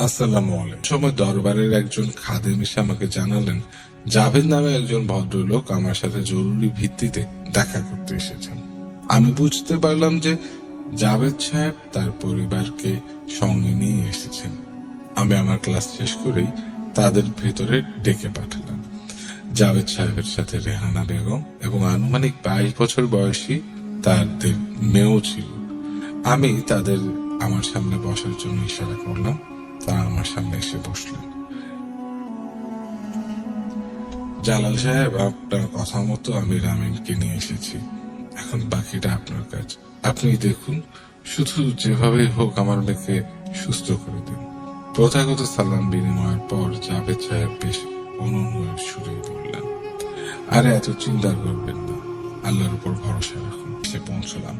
আসসালামু আলাইকুম। সময় দরবারের একজন খাদেম এসে আমাকে জানালেন জাভেদ নামে একজন ভদ্রলোক আমার সাথে জরুরি ভিত্তিতে দেখা করতে এসেছেন। আমি বুঝতে পারলাম যে জাভেদ সাহেব তার পরিবারকে সঙ্গে নিয়ে এসেছেন। আমি আমার ক্লাস শেষ করেই তাদের ভেতরে ডেকে পাঠালাম। জাভেদ সাহেবের সাথে রেহানা বেগম এবং আনুমানিক 22 বছর বয়সী তাদের মেয়েও ছিল। আমি তাদের আমার সামনে বসার জন্য ইশারা করলাম। তারা আমার সামনে এসে বসলেন। জালাল সাহেব, আপনার কথা মতো আমি রামিনকে নিয়ে এসেছি। এখন বাকিটা আপনার কাজ। আপনি দেখুন, শুধু যেভাবেই হোক আমার মেয়েকে সুস্থ করে দিন। প্রথাগত সালাম বিনিময়ের পর জাভেদ সাহেব বেশ অনুনয়ের সুরে বললেন, আরে এত চিন্তা করবেন না, আল্লাহর উপর ভরসা রাখুন। এসে পৌঁছলাম।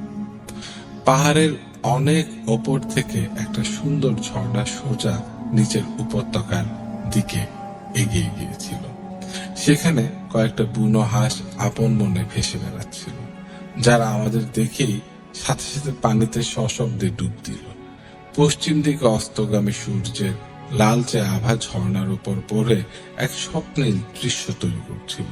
পাহাড়ের অনেক ওপর থেকে একটা সুন্দর ঝর্ণা সোজা নিচের উপত্যকার দিকে এগিয়ে গিয়েছিল। সেখানে কয়েকটা বুনো হাঁস আপন মনে ভেসে বেড়াচ্ছিল, যারা আমাদের দেখেই সাথে সাথে পানিতে সশব্দে ডুব দিল। পশ্চিম দিকে অস্তগামী সূর্যের লালচে আভা ঝর্ণার উপর পড়ে এক স্বপ্নের দৃশ্য তৈরি করছিল।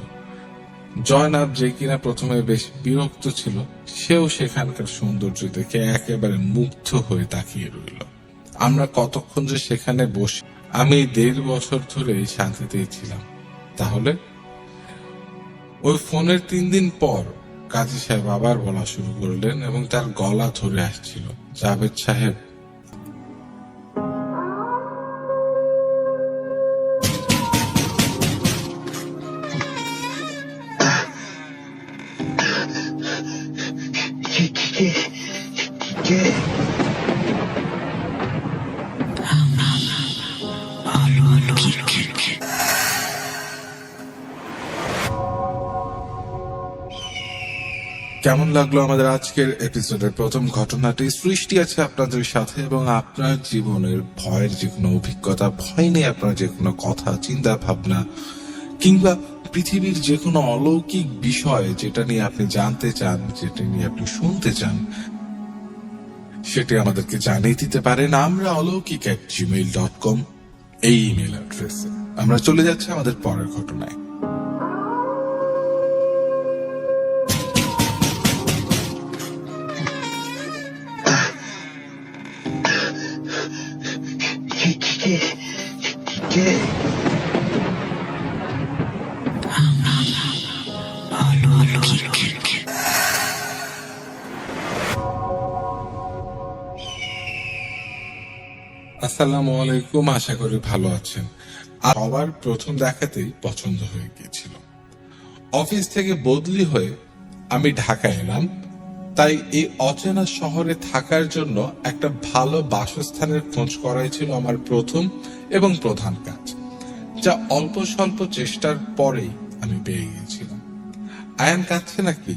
জয়নাব, যে কিনা প্রথমে বেশ বিরক্ত ছিল, সেও সেখানকার সৌন্দর্য দেখে একেবারে মুগ্ধ হয়ে তাকিয়ে রইল। আমরা কতক্ষণ যে সেখানে বসে, আমি 1.5 বছর ধরে শান্তিতেই ছিলাম। তাহলে ওই ফোনের 3 দিন পর কাজী সাহেব আবার বলা শুরু করলেন এবং তার গলা ধরে আসছিল, জাভেদ সাহেব, কেমন লাগলো আমাদের আজকের এপিসোডের প্রথম ঘটনাটি? সৃষ্টি আছে আপনাদের সাথে এবং আপনার জীবনের ভয়ের যে কোনো অভিজ্ঞতা, ভয় নেই আপনার যে কোনো কথা, চিন্তা ভাবনা কিংবা পৃথিবীর যে কোনো অলৌকিক বিষয় যেটা নিয়ে আপনি জানতে চান, যেটা নিয়ে আপনি শুনতে চান, সেটি আমাদেরকে জানিয়ে দিতে পারেন আমরা অলৌকিক@gmail.com এই ইমেল অ্যাড্রেসে। আমরা চলে যাচ্ছি আমাদের পরের ঘটনায়। আসসালামু আলাইকুম, আশা করি ভালো আছেন। আর সবার প্রথম দেখাতেই পছন্দ হয়ে গিয়েছিল। অফিস থেকে বদলি হয়ে আমি ঢাকায় এলাম, তাই এই অচেনা শহরে থাকার জন্য একটা ভালো বাসস্থানের খোঁজ করাই ছিল আমার প্রথম এবং প্রধান কাজ, যা অল্প স্বল্প চেষ্টার পরেই আমি পেয়ে গিয়েছিলাম। আয়ান কাঁদছে নাকি?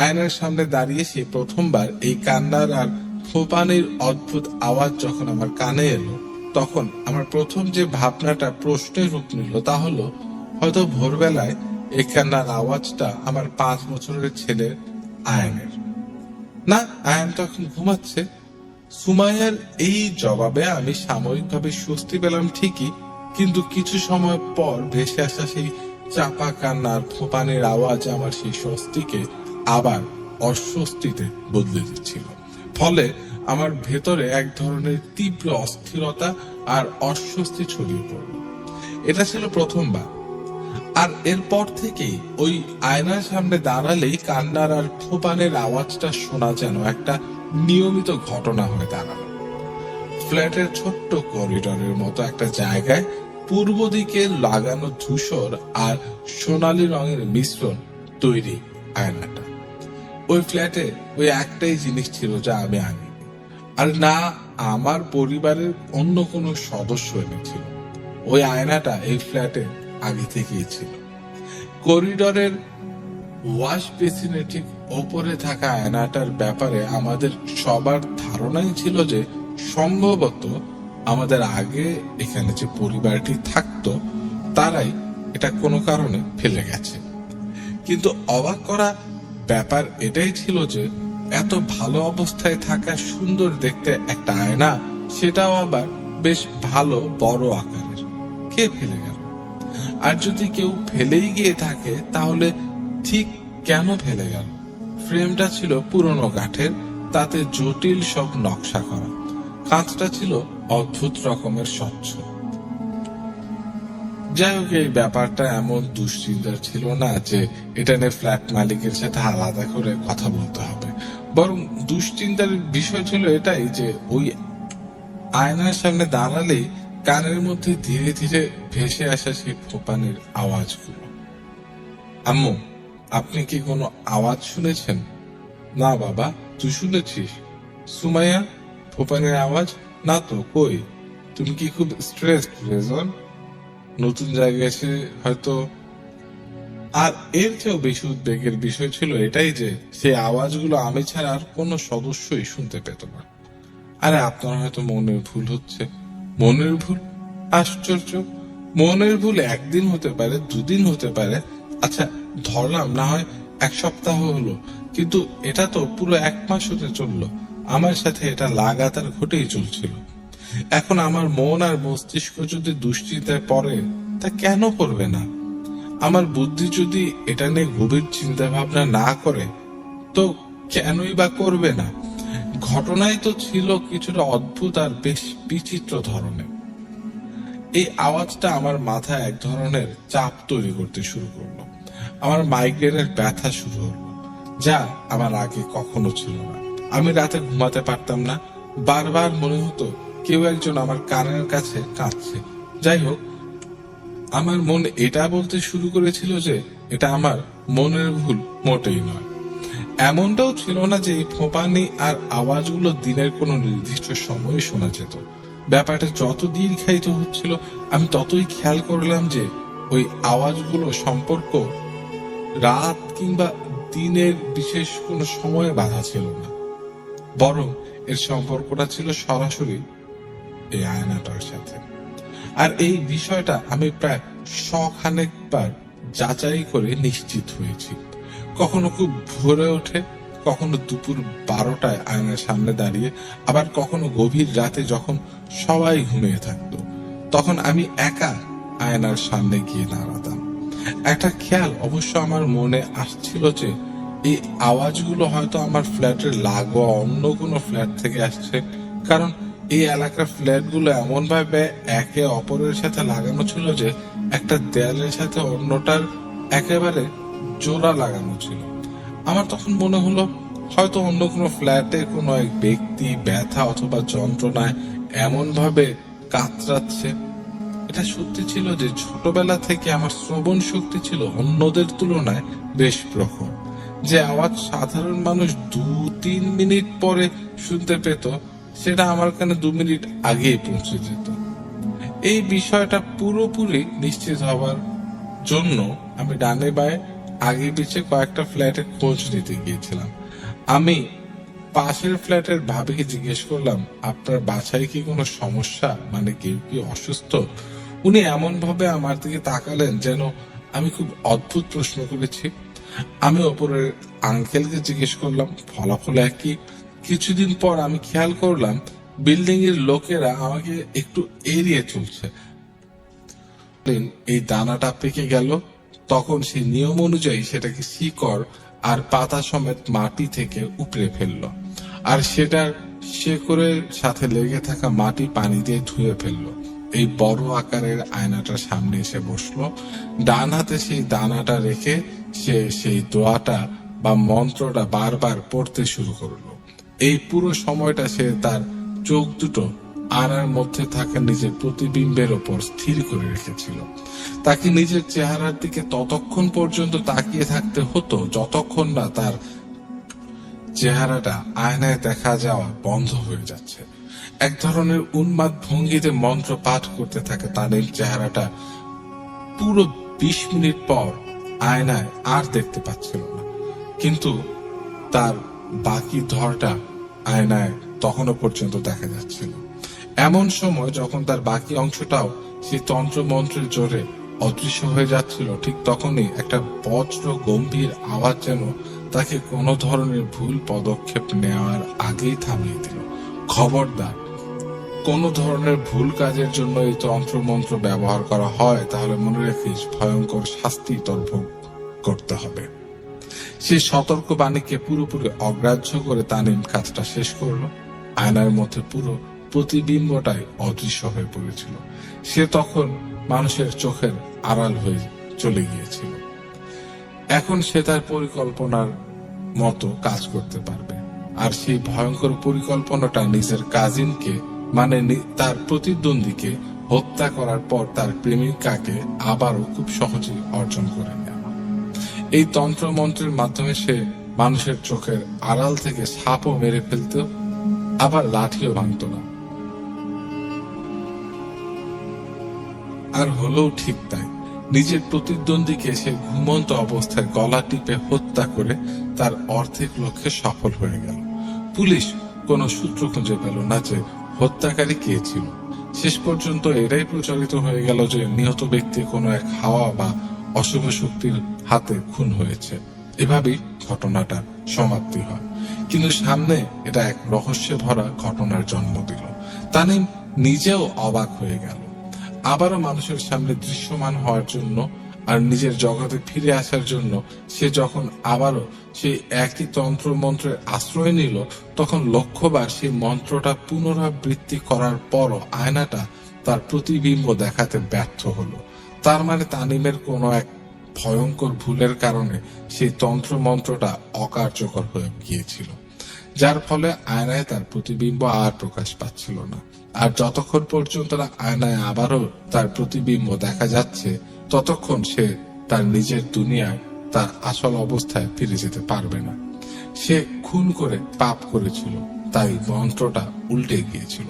আয়নার সামনে দাঁড়িয়ে সে প্রথমবার এই কান্নার আর ফোপানির অদ্ভুত আওয়াজ যখন আমার কানে এলো, তখন আমার প্রথম যে ভাবনাটা প্রশ্নের রূপ নিল তা হলো, হয়তো ভোরবেলায় এই কান্নার আওয়াজটা আমার 5 বছরের ছেলে আয়ানের। না, আয়ান তখন ঘুমাচ্ছে। সুমাইয়ার এই জবাবে আমি সাময়িকভাবে স্বস্তি পেলাম ঠিকই, কিন্তু কিছু সময় পর ভেসে আসা সেই চাপা কান্নার ফোপানির আওয়াজ আমার সেই স্বস্তিকে আবার অস্বস্তিতে বদলে দিচ্ছিল। ফলে আমার ভেতরে এক ধরনের তীব্র অস্থিরতা আর অস্বস্তি ছড়িয়ে পড়ল। এটা ছিল প্রথমবার। আর এরপর থেকেই ওই আয়নার সামনে দাঁড়ালেই কান্নার আর ফোপানের আওয়াজটা শোনা যেন একটা নিয়মিত ঘটনা হয়ে দাঁড়ালো। ফ্ল্যাটের ছোট্ট করিডোরের মতো একটা জায়গায় পূর্ব দিকে লাগানো ধূসর আর সোনালী রঙের মিশ্রণ তৈরি আয়নাটা। ওই ফ্ল্যাটে ওই একটাই জিনিস ছিল যা আমি আনি, আর না আমার পরিবারের অন্য কোনো সদস্য এনেছিল। ওই আয়নাটা এই ফ্ল্যাটে আগে থেকেই ছিল। করিডোরের ওয়াশ বেসিনের ঠিক ওপরে থাকা আয়নাটার ব্যাপারে আমাদের সবার ধারণাই ছিল যে সম্ভবত আমাদের আগে এখানে যে পরিবারটি থাকতো তারাই এটা কোনো কারণে ফেলে গেছে। কিন্তু অবাক করা ব্যাপার এটাই ছিল যে এত ভালো অবস্থায় থাকা সুন্দর দেখতে একটা আয়না, সেটাও আবার বেশ ভালো বড় আকারের। কে ফেলে গেল? আর যদি কেউ ফেলেই গিয়ে থাকে তাহলে ঠিক কেন ফেলে গেল? ফ্রেমটা ছিল পুরনো কাঠের, তাতে জটিল সব নকশা করা। কাঁচটা ছিল অদ্ভুত রকমের স্বচ্ছ। যাই হোক, এই ব্যাপারটা এমন দুশ্চিন্তার ছিল না যে এটা নিয়ে ফ্ল্যাট মালিকের সাথে আলাদা করে কথা বলতে হবে। বরং দুশ্চিন্তার বিষয় ছিল এটাই যে ওই আয়নার সামনে দাঁড়ালেই কানের মধ্যে ধীরে ধীরে ভেসে আসা সেই ফোপানের আওয়াজগুলো। আম্মু, আপনি কি কোনো আওয়াজ শুনেছেন? না বাবা, তুই শুনেছিস? সুমাইয়া, ফোপানের আওয়াজ? না তো, কই? তুমি কি খুব স্ট্রেসড রেজন? নতুন জায়গায় এসে হয়তো। আর এর চেয়েও বেশি উদ্বেগের বিষয় ছিল এটাই যে সেই আওয়াজগুলো আমি ছাড়া আর কোনো সদস্যই শুনতে পেত না। আরে আপনার হয়তো মনের ভুল হচ্ছে। মনের ভুল? আশ্চর্য! মনের ভুল একদিন হতে পারে, দুদিন হতে পারে, আচ্ছা ধরলাম না হয় এক সপ্তাহ হলো, কিন্তু এটা তো পুরো 1 মাস হতে চললো। আমার সাথে এটা লাগাতার ঘটেই চলছিল। এখন আমার মন আর মস্তিষ্ক যদি দুশ্চিন্তায় পড়ে, তা কেন করবে না? আমার বুদ্ধি যদি এটা নিয়ে গভীর চিন্তা ভাবনা না করে, তো কেনই বা করবে না? ঘটনাই তো ছিল কিছুটা অদ্ভুত আর বেশ বিচিত্র ধরনের। এই আওয়াজটা আমার মাথায় এক ধরনের চাপ তৈরি করতে শুরু করলো। আমার মাইগ্রেনের ব্যথা শুরু হলো, যা আমার আগে কখনো ছিল না। আমি রাতে ঘুমাতে পারতাম না। বারবার মনে হতো কেউ একজন আমার কানের কাছে কাঁদছে। যাই হোক, আমার মন এটা বলতে শুরু করেছিল যে এটা আমার মনের ভুল মোটেই নয়। এমনটাও ছিল না যে এই ফোঁপানি আর আওয়াজগুলো দিনের কোনো নির্দিষ্ট সময়ে শোনা যেত। ব্যাপারটা যত দীর্ঘায়িত হচ্ছিল, আমি ততই খেয়াল করলাম যে ওই আওয়াজগুলো সম্পর্ক রাত কিংবা দিনের বিশেষ কোনো সময়ে বাধা ছিল না, বরং এর সম্পর্কটা ছিল সরাসরি এই আয়নাটার সাথে। আর এই বিষয়টা আমি প্রায় 100খানেকবার যাচাই করে নিশ্চিত হয়েছি। কখনো খুব ভোরে ওঠে, কখনো দুপুর 12টায় আয়নার সামনে দাঁড়িয়ে, আবার কখনো গভীর রাতে যখন সবাই ঘুমিয়ে থাকতো, তখন আমি একা আয়নার সামনে গিয়ে দাঁড়াতাম। একটা খেয়াল অবশ্য আমার মনে আসছিল যে এই আওয়াজগুলো হয়তো আমার ফ্ল্যাটের লাগোয়া অন্য কোনো ফ্ল্যাট থেকে আসছে, কারণ এই এলাকার ফ্ল্যাটগুলো এমন ভাবে একে অপরের সাথে লাগানো ছিল যে একটা দেয়ালের সাথে অন্যটার একেবারে জোড়া লাগানো ছিল। আমার তখন মনে হলো হয়তো অন্য কোনো ফ্ল্যাটে কোনো এক ব্যক্তি ব্যথা অথবা যন্ত্রণায় এমন ভাবে কাতরাচ্ছে। এটা সত্যি ছিল যে ছোটবেলা থেকে আমার শ্রবণ শক্তি ছিল অন্যদের তুলনায় বেশ প্রখর। যে আওয়াজ সাধারণ মানুষ 2-3 মিনিট পরে শুনতে পেত, সেটা আমার কানে 2 মিনিট আগেই পৌঁছে যেত। এই বিষয়টা পুরোপুরি নিশ্চিত হবার জন্য আমি ডানে বায়ে আগে পিছে কয়েকটা ফ্ল্যাটে খোঁজ নিতে গিয়েছিলাম। আমি পাশের ফ্ল্যাটের ভাবিকে জিজ্ঞেস করলাম, আপনার বাসায় কি কোনো সমস্যা, মানে কেউ কি অসুস্থ? উনি এমন ভাবে আমার দিকে তাকালেন যেন আমি খুব অদ্ভুত প্রশ্ন করেছি। আমি ওপরের আঙ্কেলকে জিজ্ঞেস করলাম, ফলাফল একই। কিছুদিন পর আমি খেয়াল করলাম বিল্ডিং এর লোকেরা আমাকে একটু এড়িয়ে চলছে। এই দানাটা পেকে গেল, তখন সেই নিয়ম অনুযায়ী সেটাকে শিকড় আর পাতা সমেত মাটি থেকে উপড়ে ফেললো, আর সেটার শেকড়ের সাথে লেগে থাকা মাটি পানি দিয়ে ধুয়ে ফেললো। এই বড় আকারের আয়নাটার সামনে এসে বসলো। ডান হাতে সেই দানাটা রেখে সে সেই দোয়াটা বা মন্ত্রটা বারবার পড়তে শুরু করলো। এই পুরো সময়টা সে তার চোখ দুটো আয়নার মধ্যে থাকা নিজের প্রতিবিম্বের ওপর স্থির করে রেখেছিল। তাকে নিজের চেহারার দিকে ততক্ষণ পর্যন্ত তাকিয়ে থাকতে হতো যতক্ষণ না তার চেহারাটা আয়নায় দেখা যাওয়া বন্ধ হয়ে যাচ্ছে। এক ধরনের উন্মাদ ভঙ্গিতে মন্ত্র পাঠ করতে থাকে তানির চেহারাটা পুরো 20 মিনিট পর আয়নায় আর দেখতে পাচ্ছিল না, কিন্তু তার বাকি ধরটা আয়নায় তখনও পর্যন্ত দেখা যাচ্ছিল। এমন সময় যখন তার বাকি অংশটাও সেই তন্ত্র মন্ত্রের জোরে অদৃশ্য হয়ে যাচ্ছিল, ঠিক তখনই একটা বজ্র গম্ভীর আওয়াজ যেন তাকে কোনো ধরনের ভুল পদক্ষেপ নেওয়ার আগেই থামিয়ে দিল। খবরদার, কোনো ধরনের ভুল কাজের জন্য এই তন্ত্র মন্ত্র ব্যবহার করা হয় তাহলে মনে রাখিস ভয়ঙ্কর শাস্তি তোর ভোগ করতে হবে। সে সতর্ক বাণীকে পুরোপুরি অগ্রাহ্য করে তানিম কাজটা শেষ করলো। আয়নার মধ্যে পুরো প্রতিবিম্বটাই অদৃশ্য হয়ে পড়েছিল। সে তখন মানুষের চোখের আড়াল হয়ে চলে গিয়েছিল। এখন সে তার পরিকল্পনার মতো কাজ করতে পারবে। আর সেই ভয়ঙ্কর পরিকল্পনাটা নিজের কাজিনকে মানে তার প্রতিদ্বন্দ্বীকে হত্যা করার পর তার প্রেমিকাকে আবারও খুব সহজেই অর্জন করে নেওয়া। এই তন্ত্র মন্ত্রের মাধ্যমে সে মানুষের চোখের আড়াল থেকে সাপও মেরে ফেলত, আবার লাঠিও ভাঙত না। আর হলেও ঠিক তাই, নিজের প্রতিদ্বন্দ্বীকে সে ঘুমন্ত অবস্থায় গলা টিপে হত্যা করে তার অর্ধেক লক্ষ্যে সফল হয়ে গেল। পুলিশ কোনো সূত্র খুঁজে পেল না যে হত্যাকারী কে ছিল। শেষ পর্যন্ত এটাই প্রচারিত হয়ে গেল যে নিহত ব্যক্তি কোনো এক হাওয়া বা অশুভ শক্তির হাতে খুন হয়েছে। এভাবেই ঘটনাটা সমাপ্তি হয়। কিন্তু সামনে এটা এক রহস্যে ভরা ঘটনার জন্ম দিল। তানিম নিজেও অবাক হয়ে গেল। আবারও মানুষের সামনে দৃশ্যমান হওয়ার জন্য আর নিজের জগতে ফিরে আসার জন্য সে যখন আবারও সেই একই তন্ত্র মন্ত্রের আশ্রয় নিল, তখন লক্ষ্যবার সেই মন্ত্রটা পুনরাবৃত্তি করার পরও আয়নাটা তার প্রতিবিম্ব দেখাতে ব্যর্থ হলো। তার মানে তানিমের কোনো এক ভয়ঙ্কর ভুলের কারণে সেই তন্ত্র মন্ত্রটা অকার্যকর হয়ে গিয়েছিল, যার ফলে আয়নায় তার প্রতিবিম্ব আর প্রকাশ পাচ্ছিল না। আর যতক্ষণ পর্যন্ত আয়নায় আবারও তার প্রতিবিম্ব দেখা যাচ্ছে, ততক্ষণ সে তার নিজের দুনিয়ায় তার আসল অবস্থায় ফিরে যেতে পারবে না। সে খুন করে পাপ করেছিল, তাই মন্ত্রটা উল্টে গিয়েছিল।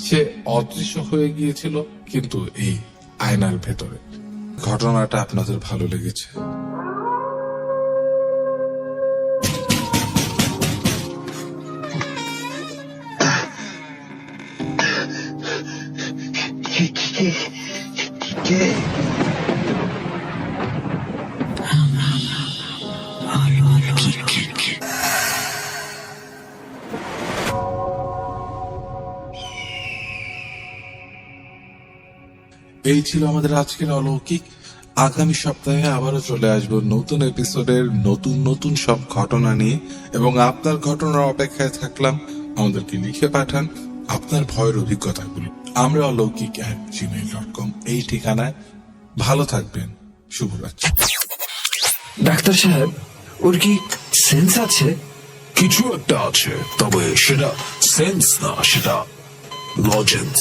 সে অদৃশ্য হয়ে গিয়েছিল, কিন্তু এই আয়নার ভেতরে। ঘটনাটা আপনাদের ভালো লেগেছে? এই ছিল আমাদের আজকের অলৌকিক। আগামী সপ্তাহে আবারও চলে আসবো নতুন এপিসোডের নতুন নতুন সব ঘটনা নিয়ে, এবং আপনার ঘটনার অপেক্ষায় থাকলাম। আমাদেরকে লিখে পাঠান আপনার ভয়ের অভিজ্ঞতাগুলো আমরা অলৌকিক@gmail.com এই ঠিকানায়। ভালো থাকবেন, শুভরাত্রি। ডাক্তার সাহেব, ওর কি সেন্স আছে? কিছু একটা আছে, তবে সেটা সেন্স না, সেটা lozenges.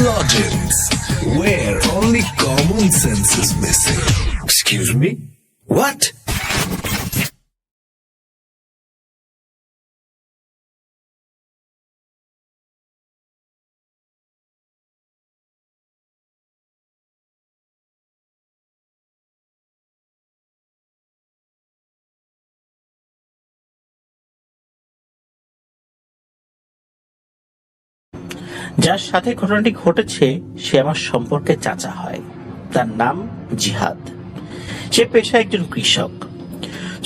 Lozenges, where only common sense is missing. Excuse me? What? যার সাথে ঘটনাটি ঘটেছে সে আমার সম্পর্কে চাচা হয়। তার নাম জিহাদ। সে পেশায় একজন কৃষক।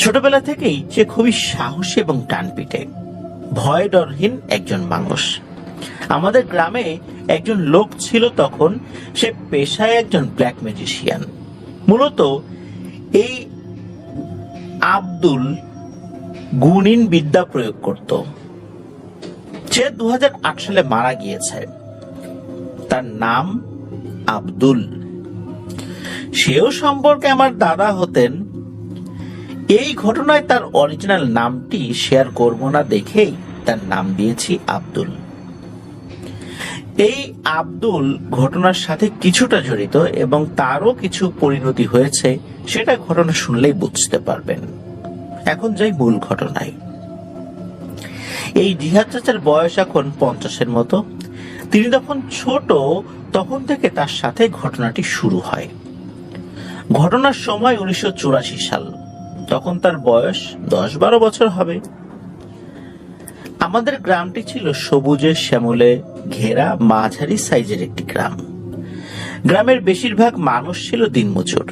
ছোটবেলা থেকেই সে খুবই সাহসী এবং ডানপিটে, ভয় ডরহীন একজন মানুষ। আমাদের গ্রামে একজন লোক ছিল তখন, সে পেশায় একজন ব্ল্যাক ম্যাজিশিয়ান। মূলত এই আব্দুল গুণিন বিদ্যা প্রয়োগ করত। সে 2008 সালে মারা গিয়েছে। তার নাম আব্দুল। সেও সম্পর্কে আমার দাদা হতেন। এই ঘটনায় তার অরিজিনাল নামটি শেয়ার করব না দেখেই তার নাম দিয়েছি আব্দুল। এই আব্দুল ঘটনার সাথে কিছুটা জড়িত এবং তারও কিছু পরিণতি হয়েছে, সেটা ঘটনা শুনলেই বুঝতে পারবেন। এখন যাই মূল ঘটনায়। এই জিহাদ চাচার বয়স এখন 50-এর মতো। তিনি যখন ছোট তখন থেকে তার সাথে ঘটনাটি শুরু হয়। ঘটনার সময় 1984 সাল। তখন তার বয়স 10-12 বছর হবে। আমাদের গ্রামটি ছিল সবুজে শ্যামলে ঘেরা মাঝারি সাইজের একটি গ্রাম। গ্রামের বেশিরভাগ মানুষ ছিল দিনমজুর।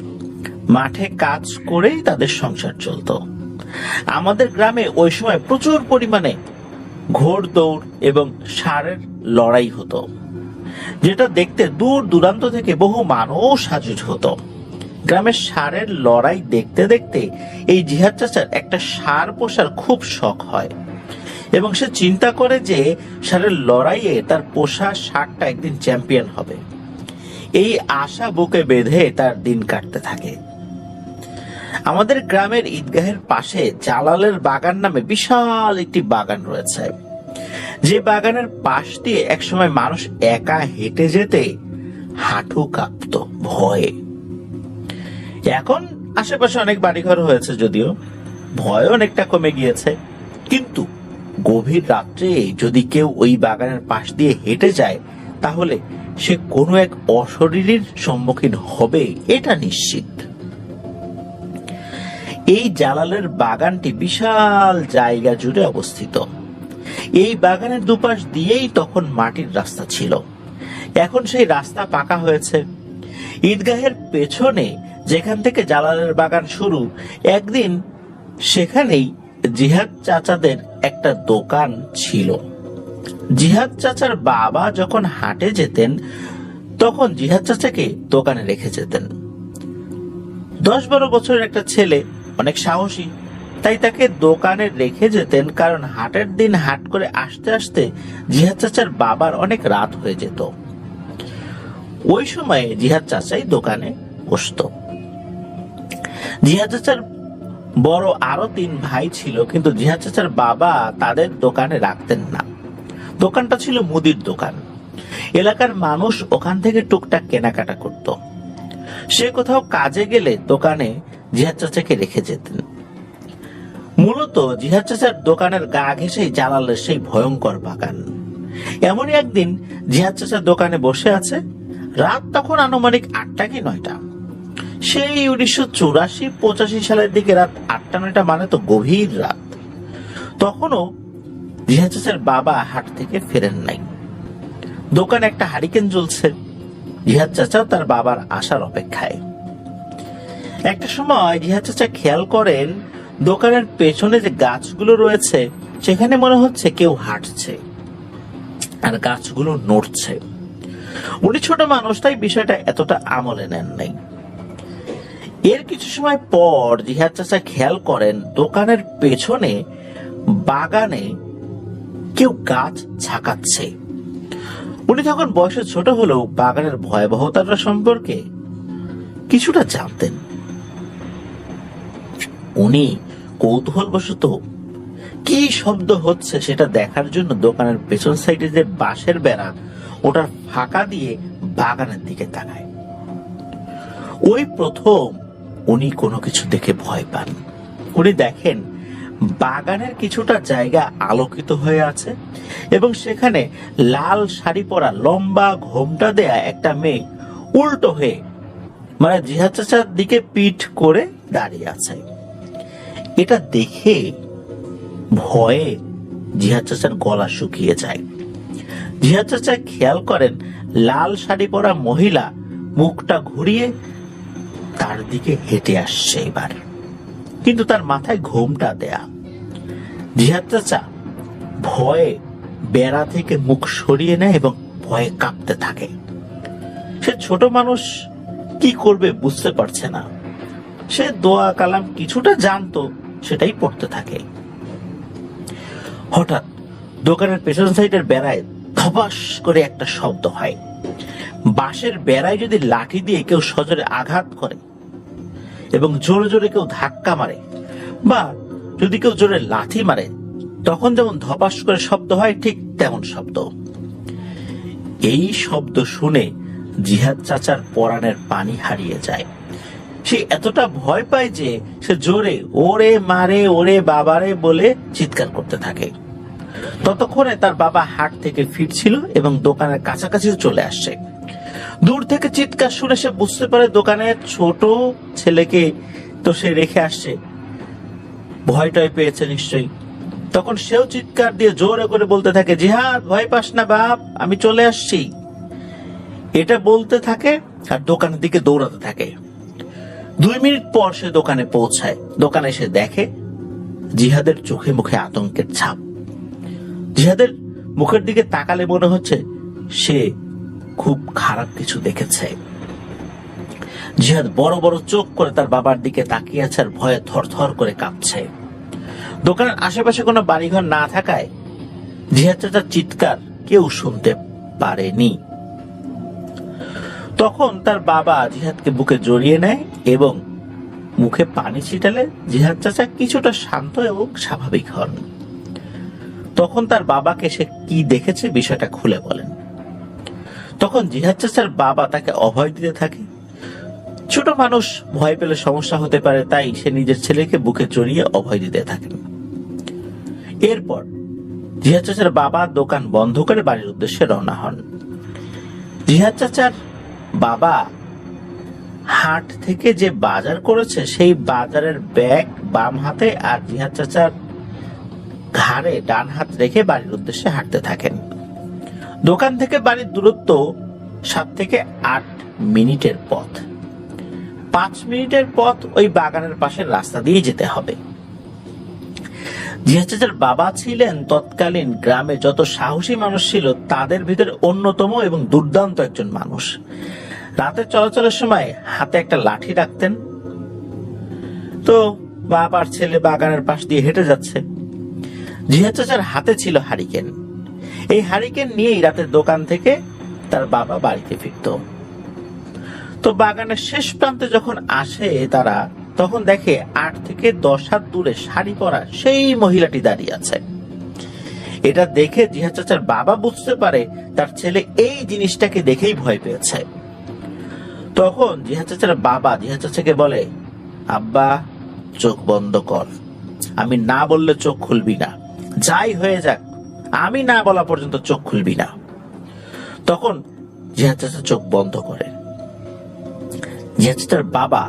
মাঠে কাজ করেই তাদের সংসার চলত। আমাদের গ্রামে ওই সময় প্রচুর পরিমাণে ঘোড়দৌড় এবং ষাঁড়ের লড়াই হতো, যেটা দেখতে দূর দূরান্ত থেকে বহু মানুষ হাজির হতো। গ্রামের ষাঁড়ের লড়াই দেখতে দেখতে এই জিহাদ চাচার একটা ষাঁড় পোষার খুব শখ হয় এবং সে চিন্তা করে যে ষাঁড়ের লড়াইয়ে তার পোষা ষাঁড়টা একদিন চ্যাম্পিয়ন হবে। এই আশা বুকে বেঁধে তার দিন কাটতে থাকে। আমাদের গ্রামের ঈদগাহের পাশে জালালের বাগান নামে বিশাল একটি বাগান রয়েছে, যে বাগানের পাশ দিয়ে একসময় মানুষ একা হেঁটে যেতে হাঁটু কাঁপতো ভয়ে। এখন আশেপাশে অনেক বাড়িঘর হয়েছে, যদিও ভয় অনেকটা কমে গিয়েছে। কিন্তু গভীর রাত্রে যদি কেউ ওই বাগানের পাশ দিয়ে হেঁটে যায়, তাহলে সে কোনো এক অশরীরীর সম্মুখীন হবে, এটা নিশ্চিত। এই জালালের বাগানটি বিশাল জায়গা জুড়ে অবস্থিত। এই বাগানের দুপাশ দিয়েই তখন মাটির রাস্তা ছিল, এখন সেই রাস্তা পাকা হয়েছে। ঈদগাহের পেছনে যেখান থেকে জালালের বাগান শুরু, একদিন সেখানেই জিহাদ চাচাদের একটা দোকান ছিল। জিহাদ চাচার বাবা যখন হাটে যেতেন, তখন জিহাদ চাচাকে দোকানে রেখে যেতেন। 10-12 বছরের একটা ছেলে, অনেক সাহসী, তাই তাকে দোকানে রেখে যেতেন, কারণ হাটের দিন হাট করে আসতে আসতে জিহাদ চাচার বাবার অনেক রাত হয়ে যেত। ওই সময়ে জিহাদ চাচাই দোকানে বসতো। জিহাদ চাচার বড় আরো 3 ভাই ছিল, কিন্তু জিহাদ চাচার বাবা তাদের দোকানে রাখতেন না। দোকানটা ছিল মুদির দোকান। এলাকার মানুষ ওখান থেকে টুকটাক কেনাকাটা করত। সে কোথাও কাজে গেলে দোকানে জিহাদ চাচাকে রেখে যেতেন। মূলত জিহাদ চাচার দোকানের গা ঘেঁষেই জালালের সেই ভয়ঙ্কর বাগান। এমনই একদিন জিহাদ চাচার দোকানে বসে আছে। রাত তখন আনুমানিক 8টা কি 9টা। সেই 1984-85 সালের দিকে রাত 8টা-9টা মানে তো গভীর রাত। তখনও জিহাদ চাচার বাবা হাট থেকে ফেরেন নাই। দোকানে একটা হারিকেন জ্বলছে। জিহাদ চাচাও তার বাবার আসার অপেক্ষায়। একটা সময় জিহাদ চাচা খেয়াল করেন দোকানের পেছনে যে গাছগুলো রয়েছে, সেখানে মনে হচ্ছে কেউ হাঁটছে আর গাছগুলো নড়ছে। উনি ছোট মানুষ, তাই বিষয়টা এতটা আমলে নেন নাই। এর কিছু সময় পর জিহাদ চাচা খেয়াল করেন দোকানের পেছনে বাগানে কেউ গাছ ঝাঁকাচ্ছে। উনি তখন বয়সে ছোট হলেও বাগানের ভয়াবহতাটা সম্পর্কে কিছুটা জানতেন। উনি কৌতূহলবশত কি শব্দ হচ্ছে সেটা দেখার জন্য দোকানের পেছন সাইডে যে বাঁশের বেড়া, ওটার ফাঁকা দিয়ে বাগানের দিকে তাকায়। ওই প্রথম উনি কোনো কিছু দেখে ভয় পান। উনি দেখেন বাগানের কিছুটা জায়গা আলোকিত হয়ে আছে এবং সেখানে লাল শাড়ি পরা, লম্বা ঘোমটা দেয়া একটা মেয়ে উল্টো হয়ে, মানে জিহাদ চাচার দিকে পিঠ করে দাঁড়িয়ে আছে। এটা দেখে ভয়ে জিহাদ চাচার গলা শুকিয়ে যায়। জিহাদ চাচা খেয়াল করেন লাল শাড়ি পরা মহিলা মুখটা ঘুরিয়ে তার দিকে হেঁটে আসছে এবার, কিন্তু তার মাথায় ঘোমটা দেয়া। জিহাদ চাচা ভয়ে বেড়া থেকে মুখ সরিয়ে নেয় এবং ভয়ে কাঁপতে থাকে। সে ছোট মানুষ, কি করবে বুঝতে পারছে না। সে দোয়া কালাম কিছুটা জানতো, সেটাই পড়তে থাকে। হঠাৎ দোকানের পেছন সাইডের বেড়ায় ধপাস করে একটা শব্দ হয়। বাঁশের বেড়ায় যদি লাঠি দিয়ে কেউ সজোরে আঘাত করে এবং জোরে জোরে কেউ ধাক্কা মারে, বা যদি কেউ জোরে লাথি মারে, তখন যেমন ধপাস করে শব্দ হয়, ঠিক তেমন শব্দ। এই শব্দ শুনে জিহাদ চাচার পরাণের পানি হারিয়ে যায়। সে এতটা ভয় পায় যে সে জোরে ওরে মারে, ওরে বাবারে বলে চিৎকার করতে থাকে। ততক্ষণে তার বাবা হাট থেকে ফিরছিল এবং দোকানের কাছাকাছি চলে আসছে। দূর থেকে চিৎকার শুনে সে বুঝতে পারে দোকানের ছোট ছেলেকে তো সে রেখে আসছে, ভয়টাই পেয়েছে নিশ্চয়ই। তখন সেও চিৎকার দিয়ে জোরে করে বলতে থাকে, জিহাদ ভয় পাস না বাপ, আমি চলে আসছি। এটা বলতে থাকে আর দোকানের দিকে দৌড়াতে থাকে। 2 মিনিট পর সে দোকানে পৌঁছায়। দোকানে এসে দেখে জিহাদের চোখে মুখে আতঙ্কের ছাপ। জিহাদের মুখের দিকে তাকালে মনে হচ্ছে সে খুব খারাপ কিছু দেখেছে। জিহাদ বড় বড় চোখ করে তার বাবার দিকে তাকিয়ে আছে আর ভয়ে থরথর করে কাঁপছে। দোকানের আশেপাশে কোনো বাড়িঘর না থাকায় জিহাদ চাচার চিৎকার কেউ শুনতে পারেনি। তখন তার বাবা জিহাদকে বুকে জড়িয়ে নেয় এবং মুখে পানি ছিটালে জিহাদ চাচা কিছুটা শান্ত এবং স্বাভাবিক হন। তখন তার বাবাকে সে কি দেখেছে বিষয়টা খুলে বলেন। তখন জিহাদ চাচার বাবা তাকে অভয় দিতে থাকে। ছোট মানুষ ভয় পেলে সমস্যা হতে পারে, তাই সে নিজের ছেলেকে বুকে জড়িয়ে অভয় দিতে থাকেন। এরপর জিহাদ চাচার বাবা দোকান বন্ধ করে বাড়ির উদ্দেশ্যে রওনা হন। জিহাদ চাচার বাবা হাট থেকে যে বাজার করেছে সেই বাজারের ব্যাগ বাম হাতে আর জিহাদ চাচার ঘাড়ে ডান হাত রেখে বাড়ির উদ্দেশ্যে হাঁটতে থাকেন। দোকান থেকে বাড়ির দূরত্ব 7 থেকে 8 মিনিটের পথ। 5 মিনিটের পথ ওই বাগানের পাশের রাস্তা দিয়ে যেতে হবে। জিহাদ চাচার বাবা ছিলেন তৎকালীন গ্রামে যত সাহসী মানুষ ছিল তাদের ভিতরে অন্যতম এবং দুর্দান্ত একজন মানুষ। রাতে চলাচলের সময় হাতে একটা লাঠি রাখতেন। তো বাবার ছেলে বাগানের পাশ দিয়ে হেঁটে যাচ্ছে। জিহাদ চাচার হাতে ছিল হারিকেন। এই হারিকেন নিয়েই রাতের দোকান থেকে তার বাবা বাড়িতে ফিরত। তো বাগানের শেষ প্রান্তে যখন আসে তারা, তখন দেখে 8 থেকে 10 হাত দূরে শাড়ি পরা সেই মহিলাটি দাঁড়িয়ে আছে। এটা দেখে জিহাদ চাচার বাবা বুঝতে পারে তার ছেলে এই জিনিসটাকে দেখেই ভয় পেয়েছে। তখন জিহাদ চাচার বাবা জিহাদ চাচাকে বলে, আব্বা চোখ বন্ধ কর, আমি না বললে চোখ খুলবি না, যাই হয়ে যাক আমি না বলা পর্যন্ত চোখ খুলবি না। তখন জিহাদ চাচা চোখ বন্ধ করে। জিহাদ চাচার বাবা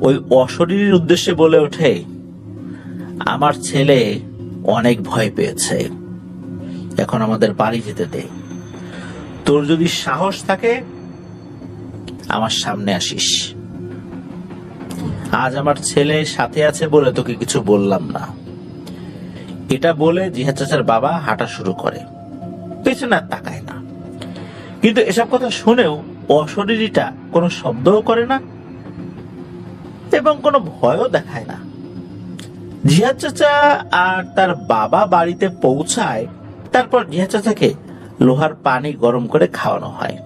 ওই অশরীরীর উদ্দেশ্যে বলে ওঠে, আমার ছেলে অনেক ভয় পেয়েছে, এখন আমাদের বাড়ি যেতে দে। তোর যদি সাহস থাকে আমার সামনে আসিস। আজ আমার ছেলে সাথে আছে বলে তোকে কিছু বললাম না। এটা বলে জিহাদ চাচার বাবা হাঁটা শুরু করে, পেছনে আর তাকায় না। কিন্তু এসব কথা শুনেও অশরীরীটা কোনো শব্দও করে না এবং কোনো ভয়ও দেখায় না। জিহাদ চাচা আর তার বাবা বাড়িতে পৌঁছায়। তারপর জিহাদ চাচাকে লোহার পানি গরম করে খাওয়ানো হয়।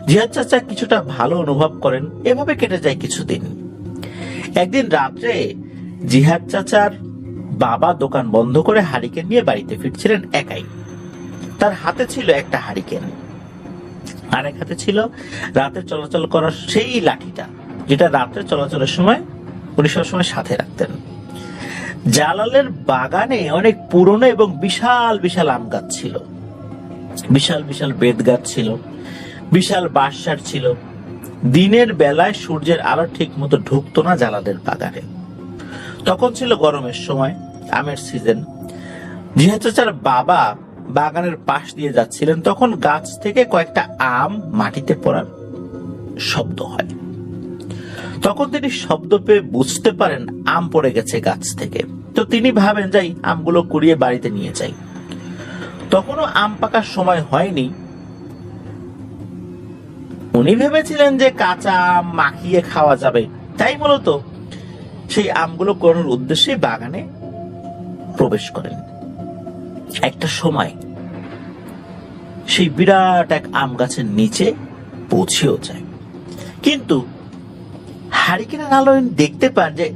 জিহাদ চাচা কিছুটা ভালো অনুভব করেন। এভাবে কেটে যায় কিছুদিন। একদিন রাত্রে জিহাদ চাচার বাবা দোকান বন্ধ করে হারিকেন নিয়ে বাড়িতে ফিরছিলেন একাই। তার হাতে ছিল একটা হারিকেন, আর এক হাতে ছিল রাতে চলাচল করার সেই লাঠিটা, যেটা রাত্রে চলাচলের সময় উনি সবসময় সাথে রাখতেন। জালালের বাগানে অনেক পুরনো এবং বিশাল বিশাল আম গাছ ছিল, বিশাল বিশাল বেত গাছ ছিল, বিশাল বাঁশঝাড় ছিল। দিনের বেলায় সূর্যের আলো ঠিক মতো ঢুকতো না জালালের বাগানে। তখন ছিল গরমের সময়, আমের সিজন। জিহাদ চাচার বাবা বাগানের পাশ দিয়ে যাচ্ছিলেন, তখন গাছ থেকে কয়েকটা আম মাটিতে পড়ার শব্দ হয়। তখন তিনি শব্দ পেয়ে বুঝতে পারেন আম পড়ে গেছে গাছ থেকে। তো তিনি ভাবেন যাই আমগুলো কুড়িয়ে বাড়িতে নিয়ে যাই। তখনও আম পাকার সময় হয়নি। উনি ভেবেছিলেন যে কাঁচা আম মাখিয়ে খাওয়া যাবে, তাই মূলত সেই আমগুলো করার উদ্দেশ্যে বাগানে প্রবেশ করেন। একটা সময় সেই বিরাট এক আম গাছের নিচে পৌঁছেও যায়, কিন্তু হারিকেনের আলোয় দেখতে পান যে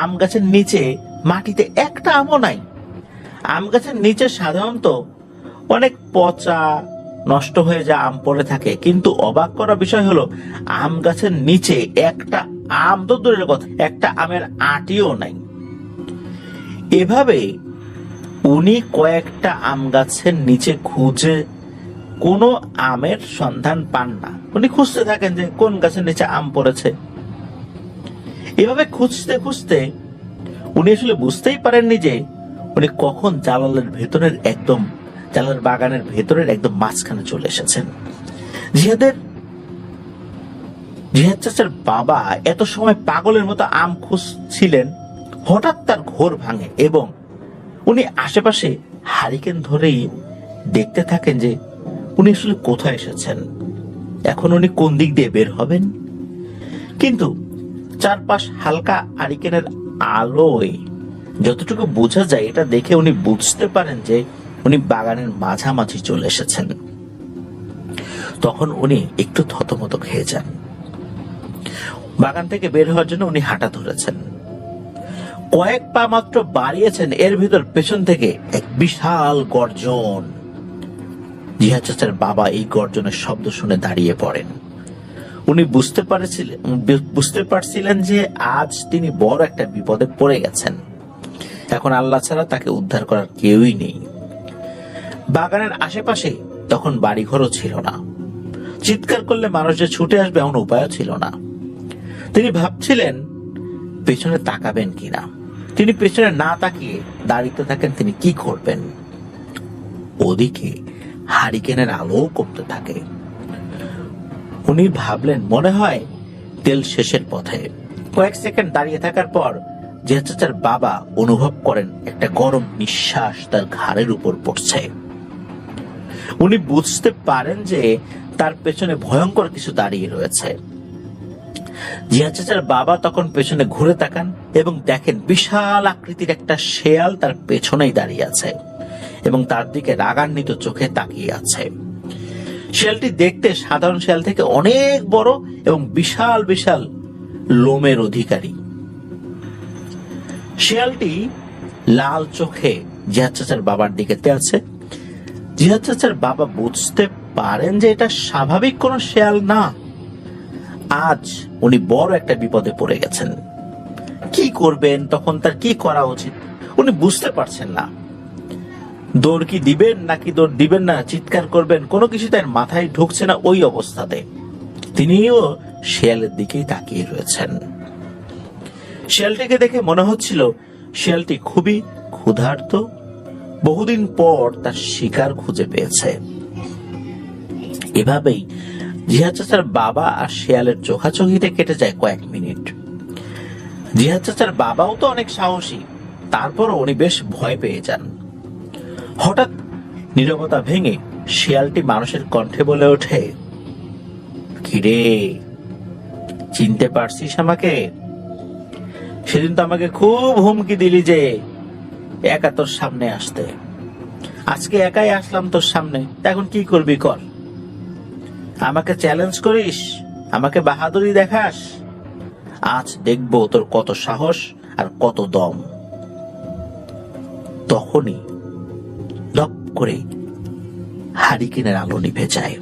আম গাছের নিচে মাটিতে একটা আমও নাই। আম গাছের নিচে সাধারণত অনেক পচা নষ্ট হয়ে যায় আম পড়ে থাকে, কিন্তু অবাক করা বিষয় হলো আম গাছের নিচে একটা আম তো দূরের কথা, একটা আমের আটিও নাই। এভাবে উনি কয়েকটা আম গাছের নিচে খুঁজে কোনো আমের সন্ধান পান না। উনি খুঁজতে থাকেন যে কোন গাছের নিচে আম পড়েছে। এভাবে খুঁজতে খুঁজতে উনি আসলে বুঝতেই পারেননি যে উনি কখন জালালের বাগানের ভেতরের একদম মাঝখানে চলে এসেছেন। জিহাদ চাচার বাবা এত সময় পাগলের মতো আম খুঁজছিলেন। হঠাৎ তার ঘোর ভাঙে এবং উনি আশেপাশে হারিকেন ধরেই দেখতে থাকেন যে উনি আসলে কোথায় এসেছেন, এখন উনি কোন দিক দিয়ে বের হবেন। কিন্তু চারপাশ হালকা আরিকেনের আলোয় যতটুকু বোঝা যায়, এটা দেখে উনি বুঝতে পারেন যে উনি বাগানের মাঝামাঝি চলে এসেছেন। তখন উনি একটু থতমত খেয়ে যান। বাগান থেকে বের হওয়ার জন্য উনি হাঁটা ধরেছেন। কয়েক পা মাত্র বাড়িয়েছেন, এর ভিতর পেছন থেকে এক বিশাল গর্জন। জিহাদ চাচার বাবা এই গর্জনের শব্দ শুনে দাঁড়িয়ে পড়েন। উনি বুঝতে পারছিলেন যে আজ তিনি বড় একটা বিপদে পড়ে গেছেন। এখন আল্লাহ ছাড়া তাকে উদ্ধার করার কেউই নেই। বাগানের আশেপাশে তখন বাড়িঘরও ছিল না। চিৎকার করলে মানুষ যে ছুটে আসবে এমন উপায়ও ছিল না। তিনি ভাবছিলেন পেছনে তাকাবেন কিনা। তিনি পেছনে না তাকিয়ে দাঁড়িয়ে থাকেন, তিনি কি করবেন। ওদিকে হারিকেনের আলো কমতে থাকে। উনি ভাবলেন মনে হয় তেল শেষের পথে। কয়েক সেকেন্ড দাঁড়িয়ে থাকার পর জিহাদ চাচার বাবা অনুভব করেন একটা গরম নিঃশ্বাস তার ঘাড়ের উপর পড়ছে। উনি বুঝতে পারেন যে তার পেছনে ভয়ঙ্কর কিছু দাঁড়িয়ে রয়েছে। জিহাদ চাচার বাবা তখন পেছনে ঘুরে তাকান এবং দেখেন বিশাল আকৃতির একটা শেয়াল তার পেছনেই দাঁড়িয়ে আছে এবং তার দিকে রাগান্বিত চোখে তাকিয়ে আছে। শেয়ালটি দেখতে সাধারণ শেয়াল থেকে অনেক বড় এবং বিশাল বিশাল লোমের অধিকারী। শেয়ালটি লাল চোখে জিহাদ চাচার বাবার দিকে আছে। জিহাদ চাচার বাবা বুঝতে পারেন যে এটা স্বাভাবিক কোনো শেয়াল না। আজ উনি বড় একটা বিপদে পড়ে গেছেন। কি করবেন, তখন তার কি করা উচিত উনি বুঝতে পারছেন না। দৌড় কি দিবেন নাকি দৌড় দিবেন না, চিৎকার করবেন, কোনো কিছু তার মাথায় ঢুকছে না। ওই অবস্থাতে তিনিও শেয়ালের দিকেই তাকিয়ে রয়েছেন। শেয়ালটিকে দেখে মনে হচ্ছিল শেয়ালটি খুবই ক্ষুধার্ত, বহুদিন পর তার শিকার খুঁজে পেয়েছে। এভাবেই জিহাদ চাচার বাবা আর শেয়ালের চোখাচোখিতে কেটে যায় কয়েক মিনিট। জিহাদ চাচার বাবাও তো অনেক সাহসী, তারপরও উনি বেশ ভয় পেয়ে যান। হঠাৎ নীরবতা ভেঙে শিয়ালটি মানুষের কণ্ঠে বলে ওঠে, কিরে, চিনতে পারছিস আমাকে? সেদিন তো আমাকে খুব হুমকি দিলি যে একা তোর সামনে আসতে। আজকে একাই আসলাম তোর সামনে, এখন কি করবি কর। আমাকে চ্যালেঞ্জ করিস, আমাকে বাহাদুরি দেখাস। আজ দেখবো তোর কত সাহস আর কত দম। তখনই দপ করে হারিকেনের আলো নিভে যায়।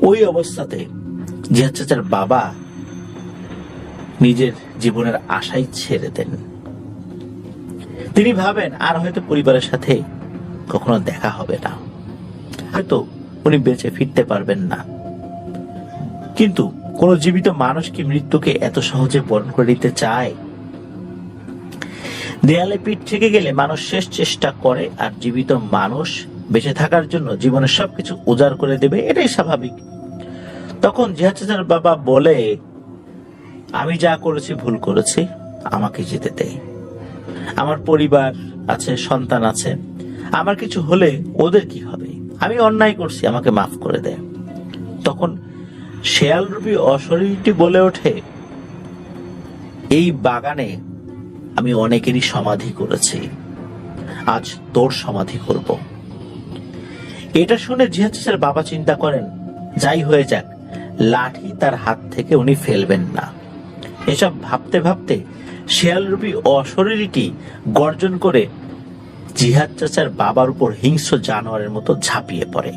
ওই অবস্থাতে জিহাদ চাচার বাবা নিজের জীবনের আশাই ছেড়ে দেন। তিনি ভাবেন আর হয়তো পরিবারের সাথে কখনো দেখা হবে না, হয়তো উনি বেঁচে ফিরতে পারবেন না। কিন্তু কোন জীবিত মানুষ কি মৃত্যুকে এত সহজে বরণ করে নিতে চায়? দেয়ালে পিঠ থেকে গেলে মানুষ শেষ চেষ্টা করে, আর জীবিত মানুষ বেঁচে থাকার জন্য জীবনের সবকিছু উজাড় করে দেবে, এটাই স্বাভাবিক। তখন জিহাদ চাচার বাবা বলে, আমি যা করেছি ভুল করেছি, আমাকে যেতে দে। আমার পরিবার আছে, সন্তান আছে, আমার কিছু হলে ওদের কি হবে? আমি অন্যায় করছি, আমাকে মাফ করে দে। তখন শেয়াল রূপী অশরীরটি বলে ওঠে, এই বাগানে আমি অনেকেরই সমাধি করেছি, আজ তোর সমাধি করব। এটা শুনে জিহাদ চাচার বাবা চিন্তা করেন, যাই হয়ে যাক, লাঠি তার হাত থেকে উনি ফেলবেন না। এসব ভাবতে ভাবতে শেয়াল রূপী অশরীরটি গর্জন করে জিহাদ চাচার বাবার উপর হিংস্র জানোয়ারের মতো ঝাঁপিয়ে পড়ে।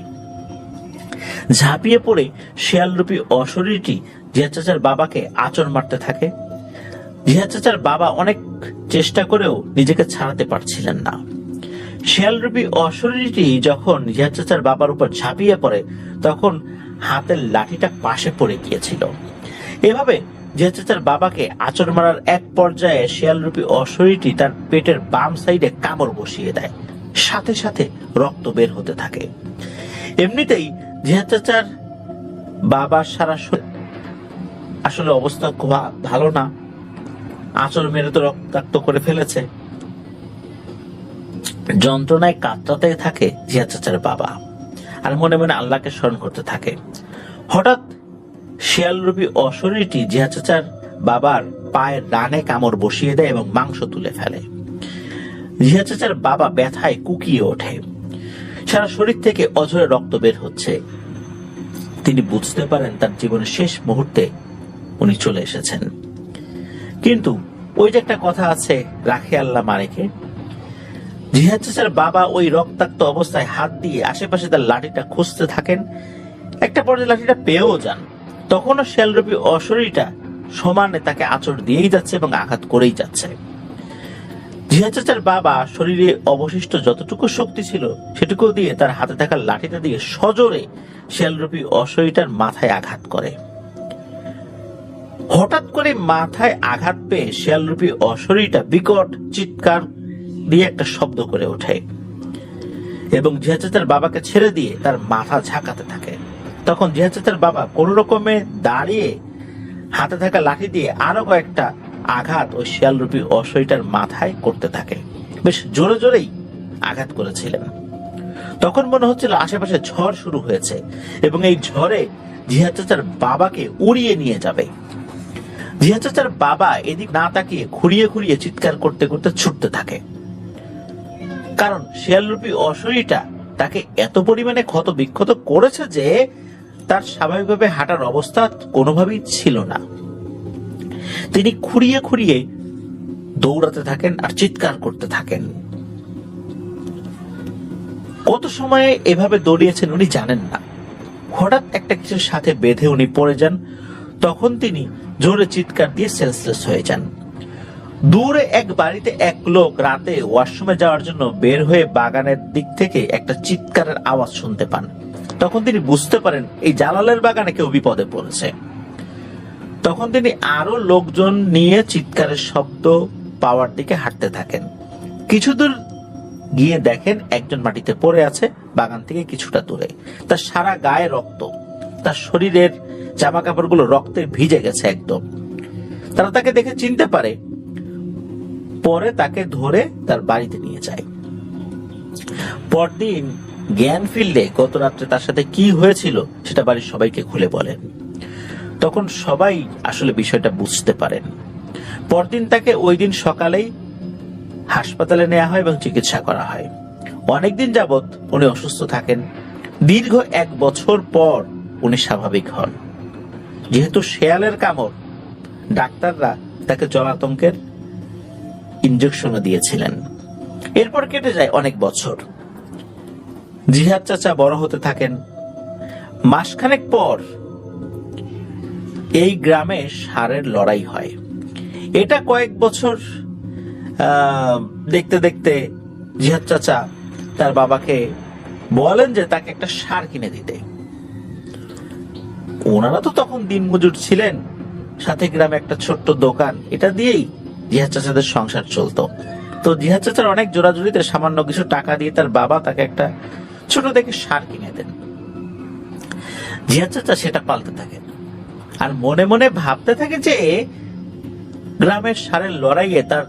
ঝাঁপিয়ে পড়ে শেয়াল রূপী অশরীরটি জিহাদ চাচার বাবাকে আঁচড় মারতে থাকে। জিহাদ চাচার বাবা অনেক চেষ্টা করেও নিজেকে ছাড়াতে পারছিলেন না। শেয়াল রূপী অশরীরটি যখন জিহাদ চাচার বাবার উপর ঝাঁপিয়ে পড়ে, তখন হাতের লাঠিটা পাশে পড়ে গিয়েছিল। এভাবে জিহাদ চাচার বাবাকে আঁচড় মারার এক পর্যায়ে শেয়াল রূপী অশরীরটি তার পেটের বাম সাইডে কামড় বসিয়ে দেয়, সাথে সাথে রক্ত বের হতে থাকে। এমনিতেই জিহাদ চাচার বাবার সারা আসলে অবস্থা খুব ভালো না, আঁচড় মেরে তো রক্তাক্ত করে ফেলেছে। যন্ত্রণায় কাতরাতে থাকে জিহাদ চাচার বাবা, আর মনে মনে আল্লাহকে স্মরণ করতে থাকে। হঠাৎ শিয়ালরূপী অশরীরটি জিহাদ চাচার বাবার পায়ের ডানে কামড় বসিয়ে দেয় এবং মাংস তুলে ফেলে। জিহাদ চাচার বাবা ব্যথায় কুকিয়ে ওঠে, সারা শরীর থেকে অঝরে রক্ত বের হচ্ছে। তিনি বুঝতে পারেন তার জীবনের শেষ মুহূর্তে উনি চলে এসেছেন। কিন্তু ওই যে একটা কথা আছে, রাখে আল্লাহ মারেকে। জিহাদ চাচার বাবা ওই রক্তাক্ত অবস্থায় হাত দিয়ে আশেপাশে তার লাঠিটা খুঁজতে থাকেন। একটা পর্যায়ে লাঠিটা পেয়েও যান। তখনও শেলরূপী অশরীরটা সমানে তাকে আঁচড় দিয়েই যাচ্ছে এবং আঘাত করেই যাচ্ছে। জিহাদ চাচার বাবা শরীরে অবশিষ্ট যতটুকু শক্তি ছিল সেটুকু দিয়ে তার হাতে থাকা লাঠিটা দিয়ে সজোরে শেলরূপী অশরীরটার মাথায় আঘাত করে। হঠাৎ করে মাথায় আঘাত পেয়ে শেলরূপী অশরীরটা বিকট চিৎকার দিয়ে একটা শব্দ করে ওঠে এবং জিহাদ চাচার বাবাকে ছেড়ে দিয়ে তার মাথা ঝাঁকাতে থাকে। তখন জিহাদ চাচার বাবা কোন রকমে দাঁড়িয়ে হাতে থাকা লাঠি দিয়ে আরো কয়েকটা আঘাত ওই শিয়ালরূপী অশরীরটার মাথায় করতে থাকে। বেশ জোরে জোরেই আঘাত করেছিলেন। তখন মনে হচ্ছিল আশেপাশে ঝড় শুরু হয়েছে এবং এই ঝড়ে জিহাদ চাচার বাবাকে উড়িয়ে নিয়ে যাবে। জিহাদ চাচার বাবা এদিক না তাকিয়ে খুঁড়িয়ে খুঁড়িয়ে চিৎকার করতে করতে ছুটতে থাকে, কারণ শিয়ালরূপী অশরীরটা তাকে এত পরিমাণে ক্ষত বিক্ষত করেছে যে তার স্বাভাবিকভাবে হাঁটার অবস্থা কোনোভাবেই ছিল না। তিনি খুঁড়িয়ে খুঁড়িয়ে দৌড়াতে থাকেন আর চিৎকার করতে থাকেন। কত সময়ে এভাবে দৌড়িয়েছেন উনি জানেন না। হঠাৎ একটা কিছুর সাথে বেঁধে উনি পড়ে যান। তখন তিনি জোরে চিৎকার দিয়ে সেন্সলেস হয়ে যান। দূরে এক বাড়িতে এক লোক রাতে ওয়াশরুমে যাওয়ার জন্য বের হয়ে বাগানের দিক থেকে একটা চিৎকারের আওয়াজ শুনতে পান। তখন তিনি বুঝতে পারেন এই জালালের বাগানে কেউ বিপদে পড়েছে। তখন তিনি আরো লোকজন নিয়ে চিৎকারের শব্দ পাওয়ার দিকে হাঁটতে থাকেন। কিছু দূর গিয়ে দেখেন একজন মাটিতে পড়ে আছে বাগান থেকে কিছুটা দূরে। তার সারা গায়ে রক্ত, তার শরীরের জামা কাপড়গুলো রক্তে ভিজে গেছে একদম। তারা তাকে দেখে চিনতে পারে, পরে তাকে ধরে তার বাড়িতে নিয়ে যায়। পরদিন জ্ঞান ফিরলে গত রাত্রে তার সাথে কি হয়েছিল সেটা বাড়ির সবাইকে খুলে বলেন। তখন সবাই আসলে বিষয়টা বুঝতে পারেন। পরদিন তাকে ওই দিন সকালেই হাসপাতালে নেওয়া হয় এবং চিকিৎসা করা হয়। অনেকদিন যাবৎ উনি অসুস্থ থাকেন। দীর্ঘ 1 বছর পর উনি স্বাভাবিক হন। যেহেতু শেয়ালের কামড়, ডাক্তাররা তাকে জলাতঙ্কের ইনজেকশনও দিয়েছিলেন। এরপর কেটে যায় অনেক বছর। জিহাদ চাচা বড় হতে থাকেন। মাসখানেক পর এই গ্রামে ষাঁড়ের লড়াই হয়। এটা কয়েক বছর দেখতে দেখতে জিহাদ চাচা তার বাবাকে বলেন যে তাকে একটা ষাঁড় কিনে দিতে। ওনারা তো তখন দিনমজুর ছিলেন, সাথে গ্রামে একটা ছোট্ট দোকান, এটা দিয়েই জিহাদ চাচাদের সংসার চলতো। তো জিহাদ চাচার অনেক জোরাজুরিতে সামান্য কিছু টাকা দিয়ে তার বাবা তাকে একটা ছোট দেখে ষাঁড় কিনে দেন। জিহাদ চাচা সেটা পালতে থাকেন আর মনে মনে ভাবতে থাকে যে গ্রামের ষাঁড়ের লড়াইয়ে তার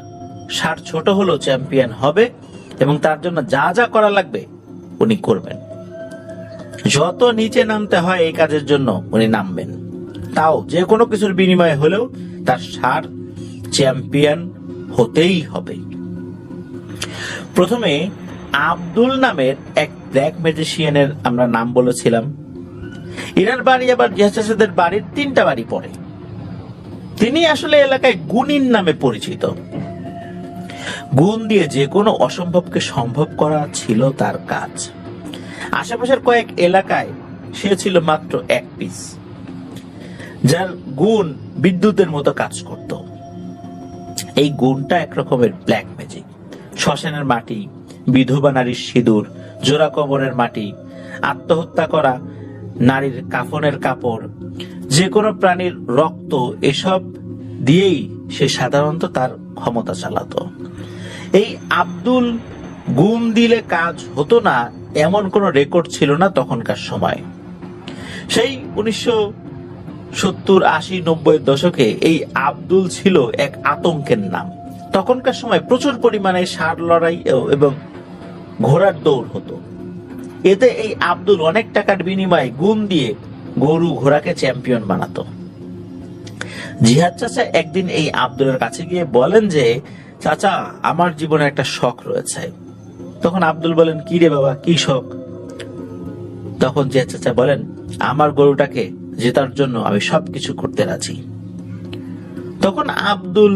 ষাঁড় ছোট হলো চ্যাম্পিয়ন হবে এবং তার জন্য যা যা করা লাগবে উনি করবেন। যত নিচে নামতে হয় এই কাজের জন্য উনি নামবেন, তাও যে কোনো কিছুর বিনিময়ে হলেও তার ষাঁড় চ্যাম্পিয়ন হতেই হবে। প্রথমে আব্দুল নামের এক ব্ল্যাক ম্যাজিশিয়ানের আমরা নাম বলেছিলাম। এনার বাড়ি আবার জিহাদ চাচাদের বাড়ির 3টা বাড়ি পড়ে। তিনি আসলে এলাকায় গুণিন নামে পরিচিত। গুণ দিয়ে যে কোনো অসম্ভবকে সম্ভব করা ছিল তার কাজ। আশেপাশের কয়েক এলাকায় সে ছিল মাত্র 1 পিস, যার গুণ বিদ্যুতের মতো কাজ করত। এই গুণটা একরকমের ব্ল্যাক ম্যাজিক। শ্মশানের মাটি, বিধবা নারীর সিঁদুর, জোড়া কবরের মাটি, আত্মহত্যা করা নারীর কাফনের কাপড়, যে কোনো প্রাণীর রক্ত, এসব দিয়েই সে সাধারণত তার ক্ষমতা চালাতো। এই আব্দুল গুণ দিলে কাজ হতো না এমন কোন রেকর্ড ছিল না তখনকার সময়। সেই 1970, 80, 90 দশকে এই আব্দুল ছিল এক আতঙ্কের নাম। তখনকার সময় প্রচুর পরিমাণে ষাঁড় লড়াই এবং ঘোড়ার দৌড় হতো। এতে এই আব্দুল অনেক টাকার বিনিময়ে গুণ দিয়ে গরু ঘোড়াকে চ্যাম্পিয়ন বানাতো। জিহাদ চাচা একদিন এই আব্দুলের কাছে গিয়ে বলেন যে, চাচা আমার জীবনে একটা শখ রয়েছে। তখন আব্দুল বলেন, কি রে বাবা, কি শখ? তখন জিহাদ চাচা বলেন, আমার গরুটাকে জেতার জন্য আমি সবকিছু করতে রাজি। তখন আব্দুল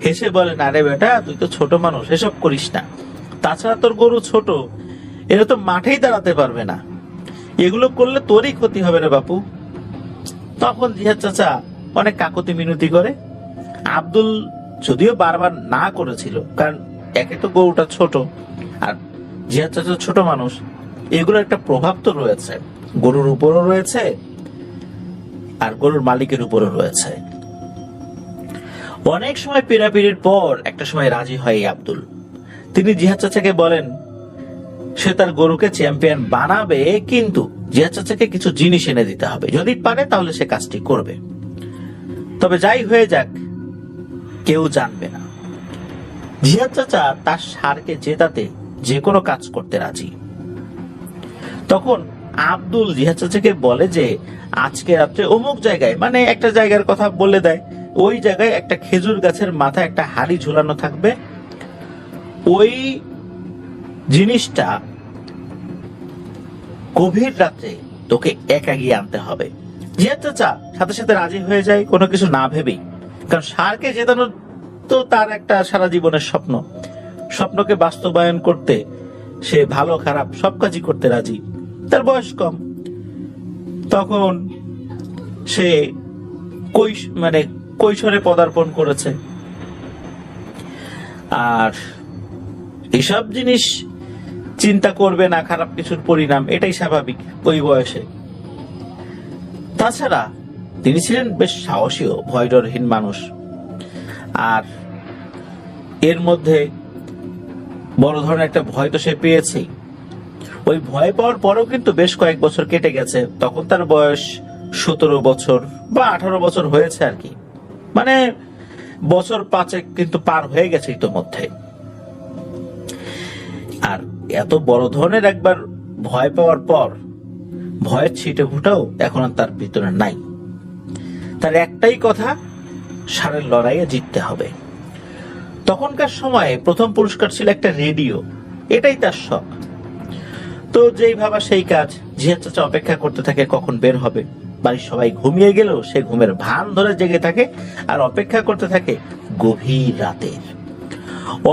হেসে বলেন, আরে বেটা, তুই তো ছোট মানুষ, এসব করিস না। তাছাড়া তোর গরু ছোট, এরা তো মাঠেই দাঁড়াতে পারবে না, এগুলো করলে তোরই ক্ষতি হবে রে বাপু। তখন জিহাদ চাচা অনেক কাকুতি মিনতি করে। আব্দুল যদিও বারবার না করেছিল, কারণ একে তো গরুটা ছোট, আর জিহাদ চাচা ছোট মানুষ, এগুলো একটা প্রভাব তো রয়েছে, গরুর উপরও রয়েছে আর গরুর মালিকের উপরও রয়েছে। অনেক সময় পেরাপিরির পর একটা সময় রাজি হয় আব্দুল। তিনি জিহাদ চাচাকে বলেন সে তার গরুকে চ্যাম্পিয়ন বানাবে, কিন্তু জিহাদ চাচাকে কিছু জিনিস এনে দিতে হবে, যদি পারে তাহলে সে কাজটি করবে। তবে যাই হয়ে যাক, কেউ জানবে না। জিহাদ চাচা তার ষাঁড়কে জেতাতে যে কোনো কাজ করতে রাজি। তখন আব্দুল জিহাদ চাচাকে বলে যে আজকে রাত্রে অমুক জায়গায়, মানে একটা জায়গার কথা বলে দেয়, ওই জায়গায় একটা খেজুর গাছের মাথায় একটা হাড়ি ঝুলানো থাকবে, ওই জিনিসটা গভীর রাত্রে তোকে একা গিয়ে আনতে হবে। জিহাদ চাচা সাথে সাথে রাজি হয়ে যায়, কোনো কিছু না ভেবেই, কারণ ষাঁড়কে জেতানো তো তার একটা সারা জীবনের স্বপ্ন। স্বপ্নকে বাস্তবায়ন করতে সে ভালো খারাপ সব কাজই করতে রাজি। তার বয়স কম, তখন সে কৈশোরে পদার্পণ করেছে, আর এসব জিনিস চিন্তা করবে না খারাপ কিছুর পরিণাম, এটাই স্বাভাবিক ওই বয়সে। তাছাড়া তিনি ছিলেন বেশ সাহসীও, ভয় ডরহীন মানুষ। আর এর মধ্যে বড় ধরনের একটা ভয় তো সে পেয়েছেই। ওই ভয় পাওয়ার পরেও কিন্তু বেশ কয়েক বছর কেটে গেছে। তখন তার বয়স 17 বছর বা 18 বছর হয়েছে আর কি, মানে বছর 5 কিন্তু পার হয়ে গেছে ইতোমধ্যে। আর এত বড় ধরনের একবার ভয় পাওয়ার পর ভয়ের ছিটে ফুটাও এখন আর তার ভিতরে নাই। তার একটাই কথা, ষাঁড়ের লড়াইয়ে জিততে হবে। তখনকার সময়ে প্রথম পুরস্কার ছিল একটা রেডিও, এটাই তার শখ। তো যেই ভাবা সেই কাজ, জিহাদ চাচা অপেক্ষা করতে থাকে কখন বের হবে। বাড়ির সবাই ঘুমিয়ে গেলেও সে ঘুমের ভান ধরে জেগে থাকে আর অপেক্ষা করতে থাকে গভীর রাতের।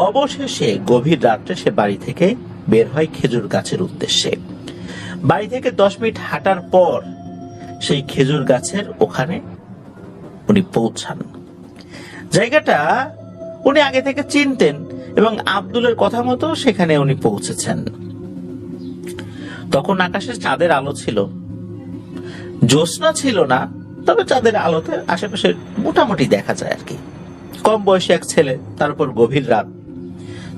অবশেষে গভীর রাত্রে সে বাড়ি থেকে বের হয় খেজুর গাছের উদ্দেশ্যে। বাড়ি থেকে 10 মিনিট হাঁটার পর সেই খেজুর গাছের ওখানে উনি পৌঁছান। জায়গাটা উনি আগে থেকে চিনতেন এবং আব্দুলের কথা মতো সেখানে উনি পৌঁছেছেন। তখন আকাশে চাঁদের আলো ছিল, জ্যোৎস্না ছিল না, তবে চাঁদের আলোতে আশেপাশে মোটামুটি দেখা যায় আর কি। কম বয়সী এক ছেলে, তার উপর গভীর রাত,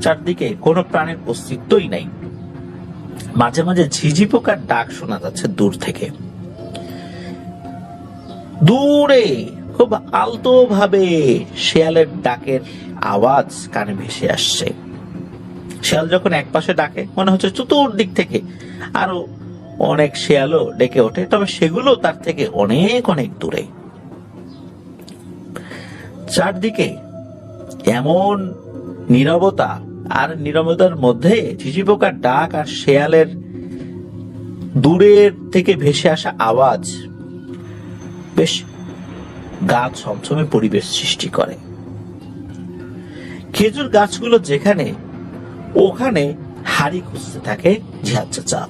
চারদিকে কোনো প্রাণের অস্তিত্বই নাই। মাঝে মাঝে ঝিঝি পোকার ডাক শোনা যাচ্ছে দূর থেকে। দূরে খুব আলতো ভাবে শেয়ালের ডাকের আওয়াজ কানে ভেসে আসছে। শেয়াল যখন একপাশে ডাকে, মনে হচ্ছে চতুর্দিক থেকে আরো অনেক শেয়ালও ডেকে ওঠে, তবে সেগুলো তার থেকে অনেক অনেক দূরে। চারদিকে এমন নীরবতা, আর নীরবতার মধ্যে ঝিঝি পোকার ডাক আর শেয়ালের দূরের থেকে ভেসে আসা আওয়াজ বেশ গা ছমছমে পরিবেশ সৃষ্টি করে। খেজুর গাছগুলো যেখানে, ওখানে হাড়ি খুঁজতে থাকে জিহাদ চাচা।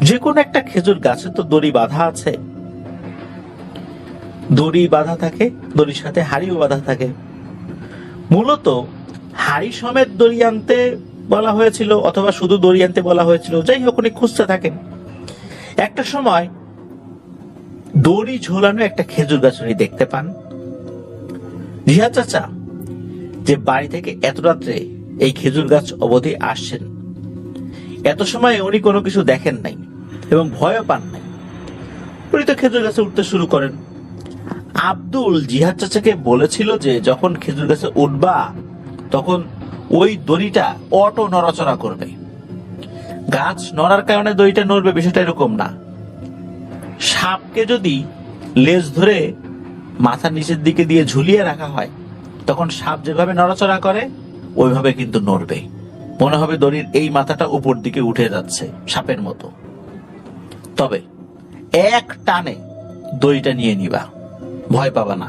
যে কোনো একটা খেজুর গাছে তো দড়ি বাঁধা আছে, দড়ি বাঁধা থাকে, দড়ির সাথে হাড়িও বাঁধা থাকে। মূলত হাড়ি সমেত দড়ি আনতে বলা হয়েছিল, অথবা শুধু দড়ি আনতে বলা হয়েছিল, যাই হোক উনি খুঁজতে থাকেন। একটা সময় দড়ি ঝোলানো একটা খেজুর গাছ উনি দেখতে পান। জিহাদ চাচা যে বাড়ি থেকে এত রাত্রে এই খেজুর গাছ অবধি আসছেন, এত সময় উনি কোনো কিছু দেখেন নাই এবং ভয়ও পান নাই। উনি তো খেজুর গাছে উঠতে শুরু করেন। আব্দুল জিহাদ চাচাকে বলেছিল যে যখন খেজুর গাছে উঠবা তখন ওই দড়িটা অটো নড়াচড়া করবে। গাছ নড়ার কারণে দড়িটা নড়বে বিষয়টা এরকম না। সাপকে যদি লেজ ধরে মাথার নিচের দিকে দিয়ে ঝুলিয়ে রাখা হয়, তখন সাপ যেভাবে নড়াচড়া করে ওইভাবে কিন্তু নড়বে। মনে হবে দড়ির এই মাথাটা উপর দিকে উঠে যাচ্ছে সাপের মতো। তবে এক টানে দড়িটা নিয়ে নিবা, ভয় পাবা না।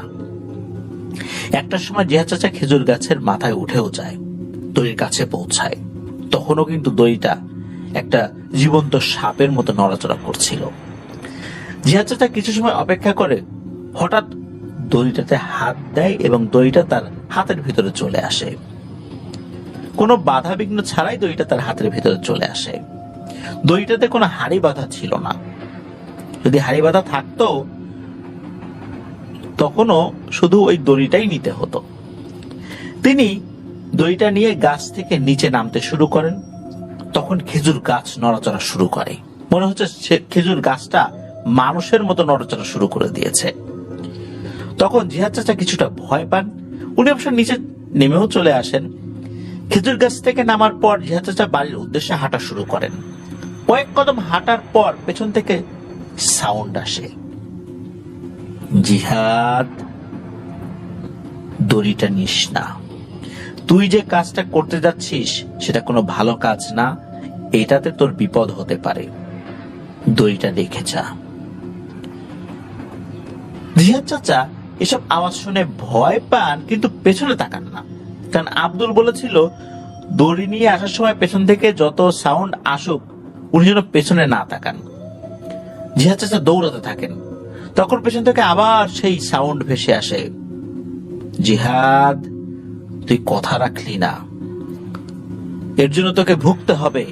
একটা সময় জিহাদ চাচা খেজুর গাছের মাথায় উঠেও যায়, দড়ির কাছে পৌঁছায়। তখনও কিন্তু দড়িটা একটা জীবন্ত সাপের মতো নড়াচড়া করছিল। জিহাদ চাচা কিছু সময় অপেক্ষা করে হঠাৎ দড়িটাতে হাত দেয় এবং দড়িটা তার হাতের ভিতরে চলে আসে। কোনো বাধা বিঘ্ন ছাড়াই দড়িটা তার হাতের ভিতরে চলে আসে। দড়িটাতে কোনো হাড়ি বাঁধা ছিল না। যদি হাড়ি বাঁধা থাকতো তখনও শুধু ওই দড়িটাই নিতে হতো। তিনি দড়িটা নিয়ে গাছ থেকে নিচে নামতে শুরু করেন। তখন খেজুর গাছ নড়াচড়া শুরু করে। মনে হচ্ছে খেজুর গাছটা মানুষের মতো নড়াচড়া শুরু করে দিয়েছে। তখন জিহাদ চাচা কিছুটা ভয় পান। উনি অবশ্য নিচে নেমেও চলে আসেন। খেজুর গাছ থেকে নামার পর জিহাদ চাচা বাড়ির উদ্দেশ্যে হাঁটা শুরু করেন। কয়েক কদম হাঁটার পর পেছন থেকে সাউন্ড আসে, জিহাদ, দড়িটা নিস না। তুই যে কাজটা করতে যাচ্ছিস সেটা কোনো ভালো কাজ না, এটাতে তোর বিপদ হতে পারে। দড়িটা রেখে যা। জিহাদ চাচা এসব আওয়াজ শুনে ভয় পান, কিন্তু পেছনে তাকান না। কারণ আব্দুল বলেছিল দড়ি নিয়ে আসার সময় পেছন থেকে যত সাউন্ড আসুক উনি যেন পেছনে না তাকান। জিহাদ চাচা দৌড়াতে থাকেন। তখন পেছন থেকে আবার সেই সাউন্ড ভেসে আসে, জিহাদ, তুই কথা রাখলি না, এর জন্য তোকে ভুগতে হবে।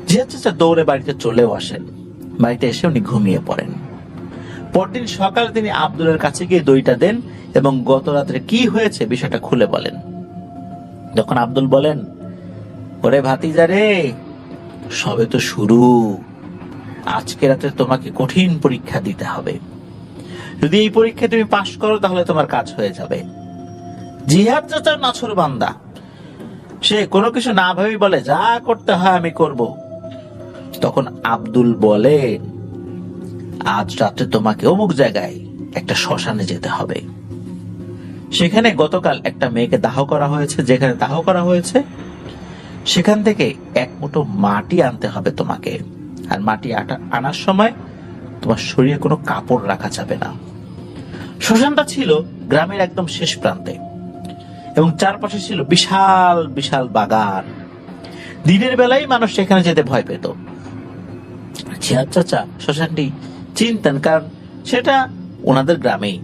জিহাদ চাচা দৌড়ে বাড়িতে চলেও আসেন। বাড়িতে এসে উনি ঘুমিয়ে পড়েন। পরদিন সকালে তিনি আব্দুলের কাছে গিয়ে দড়িটা দেন এবং গত রাত্রে কি হয়েছে বিষয়টা খুলে বলেন। যখন আব্দুল বলেন, ওরে ভাতিজা রে, সবে তো শুরু, আজকে রাতে তোমাকে কঠিন পরীক্ষা দিতে হবে। যদি এই পরীক্ষায় তুমি পাশ করো তাহলে তোমার কাজ হয়ে যাবে। জিহাদ চাচার নাছর বান্দা, সে কোনো কিছু না ভেবেই বলে, যা করতে হয় আমি করব। তখন আব্দুল বলে, আজ রাতে তোমাকে অমুক জায়গায় একটা শ্মশানে যেতে হবে। সেখানে গতকাল একটা মেয়েকে দাহ করা হয়েছে। যেখানে দাহ করা হয়েছে সেখান থেকে এক মুঠো মাটি আনতে হবে তোমাকে। আর মাটি আনার সময় তোমার শরীরে কোনো কাপড় রাখা যাবে না। শ্মশানটা ছিল গ্রামের একদম শেষ প্রান্তে এবং চারপাশে ছিল বিশাল বিশাল বাগান। দিনের বেলায় মানুষ সেখানে যেতে ভয় পেত। জিহাদ চাচা শ্মশানটি চিনতেন, কারণ সেটা ওনাদের গ্রামেই।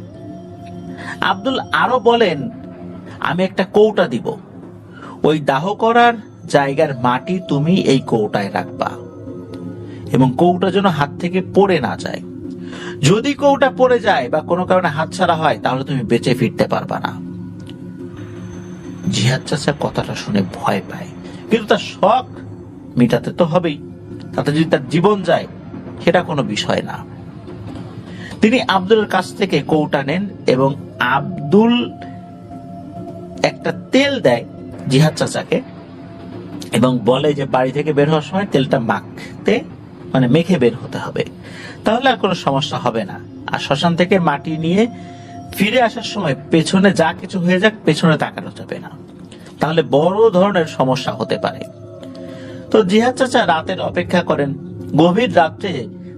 আব্দুল আরো বলেন, আমি একটা কৌটা দিব, ওই দাহ করার জায়গার মাটি তুমি এই কৌটায় রাখবা এবং কৌটা যেন হাত থেকে পড়ে না যায়। যদি কৌটা পড়ে যায় বা কোনো কারণে হাতছাড়া হয় তাহলে তুমি বেঁচে ফিরতে পারবা না। জিহাদ চাচা কথাটা শুনে ভয় পায়, কিন্তু তার শখ মিটাতে তো হবেই। তাতে যদি তার জীবন যায় সেটা কোনো বিষয় না। তিনি আব্দুলের কাছ থেকে কৌটা নেন এবং আব্দুল একটা তেল দেয় জিহাদ চাচাকে এবং বলে যে বাড়ি থেকে বের হওয়ার সময় তেলটা মেখে বের হতে হবে, তাহলে আর কোনো সমস্যা হবে না। আর শ্মশান থেকে মাটি নিয়ে ফিরে আসার সময় পেছনে যা কিছু হয়ে যাক পেছনে তাকানো যাবে না, তাহলে বড় ধরনের সমস্যা হতে পারে। তো জিহাদ চাচা রাতের অপেক্ষা করেন। গভীর রাত্রে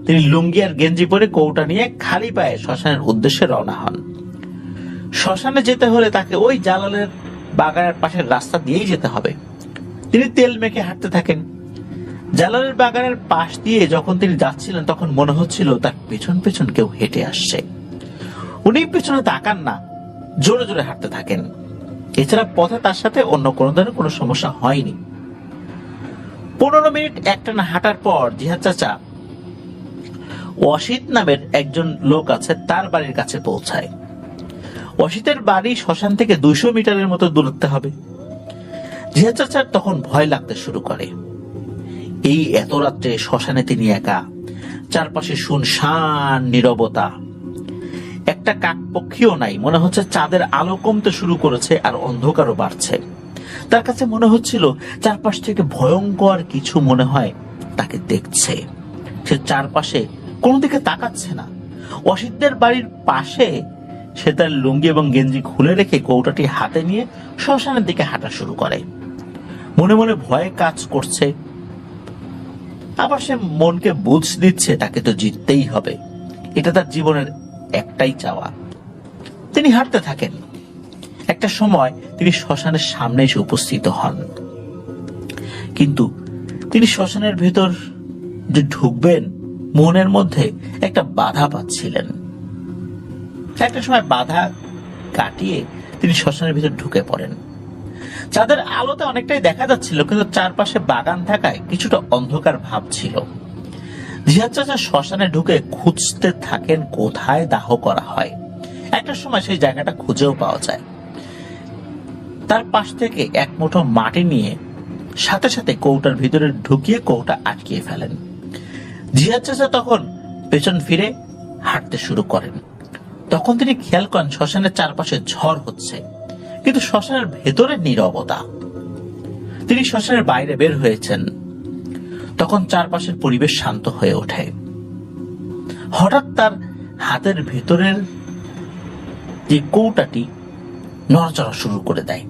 তিনি লুঙ্গি আর গেঞ্জি পরে কৌটা নিয়ে খালি পায়ে শ্মশানের উদ্দেশ্যে রওনা হন। শ্মশানে যেতে হলে তাকে ওই জালালের বাগানের পাশের রাস্তা দিয়েই যেতে হবে। তিনি তেল মেখে হাঁটতে থাকেন। জালালের বাগানের পাশ দিয়ে যখন তিনি যাচ্ছিলেন তখন মনে হচ্ছিল তার পেছন পেছন কেউ হেঁটে আসছে। উনি পেছনে তাকান না, জোরে জোরে হাঁটতে থাকেন। এছাড়া পথে তার সাথে অন্য কোনো ধরনের কোনো সমস্যা হয়নি। 15 মিনিট একটানা হাঁটার পর জিহাদ চাচা ওয়াসিদ নামের একজন লোক আছে তার বাড়ির কাছে পৌঁছায়। ওয়াসিদের বাড়ি শ্মশান থেকে 200 মিটারের মতো দূরত্বে হবে। জিহাদ চাচার তখন ভয় লাগতে শুরু করে। এই এত রাত্রে শ্মশানে তিনি একা, চারপাশে শুনশান নীরবতা। একটা কাকপক্ষীও নাই, মনে হচ্ছে চাঁদের আলো কমতে শুরু করেছে আর অন্ধকারও বাড়ছে। তার কাছে মনে হচ্ছিল চারপাশ থেকে ভয়ঙ্কর কিছু মনে হয় তাকে দেখছে। সে চারপাশে কোনো দিকে তাকাচ্ছে না। অসিতদের বাড়ির পাশে সে তার লুঙ্গি এবং গেঞ্জি খুলে রেখে কৌটাটি হাতে নিয়ে শ্মশানের দিকে হাঁটা শুরু করে। মনে মনে ভয়ে কাজ করছে, আবার সে মনকে বুঝ দিচ্ছে তাকে তো জিততেই হবে, এটা তার জীবনের একটাই চাওয়া। তিনি হাঁটতে থাকেন। একটা সময় তিনি শ্মশানের সামনে এসে উপস্থিত হন, কিন্তু তিনি শ্মশানের ভেতর যে ঢুকবেন মনের মধ্যে একটা বাধা পাচ্ছিলেন। একটা সময় বাধা কাটিয়ে তিনি শ্মশানের ভিতর ঢুকে পড়েন। চাঁদের আলোতে অনেকটাই দেখা যাচ্ছিল, কিন্তু চারপাশে বাগান থাকায় কিছুটা অন্ধকার ভাব ছিল। জিহাদ চাচা শ্মশানে ঢুকে খুঁজতে থাকেন কোথায় দাহ করা হয়। একটা সময় সেই জায়গাটা খুঁজেও পাওয়া যায়। তার পাশ থেকে এক মুঠো মাটি নিয়ে সাথে সাথে কৌটার ভিতরে ঢুকিয়ে কৌটা আটকিয়ে ফেলেন। জিহাদ চাচা তখন পেছন ফিরে হাঁটতে শুরু করেন। তখন তিনি খেয়াল করেন শ্মশানের চারপাশে ঝড় হচ্ছে, কিন্তু শ্মশানের ভেতরে নীরবতা। তিনি শ্মশানের বাইরে বের হয়েছেন। তখন চারপাশের পরিবেশ শান্ত হয়ে ওঠে। হঠাৎ তার হাতের ভেতরের যে কৌটাটি নড়াচড়া শুরু করে দেয়,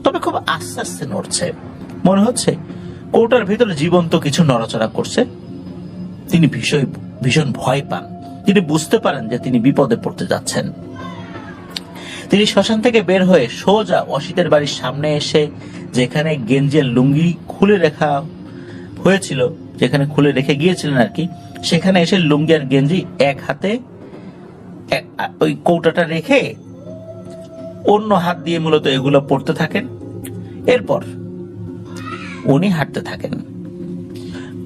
তবে খুব আস্তে আস্তে নড়ছে। মনে হচ্ছে কৌটার ভেতরে জীবন্ত কিছু নড়াচড়া করছে। তিনি ভীষণ ভয় পান। তিনি বুঝতে পারেন যে তিনি বিপদে পড়তে যাচ্ছেন। তিনি শ্মশান থেকে বের হয়ে সোজা অসিতের বাড়ির সামনে এসে, যেখানে গেঞ্জের লুঙ্গি খুলে রাখা হয়েছিল, যেখানে খুলে রেখে গিয়েছিলেন আর কি, সেখানে এসে লুঙ্গি আর গেঞ্জি এক হাতে ওই কৌটাটা রেখে অন্য হাত দিয়ে মূলত এগুলো পড়তে থাকেন। এরপর উনি হাঁটতে থাকেন।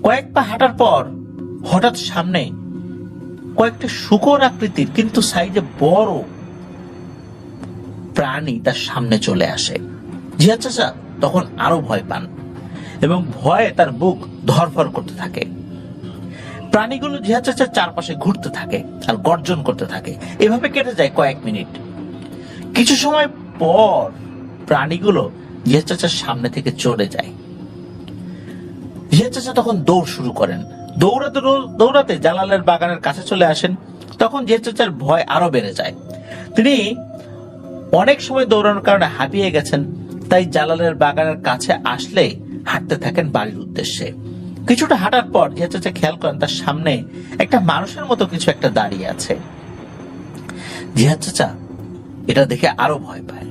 কয়েক পা হাঁটার পর হঠাৎ সামনে কয়েকটা শূকর আকৃতির কিন্তু সাইজে বড় প্রাণী তার সামনে চলে আসে। জিহাদ চাচা তখন আরো ভয় পান এবং ভয়ে তার বুক ধরফর করতে থাকে। প্রাণীগুলো জিহাদ চাচার চারপাশে ঘুরতে থাকে আর গর্জন করতে থাকে। এভাবে কেটে যায় কয়েক মিনিট। কিছু সময় পর প্রাণীগুলো জিহাদ চাচার সামনে থেকে চলে যায়। জিহাদ চাচা তখন দৌড় শুরু করেন। দৌড়াতে দৌড়াতে জালালের বাগানের কাছে চলে আসেন। তখন জিহাদ চাচার ভয় আরো বেড়ে যায়। তিনি অনেক সময় দৌড়ানোর কারণে হাঁপিয়ে গেছেন, তাই জালালের বাগানের কাছে আসলে হাঁটতে থাকেন বাড়ির উদ্দেশ্যে। কিছুটা হাঁটার পর জিহাদ চাচা খেয়াল করেন তার সামনে একটা মানুষের মতো কিছু একটা দাঁড়িয়ে আছে। জিহাদ চাচা এটা দেখে আরো ভয় পায়।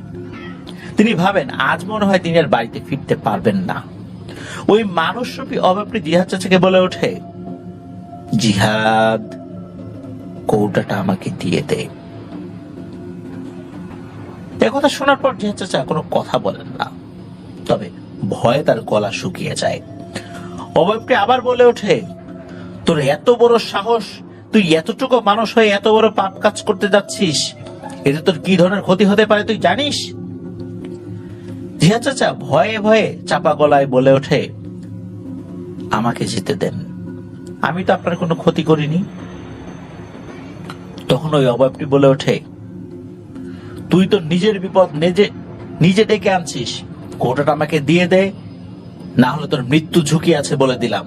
তিনি ভাবেন আজ মনে হয় তিনি আর বাড়িতে ফিরতে পারবেন না। ওই মানুষরূপী অভাবটি জিহাদ চাচাকে বলে ওঠে, জিহাদ, কৌটাটা আমাকে দিয়ে দে। একথা শোনার পর জিহাদ চাচা কোনো কথা বলেন না, তবে ভয়ে তার গলা শুকিয়ে যায়। অভাবটি আবার বলে ওঠে, তোর এত বড় সাহস, তুই এতটুকু মানুষ হয়ে এত বড় পাপ কাজ করতে যাচ্ছিস, এতে তোর কি ধরনের ক্ষতি হতে পারে তুই জানিস? জিহাদ চাচা ভয়ে ভয়ে চাপা গলায় বলে ওঠে, আমাকে যেতে দেন, আমি তো আপনার কোনো ক্ষতি করিনি। তখন ওই অভাবটি বলে ওঠে, তুই তো নিজের বিপদ নিজে ডেকে আনছিস, কৌটাটা আমাকে দিয়ে দে, না হলে তোর মৃত্যু ঝুঁকি আছে বলে দিলাম।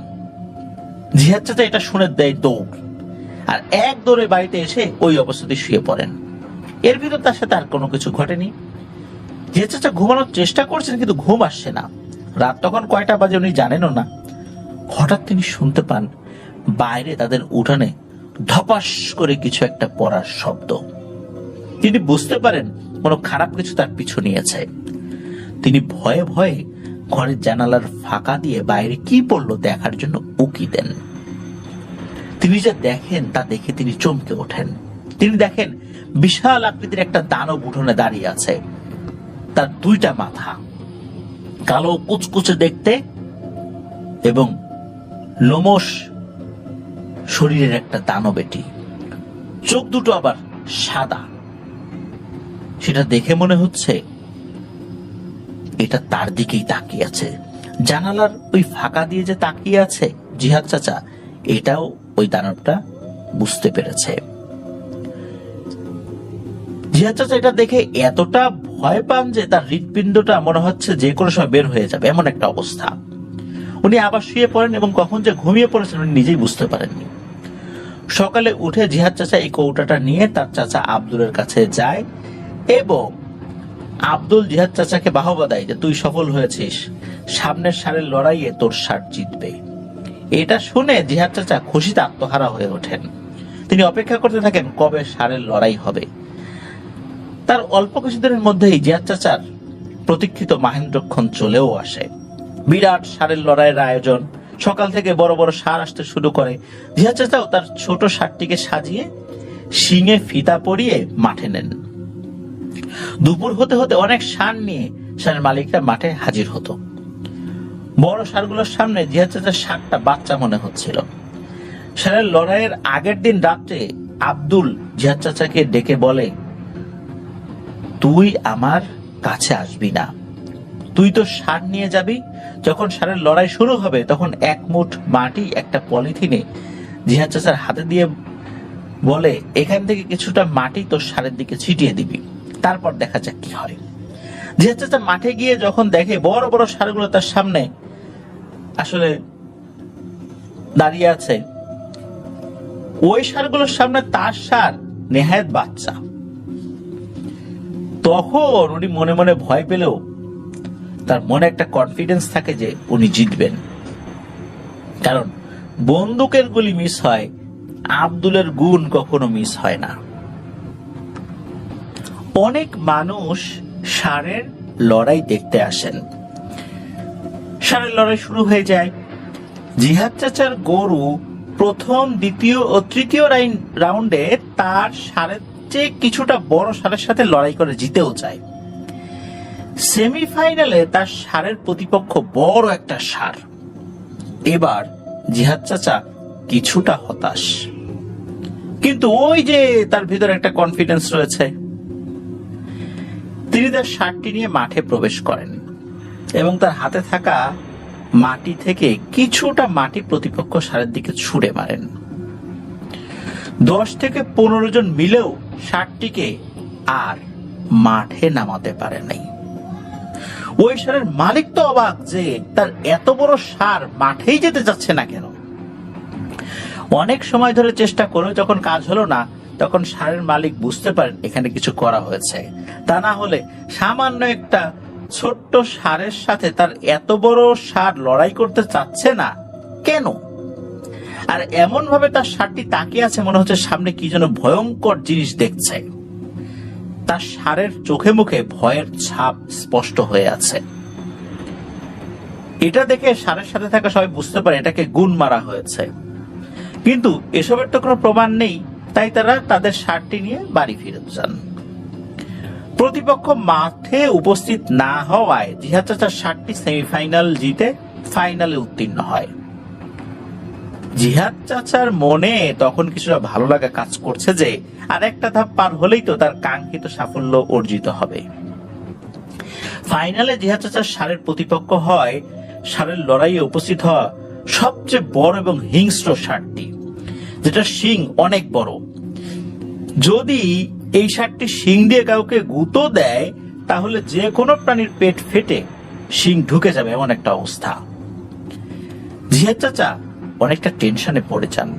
জিহাদ চাচা এটা শুনে দেয় দৌড়, আর এক দৌড়ে বাড়িতে এসে ওই অবস্থাতে শুয়ে পড়েন। এর ভিতর তার সাথে আর কোনো কিছু ঘটেনি। জিহাদ চাচা ঘুমানোর চেষ্টা করছেন, কিন্তু ঘুম আসছে না। রাত তখন কয়টা বাজে উনি জানেনও না। হঠাৎ তিনি শুনতে পান বাইরে তাদের উঠানে ধপাস করে কিছু একটা পড়ার শব্দ। তিনি বুঝতে পারেন কোনো খারাপ কিছু তার পিছু নিয়েছে। তিনি ভয়ে ভয়ে ঘরের জানালার ফাঁকা দিয়ে বাইরে কি পড়লো দেখার জন্য উকি দেন। তিনি যা দেখেন তা দেখে তিনি চমকে ওঠেন। তিনি দেখেন বিশাল আকৃতির একটা দানব উঠোনে দাঁড়িয়ে আছে। তার দুইটা মাথা, কালো কুচকুচে দেখতে এবং লোমশ শরীরের একটা দানব এটি। চোখ দুটো আবার সাদা। সেটা দেখে মনে হচ্ছে এটা তার দিকেই তাকিয়ে আছে। জানালার ওই ফাঁকা দিয়ে যে তাকিয়ে আছে জিহাদ চাচা, এটাও ওই দানবটা বুঝতে পেরেছে। জিহাদ চাচা এটা দেখে এতটা ভয় পান যে তার হৃৎপিণ্ডটা মনে হচ্ছে যে কোনো সময় বের হয়ে যাবে, এমন একটা অবস্থা। উনি আবার শুয়ে পড়েন এবং কখন যে ঘুমিয়ে পড়েছেন উনি নিজেই বুঝতে পারেননি। সকালে উঠে জিহাদ চাচা এই কৌটাটা নিয়ে তার চাচা আব্দুলের কাছে যায় এবং আব্দুল জিহাদ চাচাকে বাহবা দেয় যে তুই সফল হয়েছিস, সামনের ষাঁড়ের লড়াইয়ে তোর ষাঁড় জিতবে। এটা শুনে জিহাদ চাচা খুশিতে আত্মহারা হয়ে ওঠেন। তিনি অপেক্ষা করতে থাকেন কবে ষাঁড়ের লড়াই হবে। তার অল্প কিছুদিনের মধ্যেই জিহাদ চাচার প্রতীক্ষিত মাহেন্দ্রক্ষণ চলেও আসে। বিরাট ষাঁড়ের লড়াইয়ের আয়োজন, সকাল থেকে বড় বড় ষাঁড় আসতে শুরু করে। জিহাদ চাচাও তার ছোট ষাঁড়টিকে সাজিয়ে শিঙে ফিতা পরিয়ে মাঠে নেন। দুপুর হতে হতে অনেক ষাঁড় নিয়ে ষাঁড়ের মালিকরা মাঠে হাজির হতো। বড় ষাঁড়গুলোর সামনে জিহাদ চাচার ষাঁড়টা বাচ্চা মনে হচ্ছিল। ষাঁড়ের লড়াইয়ের আগের দিন রাত্রে আব্দুল জিহাদ চাচাকে ডেকে বলে, তুই আমার কাছে আসবি না, তুই তো ষাঁড় নিয়ে যাবি, যখন ষাঁড়ের লড়াই শুরু হবে তখন এক মুঠ মাটি একটা পলিথিনে জিহাদ চাচার হাতে দিয়ে বলে, এখান থেকে কিছুটা মাটি তোর ষাঁড়ের দিকে ছিটিয়ে দিবি, তারপর দেখা যাক কি হয়। জিহাদ চাচা মাঠে গিয়ে যখন দেখে বড় বড় ষাঁড়গুলো তার সামনে আসলে দাঁড়িয়ে আছে, ওই ষাঁড়গুলোর সামনে তার ষাঁড় নেহায়েত বাচ্চা। তখন উনি মনে মনে ভয় পেলেও তার মনে একটা কনফিডেন্স থাকে যে উনি জিতবেন, কারণ বন্দুকের গুলি মিস হয়, আব্দুলের গুণ কখনো মিস হয় না। অনেক মানুষ ষাঁড়ের লড়াই দেখতে আসেন। ষাঁড়ের লড়াই শুরু হয়ে যায়। জিহাদ চাচার গরু প্রথম, দ্বিতীয় ও তৃতীয় রাউন্ডে তার ষাঁড়ের চেয়ে কিছুটা বড় ষাঁড়ের সাথে লড়াই করে জিতেও যায়। সেমিফাইনালে তার ষাঁড়ের প্রতিপক্ষ বড় একটা ষাঁড়। এবার জিহাদ চাচা কিছুটা হতাশ, কিন্তু ওই যে তার ভিতরে একটা কনফিডেন্স রয়েছে। তিনি তার ষাঁড়টি নিয়ে মাঠে প্রবেশ করেন এবং তার হাতে থাকা মাটি থেকে কিছুটা মাটি প্রতিপক্ষ ষাঁড়ের দিকে ছুঁড়ে মারেন। 10 থেকে 15 জন মিলেও ষাঁড়টিকে আর মাঠে নামাতে পারে নাই। ওই ষাঁড়ের মালিক তো অবাক যে তার এত বড় ষাঁড় মাঠেই যেতে যাচ্ছে না কেন। অনেক সময় ধরে চেষ্টা করে যখন কাজ হলো না, তখন ষাঁড়ের মালিক বুঝতে পারেন এখানে কিছু করা হয়েছে, তা না হলে সামান্য একটা ছোট্ট ষাঁড়ের সাথে তার এত বড় ষাঁড় লড়াই করতে চাচ্ছে না কেন। আর এমন ভাবে তার ষাঁড়টি তাকিয়ে আছে, মনে হচ্ছে সামনে কি যেন ভয়ঙ্কর জিনিস দেখছে। তার ষাঁড়ের চোখে মুখে ভয়ের ছাপ স্পষ্ট হয়ে আছে। এটা দেখে ষাঁড়ের সাথে থাকা সবাই বুঝতে পারে এটাকে গুণ মারা হয়েছে, কিন্তু এসবের তো কোনো প্রমাণ নেই, তাই তারা তাদের ষাঁড়টি নিয়ে বাড়ি ফিরে যান। প্রতিপক্ষ মাঠে উপস্থিত না হওয়ায় জিহাদ চাচার ষাঁড়টি সেমিফাইনাল জিতে ফাইনালে উত্তীর্ণ হয়। জিহাদ চাচার মনে তখন কিছুটা ভালো লাগা কাজ করছে যে আর একটা ধাপ পার হলেই তো তার কাঙ্ক্ষিত সাফল্য অর্জিত হবে। ফাইনালে জিহাদ চাচার ষাঁড়ের প্রতিপক্ষ হয় ষাঁড়ের লড়াইয়ে উপস্থিত হওয়া সবচেয়ে বড় এবং হিংস্র ষাঁড়টি, যেটা শিং অনেক বড়। যদি এই ষাঁড়টি শিং দিয়ে কাউকে গুঁতো দেয় তাহলে যে কোনো প্রাণীর পেট ফেটে শিং ঢুকে যাবে, এমন একটা অবস্থা। জিহাদ চাচা অনেকটা টেনশনে পড়ে যান।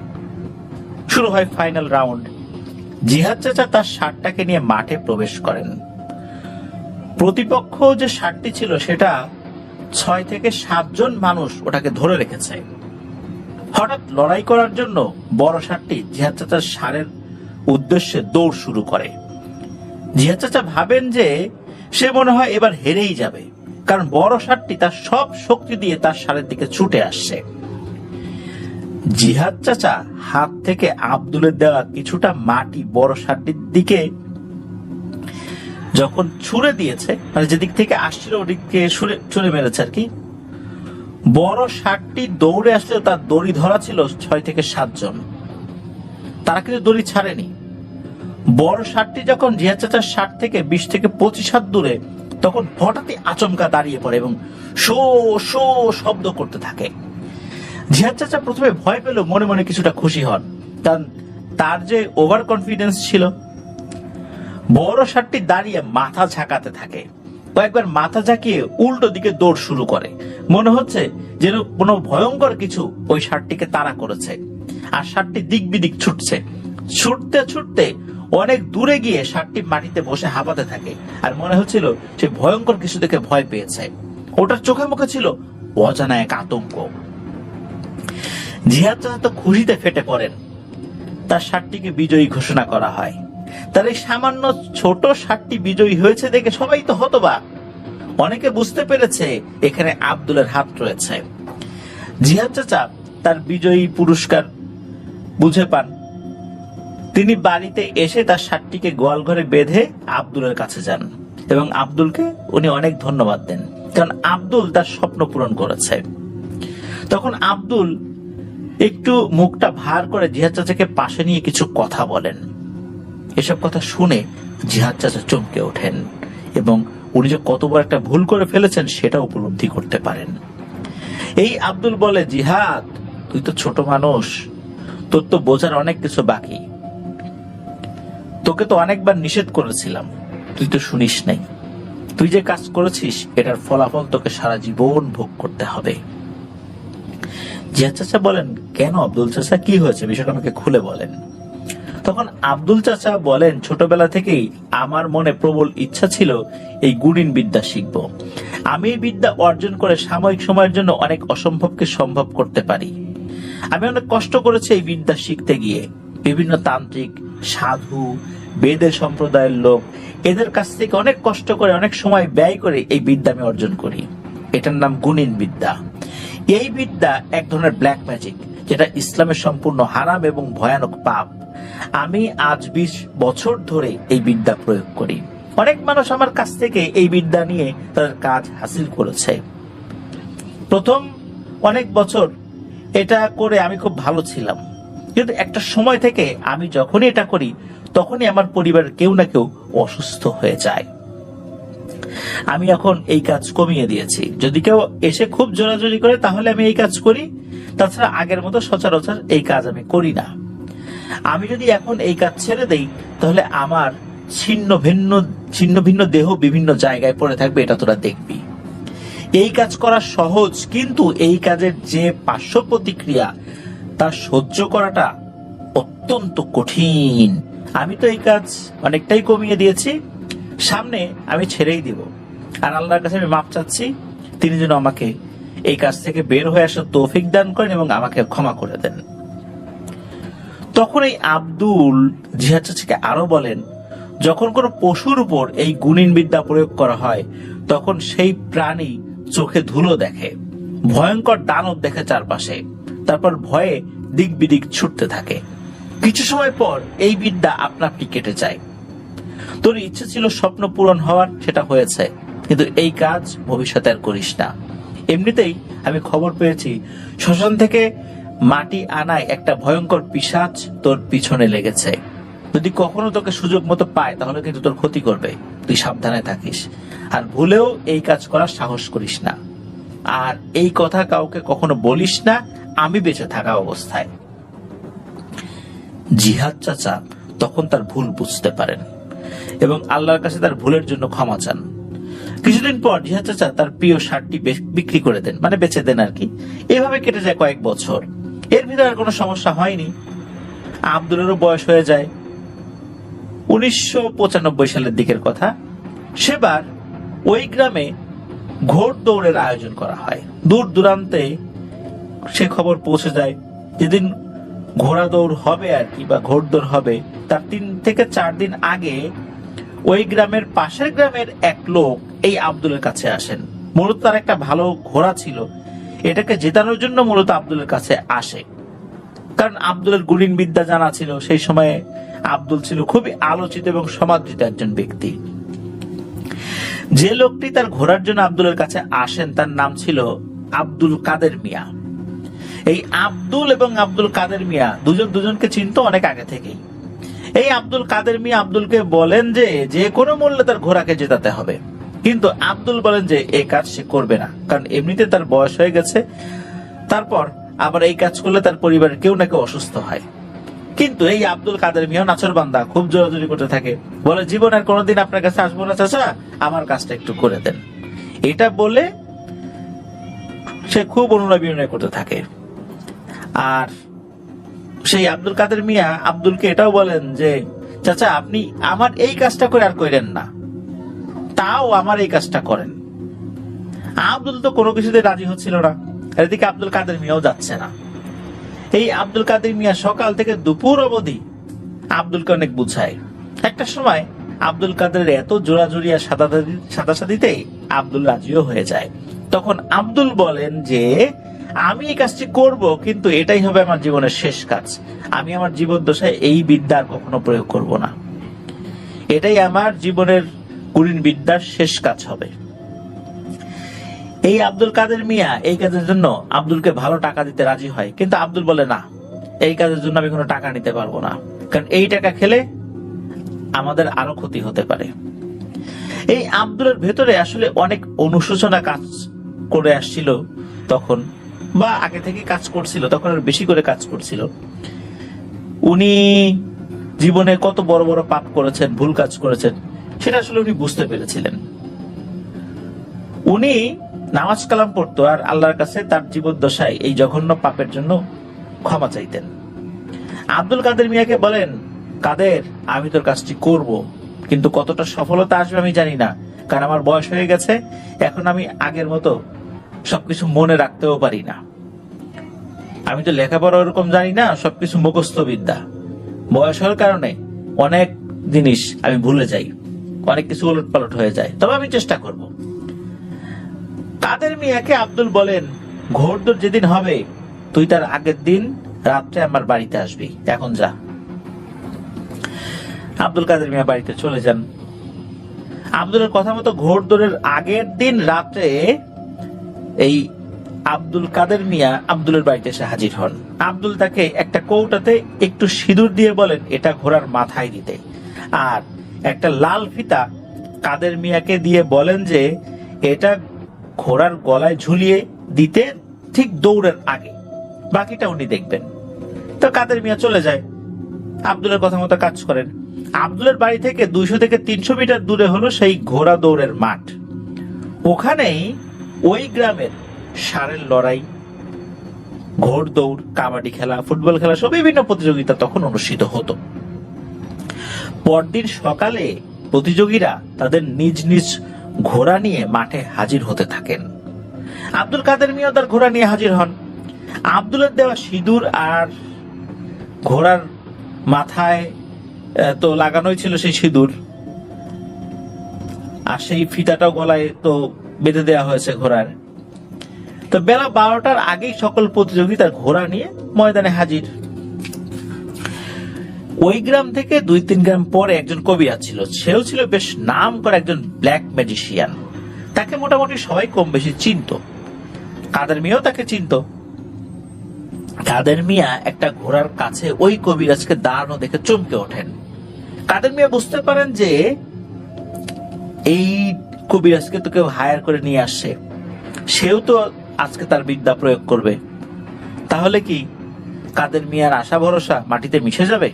শুরু হয় ফাইনাল রাউন্ড। জিহাদ চাচা তার ষাঁড়টাকে নিয়ে মাঠে প্রবেশ করেন। প্রতিপক্ষ যে ষাঁড়টি ছিল সেটা 6 থেকে 7 জন মানুষ ওটাকে ধরে রেখেছে। হঠাৎ লড়াই করার জন্য বড় ষাঁড়টি জিহাদ চাচার ষাঁড়ের উদ্দেশ্যে দৌড় শুরু করে। জিহাদ চাচা ভাবেন যে সে মনে হয় এবার হেরেই যাবে, কারণ বড় ষাঁড়টি তার সব শক্তি দিয়ে তার ষাঁড়ের দিকে ছুটে আসছে। জিহাদ চাচা হাত থেকে আব্দুলের দেওয়া কিছুটা মাটি বড় ষাঁড়টির দিকে যখন ছুঁড়ে দিয়েছে, মানে যেদিক থেকে আসছিল ওদিকে ছুঁড়ে মেরেছে আর কি, বড় ষাঁড়টি দৌড়ে আসলে তার দড়ি ধরা ছিল 6 থেকে 7 জন। তারা কিন্তু দড়ি ছাড়েনি। বড় ষাঁড়টি যখন জিহাদ চাচার ষাঁড় থেকে 20 থেকে 25 হাত দূরে, তখন হঠাৎই আচমকা দাঁড়িয়ে পড়ে এবং শো শো শব্দ করতে থাকে। জিহাদ চাচা প্রথমে ভয় পেল, মনে মনে কিছুটা খুশি হন, কারণ তার যে ওভার কনফিডেন্স ছিল। বড় ষাটটি দাঁড়িয়ে মাথা ঝাঁকাতে থাকে। কয়েকবার মাথা ঝাঁকিয়ে উল্টো দিকে দৌড় শুরু করে। মনে হচ্ছে যেন কোনো ভয়ঙ্কর কিছু ওই ষাটটিকে তাড়া করেছে। আর ষাটটি দিক বিদিক ছুটছে। ছুটতে ছুটতে অনেক দূরে গিয়ে ষাটটি মাটিতে বসে হাঁপাতে থাকে। আর মনে হচ্ছিল সে ভয়ঙ্কর কিছু দেখে ভয় পেয়েছে। ওটার চোখে মুখে ছিল অজানা এক আতঙ্ক। জিহাদ চাচা তো খুশিতে ফেটে পড়েন। তার ষাটটিকে বিজয়ী ঘোষণা করা হয়। তার এই সামান্য ছোট ষাটটি বিজয়ী হয়েছে দেখে সবাই তো হতবাক। অনেকে বুঝতে পেরেছে এখানে আব্দুলের হাত রয়েছে। জিহাদ চাচা তার বিজয়ী পুরস্কার বুঝে পান। তিনি বাড়িতে এসে তার ষাটটিকে গোয়াল ঘরে বেঁধে আব্দুলের কাছে যান এবং আব্দুলকে উনি অনেক ধন্যবাদ দেন, কারণ আব্দুল তার স্বপ্ন পূরণ করেছে। তখন আব্দুল একটু মুখটা ভার করে জিহাদ চাচাকে পাশে নিয়ে কিছু কথা বলেন। এসব কথা শুনে জিহাদ চাচা চমকে ওঠেন এবং উনি যে কত বড় একটা ভুল করে ফেলেছেন সেটা উপলব্ধি করতে পারেন। এই আব্দুল বলে, জিহাদ তুই তো ছোট মানুষ, তোর তো বোঝার অনেক কিছু বাকি। তোকে তো অনেকবার নিষেধ করেছিলাম, তুই তো শুনিস নাই। তুই যে কাজ করেছিস এটার ফলাফল তোকে সারা জীবন ভোগ করতে হবে। জিয়াদ চাচা বলেন, কেন আব্দুল চাচা, কি হয়েছে, বিষয়টা আমাকে খুলে বলেন। তখন আব্দুল চাচা বলেন, ছোটবেলা থেকেই আমার মনে প্রবল ইচ্ছা ছিল এই গুণিন বিদ্যা শিখব। আমি এই বিদ্যা অর্জন করে সাময়িক সময়ের জন্য অনেক অসম্ভবকে সম্ভব করতে পারি। আমি অনেক কষ্ট করেছি এই বিদ্যা শিখতে গিয়ে। বিভিন্ন তান্ত্রিক, সাধু, বেদের সম্প্রদায়ের লোক, এদের কাছ থেকে অনেক কষ্ট করে অনেক সময় ব্যয় করে এই বিদ্যা আমি অর্জন করি। এটার নাম গুণিন বিদ্যা। এই বিদ্যা এক ধরনের ব্ল্যাক ম্যাজিক, যেটা ইসলামের সম্পূর্ণ হারাম এবং ভয়ানক পাপ। আমি আজ 20 বছর ধরে এই বিদ্যা প্রয়োগ করি। অনেক মানুষ আমার কাছ থেকে এই বিদ্যা নিয়ে তাদের কাজ হাসিল করেছে। প্রথম অনেক বছর এটা করে আমি খুব ভালো ছিলাম, কিন্তু একটা সময় থেকে আমি যখনই এটা করি তখনই আমার পরিবারের কেউ না কেউ অসুস্থ হয়ে যায়। আমি এখন এই কাজ কমিয়ে দিয়েছি। যদি কেউ এসে খুব জোরাজোরি করে তাহলে আমি এই কাজ করি, তাছাড়া আগের মতো সচরাচর এই কাজ আমি করি না। আমি যদি এখন এই কাজ ছেড়ে দেই তাহলে আমার ছিন্ন ভিন্ন দেহ বিভিন্ন জায়গায় পড়ে থাকবে, এটা তোরা দেখবি। এই কাজ করা সহজ, কিন্তু এই কাজের যে পার্শ্ব প্রতিক্রিয়া তা সহ্য করাটা অত্যন্ত কঠিন। আমি তো এই কাজ অনেকটাই কমিয়ে দিয়েছি, সামনে আমি ছেড়েই দিব। আর আল্লাহর কাছে আমি মাপ চাচ্ছি, তিনি যেন আমাকে এই কাজ থেকে বের হয়ে আসার তৌফিক দান করেন এবং আমাকে ক্ষমা করে দেন। তখন এই আব্দুল জিহাদ চাচাকে আরো বলেন, যখন কোনো পশুর উপর এই গুণিন বিদ্যা প্রয়োগ করা হয় তখন সেই প্রাণী চোখে ধুলো দেখে, ভয়ঙ্কর দানব দেখে চারপাশে, তারপর ভয়ে দিক বিদিক ছুটতে থাকে। কিছু সময় পর এই বিদ্যা আপনা আপনি কেটে যায়। তোর ইচ্ছে ছিল স্বপ্ন পূরণ হওয়ার, সেটা হয়েছে, কিন্তু এই কাজ ভবিষ্যতে আর করিস না। এমনিতেই আমি খবর পেয়েছি শ্মশান থেকে মাটি আনায় একটা ভয়ঙ্কর পিশাচ তোর পিছনে লেগেছে। যদি কখনো তোকে সুযোগ মতো পায় তাহলে কিন্তু তোর ক্ষতি করবে, তুই সাবধানে থাকিস। আর ভুলেও এই কাজ করার সাহস করিস না। আর এই কথা কাউকে কখনো বলিস না আমি বেঁচে থাকা অবস্থায়। জিহাদ চাচা তখন তার ভুল বুঝতে পারেন এবং আল্লাহর কাছে তার ভুলের জন্য ক্ষমা চান। কিছুদিন পর জিহাদ চাচা তার প্রিয় ষাটটি বিক্রি করে দেন, মানে বেচে দেন আর কি। এভাবে কেটে যায় কয়েক বছর। এর ভিতরে আর কোনো সমস্যা হয়নি। আব্দুলেরও বয়স হয়ে যায়। 1995 সালের দিকের কথা। সেবার ওই গ্রামে ঘোড় দৌড়ের আয়োজন করা হয়। দূর দূরান্তে সে খবর পৌঁছে যায়, যেদিন ঘোড়া দৌড় হবে আর কি, বা ঘোড় দৌড় হবে, তার 3 থেকে 4 দিন আগে ওই গ্রামের পাশের গ্রামের এক লোক এই আব্দুলের কাছে আসেন। মূলত তার একটা ভালো ঘোড়া ছিল, এটাকে জেতানোর জন্য মূলত আব্দুলের কাছে আসে। কারণ আব্দুলের গুণিন বিদ্যা জানা ছিল। সেই সময়ে আব্দুল ছিল খুবই আলোচিত এবং সমাদৃত একজন ব্যক্তি। যে লোকটি তার ঘোড়ার জন্য আব্দুলের কাছে আসেন তার নাম ছিল আব্দুল কাদের মিয়া। এই আব্দুল এবং আব্দুল কাদের মিয়া দুজনকে চিনত অনেক আগে থেকেই। এই আব্দুল কাদের মিয়া আব্দুলকে বলেন যে কোনো মূল্যে তার ঘোড়াকে জেতাতে হবে, কিন্তু আব্দুল বলেন যে এই কাজ সে করবে না, কারণ এমনিতে তার বয়স হয়ে গেছে। তারপর আবার এই কাজ করলে তার পরিবারের কেউ না কেউ অসুস্থ হয়। কিন্তু এই আব্দুল কাদের মিয়া নাছরবান্দা খুব জোরাজোরি করতে থাকে, বলে জীবনের কোনোদিন আপনার কাছে আসবো না চাচা, আমার কাজটা একটু করে দেন। এটা বলে সে খুব অনুনয় বিনয় করতে থাকে। আর সেই আব্দুল কাদের মিয়া আব্দুলকে এটাও বলেন যে চাচা আপনি আমার এই কাজটা করে আর করেন না, তাও আমার এই কাজটা করেন। আব্দুল তো কোনো কিছুতে রাজি হচ্ছিল না, এদিকে আব্দুল কাদের মিয়াও যাচ্ছে না। এই আব্দুল কাদের মিয়া সকাল থেকে দুপুর অবধি আব্দুলকে অনেক বুঝায়। একটা সময় আব্দুল কাদের এত জোরাজুরি আর সাদাসাদিতে আব্দুল রাজিও হয়ে যায়। তখন আব্দুল বলেন যে আমি এই কাজটি করব, কিন্তু এটাই হবে আমার জীবনের শেষ কাজ। আমি আমার জীবন দশায় এই বিদ্যার কখনো প্রয়োগ করব না, এটাই আমার জীবনের কুলীন বিদ্যার শেষ কাজ হবে। এই আব্দুল কাদের মিয়া এই কাজের জন্য আব্দুলকে ভালো টাকা দিতে রাজি হয়, কিন্তু আব্দুল বলে না, এই কাজের জন্য আমি কোনো টাকা নিতে পারবো না, কারণ এই টাকা খেলে আমাদের আরো ক্ষতি হতে পারে। এই আব্দুলের ভেতরে আসলে অনেক অনুশোচনা কাজ করে আসছিল তখন, বা আগে থেকে কাজ করছিল, তখন আর বেশি করে কাজ করছিল। উনি জীবনে কত বড় বড় পাপ করেছেন, ভুল কাজ করেছেন, সেটা আসলে উনি বুঝতে পেরেছিলেন। উনি নামাজ কালাম পড়তো আর আল্লাহর কাছে তার জীবন দশায় এই জঘন্য পাপের জন্য ক্ষমা চাইতেন। আব্দুল কাদের মিয়াকে বলেন, কাদের আমি তোর কাজটি করব, কিন্তু কতটা সফলতা আসবে আমি জানি না, কারণ আমার বয়স হয়ে গেছে, এখন আমি আগের মতো সবকিছু মনে রাখতেও পারি না। আমি তো লেখাপড়া ওরকম জানি না, সবকিছু মুখস্থ বিদ্যা। বয়স হওয়ার কারণে অনেক জিনিস আমি ভুলে যাই, অনেক কিছু উলটপালট হয়ে যায়, তবে আমি চেষ্টা করব। কাদের মিয়াকে আব্দুল বলেন, ঘোড়দৌড় যেদিন হবে তুই তার আগের দিন রাত্রে আমার বাড়িতে আসবি, এখন যা। আব্দুল কাদের মিয়া বাড়িতে চলে যান। আব্দুলের কথা মতো ঘোড়দৌড়ের আগের দিন রাত্রে এই আব্দুল কাদের মিয়া আব্দুলের বাড়িতে এসে হাজির হন। আব্দুল তাকে একটা কৌটাতে একটু সিঁদুর দিয়ে বলেন এটা ঘোড়ার মাথায় দিতে, আর একটা লাল ফিতা কাদের মিয়াকে দিয়ে বলেন যে এটা ঘোড়ার গলায় ঝুলিয়ে দিতে ঠিক দৌড়ের আগে, বাকিটা উনি দেখবেন। তো কাদের মিয়া চলে যায়, আব্দুলের কথা মতো কাজ করেন। আব্দুলের বাড়ি থেকে 200 থেকে 300 মিটার দূরে হলো সেই ঘোড়া দৌড়ের মাঠ। ওখানেই ওই গ্রামের ষাঁড়ের লড়াই, ঘোড় দৌড়, কাবাডি খেলা, ফুটবল খেলা সব বিভিন্ন প্রতিযোগিতা তখন অনুষ্ঠিত হতো। পরদিন সকালে প্রতিযোগীরা তাদের নিজ নিজ ঘোড়া নিয়ে মাঠে হাজির হতে থাকেন। আব্দুল কাদের মিয়া তার ঘোড়া নিয়ে হাজির হন। আব্দুলের দেওয়া সিঁদুর আর ঘোড়ার মাথায় তো লাগানোই ছিল সেই সিঁদুর, আর সেই ফিতাটাও গলায় তো বেঁধে দেওয়া হয়েছে ঘোড়ার। তো বেলা 12টার আগেই সকল প্রতিযোগী তার ঘোড়া নিয়ে ময়দানে হাজির। ওই গ্রাম থেকে 2-3 গ্রাম পরে একজন কবিরাজ ছিল, সেও ছিল বেশ নাম করা একজন ব্ল্যাক ম্যাজিশিয়ান। তাকে মোটামুটি সবাই কম বেশি চিনত, কাদের মিয়াও তাকে চিনত। কাদের মিয়া একটা ঘোড়ার কাছে ওই কবিরাজকে দাঁড়ানো দেখে চমকে ওঠেন। কাদের মিয়া বুঝতে পারেন যে এই কবিরাজকে তো কেউ হায়ার করে নিয়ে আসছে, সেও তো আজকে তার বিদ্যা প্রয়োগ করবে। তাহলে কি কাদের মিয়ার আশা ভরসা মাটিতে মিশে যাবে?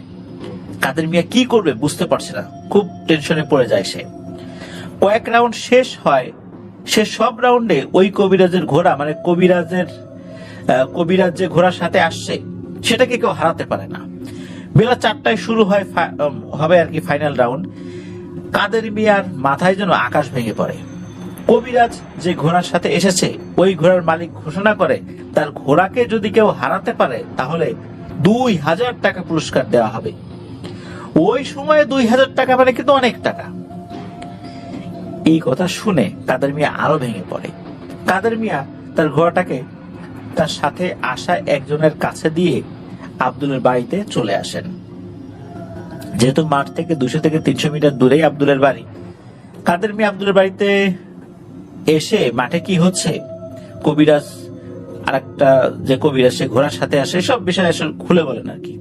কাদের মিয়া কি করবে বুঝতে পারছে না, খুব টেনশনে পড়ে যায় সে। কয়েক রাউন্ড শেষ হয়, সে সব রাউন্ডে ওই কবিরাজের ঘোড়া, মানে কবিরাজ যে ঘোড়ার সাথে আসছে সেটাকে কেউ হারাতে পারে না। বেলা 4টায় শুরু হবে আর কি ফাইনাল রাউন্ড। কাদের মিয়ার মাথায় যেন আকাশ ভেঙে পড়ে। কবিরাজ যে ঘোড়ার সাথে এসেছে ওই ঘোড়ার মালিক ঘোষণা করে তার ঘোড়াকে যদি কেউ হারাতে পারে তাহলে 2000 টাকা পুরস্কার দেওয়া হবে। ওই সময়ে 2000 টাকা মানে কিন্তু অনেক টাকা। এই কথা শুনে কাদের মিয়া আরো ভেঙে পড়ে। কাদের মিয়া তার ঘোড়াটাকে তার সাথে আসা একজনের কাছে দিয়ে আব্দুলের বাড়িতে চলে আসেন। যেহেতু মাঠ থেকে 200 থেকে 300 মিটার দূরেই আব্দুলের বাড়ি, কাদের মিয়া আব্দুলের বাড়িতে এসে মাঠে কি হচ্ছে, কবিরাজ আর একটা যে কবিরাজ সে ঘোড়ার সাথে আসে, সব বিষয় আসলে খুলে বলেন আর কি।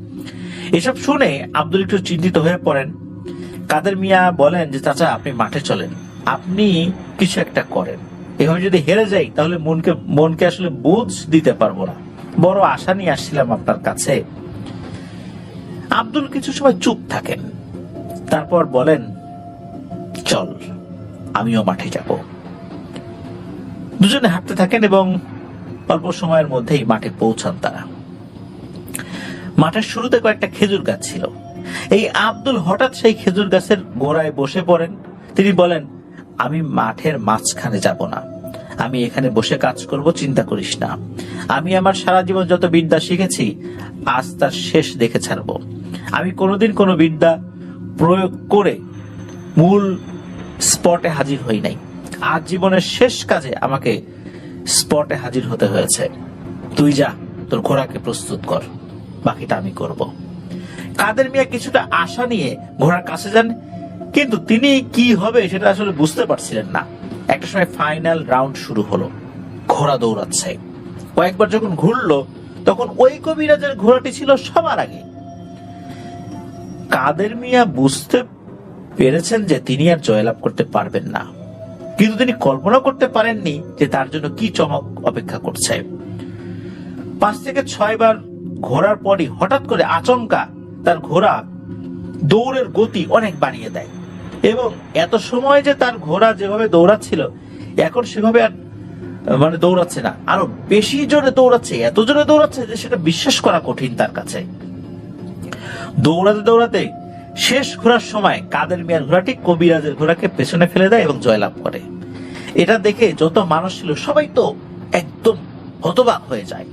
এসব শুনে আব্দুল একটু চিন্তিত হয়ে পড়েন। কাদের মিয়া বলেন যে চাচা আপনি মাঠে চলেন, আপনি কিছু একটা করেন, এভাবে যদি হেরে যাই তাহলে মনকে আসলে বুঝ দিতে পারবো না, বড় আশা নিয়ে আসছিলাম আপনার কাছে। আব্দুল কিছু সময় চুপ থাকেন, তারপর বলেন, চল আমিও মাঠে যাব। দুজনে হাঁটতে থাকেন এবং অল্প সময়ের মধ্যেই মাঠে পৌঁছান তারা। মাঠের শুরুতে কয়েকটা খেজুর গাছ ছিল। এই আব্দুল হঠাৎ সেই খেজুর গাছের গোড়ায় বসে পড়েন। তিনি বলেন, আমি মাঠের মাঝখানে যাব না, আমি এখানে বসে কাজ করব, চিন্তা করিস না। আমি আমার সারা জীবন যত বিদ্যা শিখেছি আজ তার শেষ দেখে ছাড়ব। আমি কোনোদিন কোনো বিদ্যা প্রয়োগ করে মূল স্পটে হাজির হই নাই। আজ জীবনের শেষ কাজে আমাকে স্পটে হাজির হতে হয়েছে। তুই যা, তোর ঘোড়াকে প্রস্তুত কর, বাকিটা আমি করব। কাদের মিয়া কিছুটা আশা নিয়ে ঘোড়ার কাছে যান, কিন্তু তিনি কি হবে সেটা আসলে বুঝতে পারছিলেন না। একটা সময় ফাইনাল রাউন্ড শুরু হলো, ঘোড়া দৌড়াচ্ছে। কয়েকবার যখন ঘুরলো তখন ওই কবিরাজের ঘোড়াটি ছিল সবার আগে। কাদের মিয়া বুঝতে পেরেছেন যে তিনি আর জয়লাভ করতে পারবেন না, কিন্তু তিনি কল্পনা করতে পারেননি যে তার জন্য কি চমক অপেক্ষা করছে। 5 থেকে 6 বার ঘোড়ার পরই হঠাৎ করে আচমকা তার ঘোড়া দৌড়ের গতি অনেক বাড়িয়ে দেয় এবং এত সময় যে তার ঘোড়া যেভাবে দৌড়াচ্ছিল এখন সেভাবে আর দৌড়াচ্ছে না, আরো বেশি জোরে দৌড়াচ্ছে, এত জোরে দৌড়াচ্ছে যে সেটা বিশ্বাস করা কঠিন তার কাছে। দৌড়াতে দৌড়াতে শেষ ঘোড়ার সময় কাদের মিয়ার ঘোড়াটি কবিরাজের ঘোড়াকে পেছনে ফেলে দেয় এবং জয়লাভ করে। এটা দেখে যত মানুষ ছিল সবাই তো একদম হতবাক হয়ে যায়।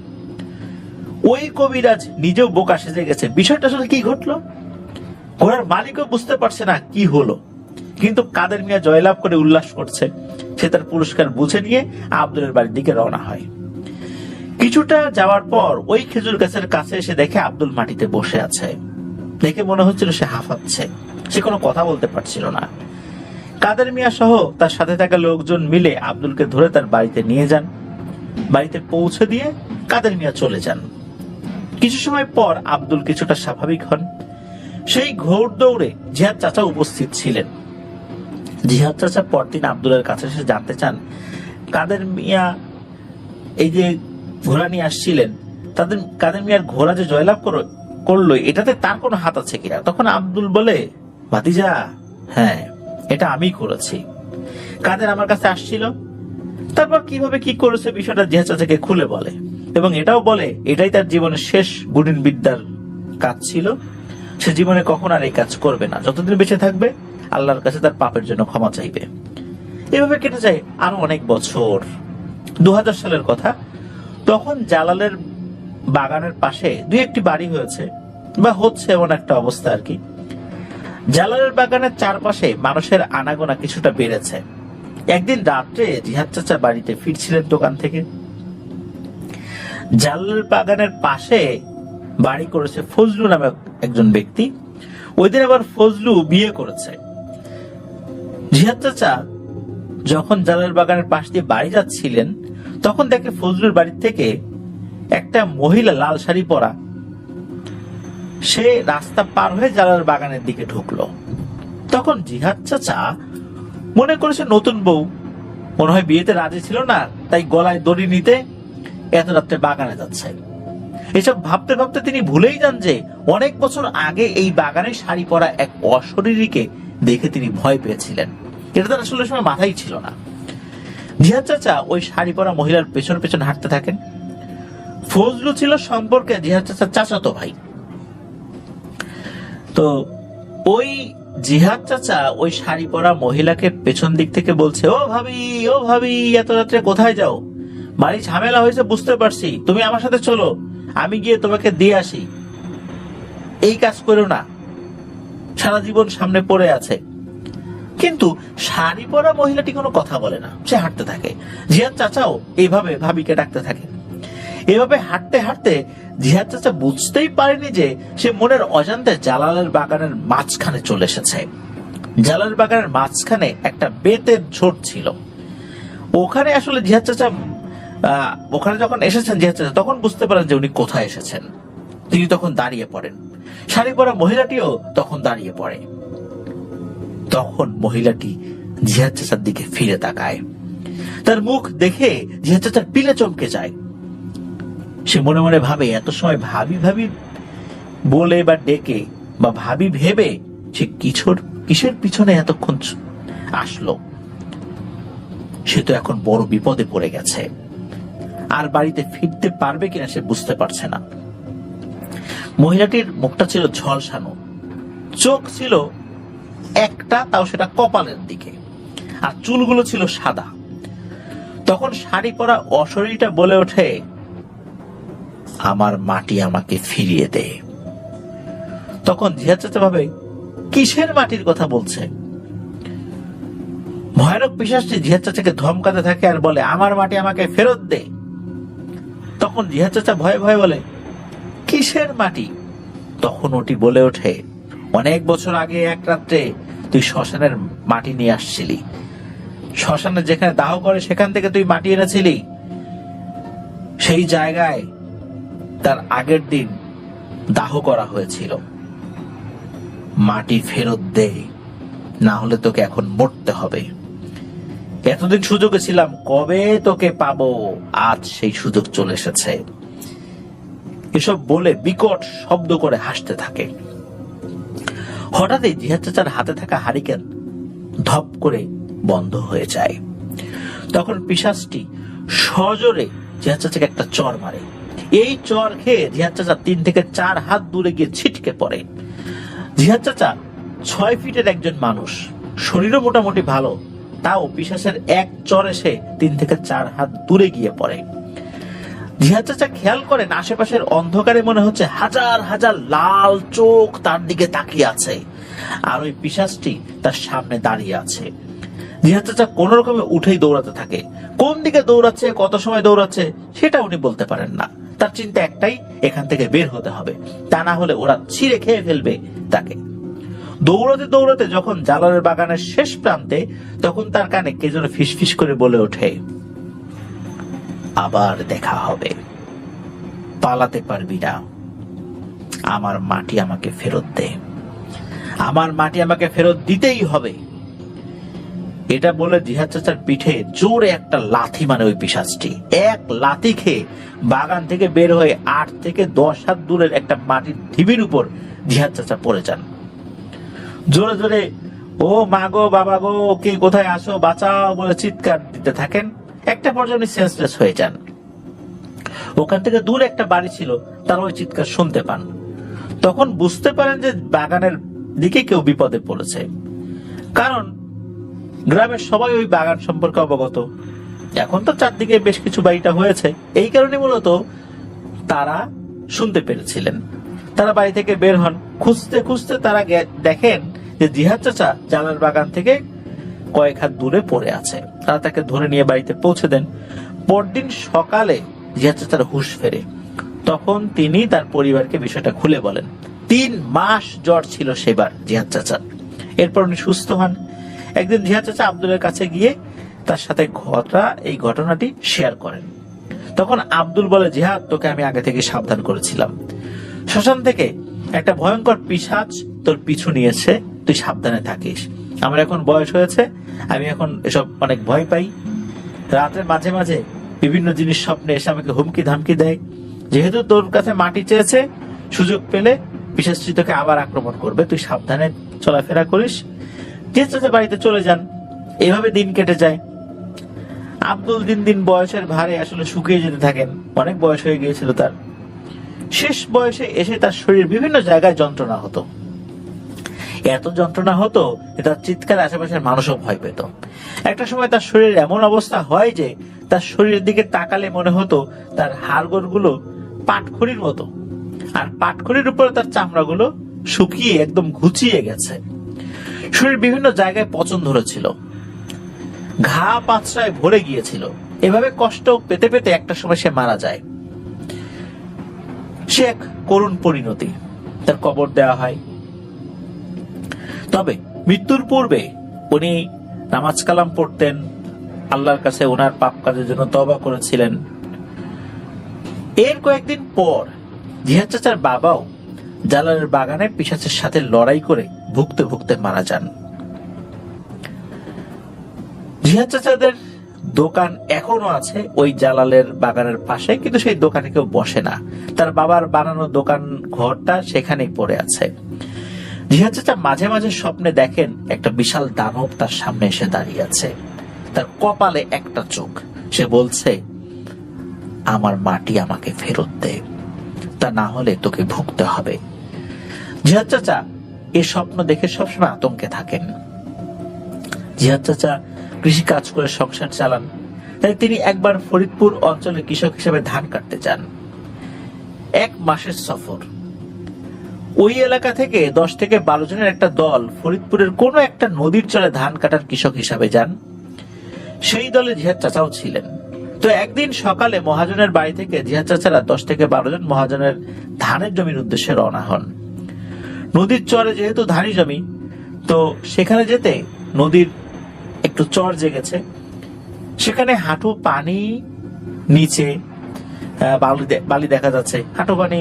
ওই কবিরাজ নিজেও বোকা সেজে গেছে, বিষয়টা আসলে কি ঘটলো ঘোড়ার মালিকও বুঝতে পারছে না কি হলো, কিন্তু কাদের মিয়া জয়লাভ করে উল্লাস করছে। সে তার পুরস্কার বুঝে নিয়ে আব্দুলের বাড়ির দিকে রওনা হয়। কিছুটা যাওয়ার পর ওই খেজুর গাছের কাছে এসে দেখে আব্দুল মাটিতে বসে আছে। দেখে মনে হচ্ছিল সে হাঁফাচ্ছে, সে কোনো কথা বলতে পারছিল না। কাদের মিয়া সহ তার সাথে থাকা লোকজন মিলে আব্দুলকে ধরে তার বাড়িতে নিয়ে যান। বাড়িতে পৌঁছে দিয়ে কাদের মিয়া চলে যান। কিছু সময় পর আব্দুল কিছুটা স্বাভাবিক হন। সেই ঘোড় দৌড়ে জিহাদ চাচা উপস্থিত ছিলেন। জিহাদ চাচা পরদিন আব্দুলের কাছে এসে জানতে চান, কাদের মিয়া এই যে ঘোড়া নিয়ে আসছিলেন, কাদের মিয়ার ঘোড়া যে জয়লাভ করলো এটাতে তার কোনো হাত আছে কিনা। তখন আব্দুল বলে, ভাতিজা, হ্যাঁ এটা আমি করেছি। কাদের আমার কাছে আসছিল, তারপর কিভাবে কি করেছে বিষয়টা জিহাদ চাচাকে খুলে বলে এবং এটাও বলে এটাই তার জীবনের শেষ বুনিন বিদ্যার কাজ ছিল। সে জীবনে কখন আর এই কাজ করবে না, যতদিন বেঁচে থাকবে আল্লাহর কাছে তার পাপের জন্য ক্ষমা চাইবে। এভাবে কেটে যায় আরো অনেক বছর। 2000 সালের কথা। তখন জালালের বাগানের পাশে 2-1টি বাড়ি হয়েছে বা হচ্ছে এমন একটা অবস্থা আর কি। জালালের বাগানের চারপাশে মানুষের আনাগোনা কিছুটা বেড়েছে। একদিন রাত্রে জিহাদ চাচা বাড়িতে ফিরছিলেন দোকান থেকে। জালালের বাগানের পাশে বাড়ি করেছে ফজলু নামে একজন ব্যক্তি। ওই দিন আবার ফজলু বিয়ে করেছে। জিহাদ চাচা যখন জালালের বাগানের পাশ দিয়ে বাড়ি যাচ্ছিলেন তখন দেখে ফজলুর বাড়ি থেকে একটা মহিলা লাল শাড়ি পরা সে রাস্তা পার হয়ে জালালের বাগানের দিকে ঢুকলো। তখন জিহাদ চাচা মনে করেছে নতুন বউ, মনে হয় বিয়েতে রাজি ছিল না, তাই গলায় দড়ি নিতে এত রাত্রে বাগানে যাচ্ছে। এসব ভাবতে ভাবতে তিনি ভুলেই যান যে অনেক বছর আগে এই বাগানে শাড়ি পরা এক অশরীরীকে দেখে তিনি ভয় পেয়েছিলেন। এটা তার আসলে সময় মাথায় ছিল না। জিহাদ চাচা ওই শাড়ি পরা মহিলার পেছন পেছন হাঁটতে থাকেন। ফজলু ছিল সম্পর্কে জিহাদ চাচার চাচাতো ভাই। তো ওই জিহাদ চাচা ওই শাড়ি পরা মহিলাকে পেছন দিক থেকে বলছে, ও ভাবি এত রাত্রে কোথায় যাও? বাড়ি ঝামেলা হয়েছে বুঝতে পারছি, তুমি আমার সাথে চলো, আমি গিয়ে তোমাকে দিয়ে আসি। এই কাজ করো না, সারা জীবন সামনে পড়ে আছে। কিন্তু শাড়ি পরা মহিলাটি কোনো কথা বলে না, সে হাঁটতে থাকে। জিহাদ চাচাও এইভাবে ভাবিকে ডাকতে থাকে। এভাবে হাঁটতে হাঁটতে জিহাদ চাচা বুঝতেই পারেনি যে সে মনের অজান্তে জালালের বাগানের মাঝখানে চলে এসেছে। জালালের বাগানের মাঝখানে একটা বেতের ঝোট ছিল। ওখানে আসলে জিহাদ চাচা ওখানে যখন এসেছেন জিহাদ চাচা তখন বুঝতে পারেন যে উনি কোথায় এসেছেন। তিনি তখন দাঁড়িয়ে পড়েন। শাড়ি পরা মহিলাটিও তখন দাঁড়িয়ে পড়ে। তখন মহিলাটি জিহাদ চাচার দিকে ফিরে তাকায়। তার মুখ দেখে জিহাদ চাচার পিলে চমকে যায়। সে মনে মনে ভাবে, এত সময় ভাবি বলে বা ডেকে বা ভাবি ভেবে সে কিসের পিছনে এতক্ষণ আসলো। সে তো এখন বড় বিপদে পড়ে গেছে, আর বাড়িতে ফিরতে পারবে কিনা সে বুঝতে পারছে না। মহিলাটির মুখটা ছিল ঝলসানো, চোখ ছিল একটা, তাও সেটা কপালের দিকে, আর চুলগুলো ছিল সাদা। তখন শাড়ি পরা অশরীরটা বলে ওঠে, আমার মাটি আমাকে ফিরিয়ে দে। তখন জিহাদ চাচা ভাবে, কিসের মাটির কথা বলছে? ভয়ানক পিশাচটি জিহাদ চাচাকে ধমকাতে থাকে আর বলে, আমার মাটি আমাকে ফেরত দে। তখন জিহাদ চাচা ভয়ে ভয়ে বলে, কিসের মাটি? তখন ওটি বলে ওঠে, অনেক বছর আগে এক রাত্রে তুই শ্মশানের মাটি নিয়ে আসছিলি, শ্মশানে যেখানে দাহ করে সেখান থেকে তুই মাটি এনেছিলি, সেই জায়গায় তার আগের দিন দাহ করা হয়েছিল। মাটি ফেরত দে, না হলে তোকে এখন মরতে হবে। এতদিন সুযোগে ছিলাম, কবে তোকে পাবো, আজ সেই সুযোগ চলে এসেছে। এসব বলে বিকট শব্দ করে হাসতে থাকে। হঠাৎই জিহাদ চাচার হাতে থাকা হারিকেন ধপ করে বন্ধ হয়ে যায়। তখন পিশাচটি সজোরে জিহাদ চাচাকে একটা চর মারে। এই চর খেয়ে জিহাদ চাচা 3 থেকে 4 হাত দূরে গিয়ে ছিটকে পড়ে। জিহাদ চাচা 6 ফিটের একজন মানুষ, শরীরও মোটামুটি ভালো, তাও পিশাচের এক চর এসে 3 থেকে 4 হাত দূরে গিয়ে পড়ে। জিহাদ চাচা খেয়াল করেন আশেপাশের অন্ধকারে মনে হচ্ছে হাজার হাজার লাল চোখ তার দিকে তাকিয়ে আছে, আর ওই পিশাচটি তার সামনে দাঁড়িয়ে আছে। জিহাদ চাচা কোন রকমে উঠেই দৌড়াতে থাকে। কোন দিকে দৌড়াচ্ছে, কত সময় দৌড়াচ্ছে সেটা উনি বলতে পারেন না। তার চিন্তা একটাই, এখান থেকে বের হতে হবে, তা না হলে ওরা ছিঁড়ে খেয়ে ফেলবে তাকে। দৌড়াতে দৌড়াতে যখন জালালের বাগানের শেষ প্রান্তে, তখন তার কানে কে যেন ফিসফিস করে বলে ওঠে, আবার দেখা হবে, পালাতে পারবি না, আমার মাটি আমাকে ফেরত দে, আমার মাটি আমাকে ফেরত দিতেই হবে। এটা বলে জিহাদ চাচার পিঠে জোরে একটা লাথি মানে ওই পিশাচটি। এক লাথি খেয়ে বাগান থেকে বের হয়ে 8 থেকে 10 হাত দূরের একটা মাটির ঢিবির উপর জিহাদ চাচা পড়ে যান। জোরে জোরে, ও মা গো, বাবা গো, কে কোথায় আসো, বাঁচাও বলে চিৎকার দিতে থাকেন। একটা পর্যায়ে উনি সেন্সলেস হয়ে যান। ওখান থেকে দূরে একটা বাড়ি ছিল, তারা ওই চিৎকার শুনতে পান। তখন বুঝতে পারেন যে বাগানের দিকে কেউ বিপদে পড়েছে, কারণ গ্রামের সবাই ওই বাগান সম্পর্কে অবগত। এখন তো চারদিকে বেশ কিছু বাড়িটা হয়েছে, এই কারণে মূলত তারা শুনতে পেরেছিলেন। তারা বাড়ি থেকে বের হন, খুঁজতে খুঁজতে তারা দেখেন যে জিহাদ চাচা জালার বাগান থেকে কয়েক হাত দূরে পড়ে আছে। তারা তাকে ধরে নিয়ে বাড়িতে পৌঁছে দেন। পরদিন সকালে জিহাদ চাচার হুঁশ ফেরে। তখন তিনি তার পরিবারকে বিষয়টা খুলে বলেন। 3 মাস জ্বর ছিল সেবার জিহাদ চাচার। এরপর উনি সুস্থ হন। একদিন জিহাদ চাচা আব্দুলের কাছে গিয়ে তার সাথে এই ঘটনাটি শেয়ার করেন। তখন আব্দুল বলে, জিহাদ, তোকে আমি আগে থেকে সাবধান করেছিলাম, শ্মশান থেকে একটা ভয়ঙ্কর পিশাচ তোর পিছু নিয়েছে, তুই সাবধানে থাকিস। আমার এখন বয়স হয়েছে, আমি এখন এসব অনেক ভয় পাই। রাতের মাঝে মাঝে বিভিন্ন জিনিস স্বপ্নে এসে আমাকে হুমকি ধামকি দেয়। যেহেতু তোর কাছে মাটি চেয়েছে, সুযোগ পেলে পিশাচটি তোকে আবার আক্রমণ করবে, তুই সাবধানে চলাফেরা করিস। যে বাড়িতে চলে যান। এভাবে দিন কেটে যায়। আব্দুল দিন দিন বয়সের ভারে আসলে শুকিয়ে যেতে থাকেন। অনেক বয়স হয়ে গিয়েছিল তার। শেষ বয়সে এসে তার শরীর বিভিন্ন জায়গায় যন্ত্রণা হতো। এত যন্ত্রণা হতো যে তার চিৎকারে আশেপাশের মানুষও ভয় পেত। একটা সময় তার শরীরের এমন অবস্থা হয় যে তার শরীরের দিকে তাকালে মনে হতো তার হাড়গোড়গুলো পাটখড়ির মতো, আর পাটখড়ির উপরে তার চামড়াগুলো শুকিয়ে একদম ঘুচিয়ে গেছে। শরীর বিভিন্ন জায়গায় পচন ধরেছিল, ঘা পাঁচড়ায় ভরে গিয়েছিল। এভাবে কষ্ট পেতে পেতে একটা সময় সে মারা যায়। সে এক করুণ পরিণতি। তার কবর দেওয়া হয়। তবে মৃত্যুর পূর্বে উনি নামাজ কালাম পড়তেন, আল্লাহর কাছে ওনার পাপ কাজের জন্য তওবা করেছিলেন। এর কয়েকদিন পর জিহাদ চাচার বাবাও জালালের বাগানে পিশাচের সাথে লড়াই করে ভুগতে ভুগতে মারা যান। জিহাদ চাচাদের দোকান এখনো আছে ওই জালালের বাগানের পাশে, কিন্তু সেই দোকানে কেউ বসে না। তার বাবার বানানো দোকান ঘরটা সেখানেই পড়ে আছে। জিহাদ চাচা মাঝে মাঝে স্বপ্নে দেখেন একটা বিশাল দানব তার সামনে এসে দাঁড়িয়ে আছে, তার কপালে একটা চোখ। সে বলছে, আমার মাটি আমাকে ফেরত দে, তা না হলে তোকে ভুগতে হবে। জিহাদ চাচা এই স্বপ্ন দেখে সবসময় আতঙ্কে থাকেন। জিহাদ চাচা কৃষি কাজ করে সংসার চালান, তাই তিনি একবার ফরিদপুর অঞ্চলে কৃষক হিসেবে ধান কাটতে যান। 1 মাসের সফর। ওই এলাকা থেকে 10 থেকে 12 জনের একটা দল ফরিদপুরের কোন একটা নদীর চরে ধান কাটার কৃষক হিসাবে যান। সেই দলে জিহাদ চাচাও ছিলেন। তো একদিন সকালে মহাজনের বাড়ি থেকে জিহাদ চাচারা 10 থেকে 12 জন মহাজনের ধানের জমির উদ্দেশ্যে রওনা হন। নদীর চরে যেহেতু ধানি জমি, তো সেখানে যেতে নদীর একটু চর জেগেছে, সেখানে হাঁটু পানি, নিচে বালি দেখা যাচ্ছে। হাঁটু পানি,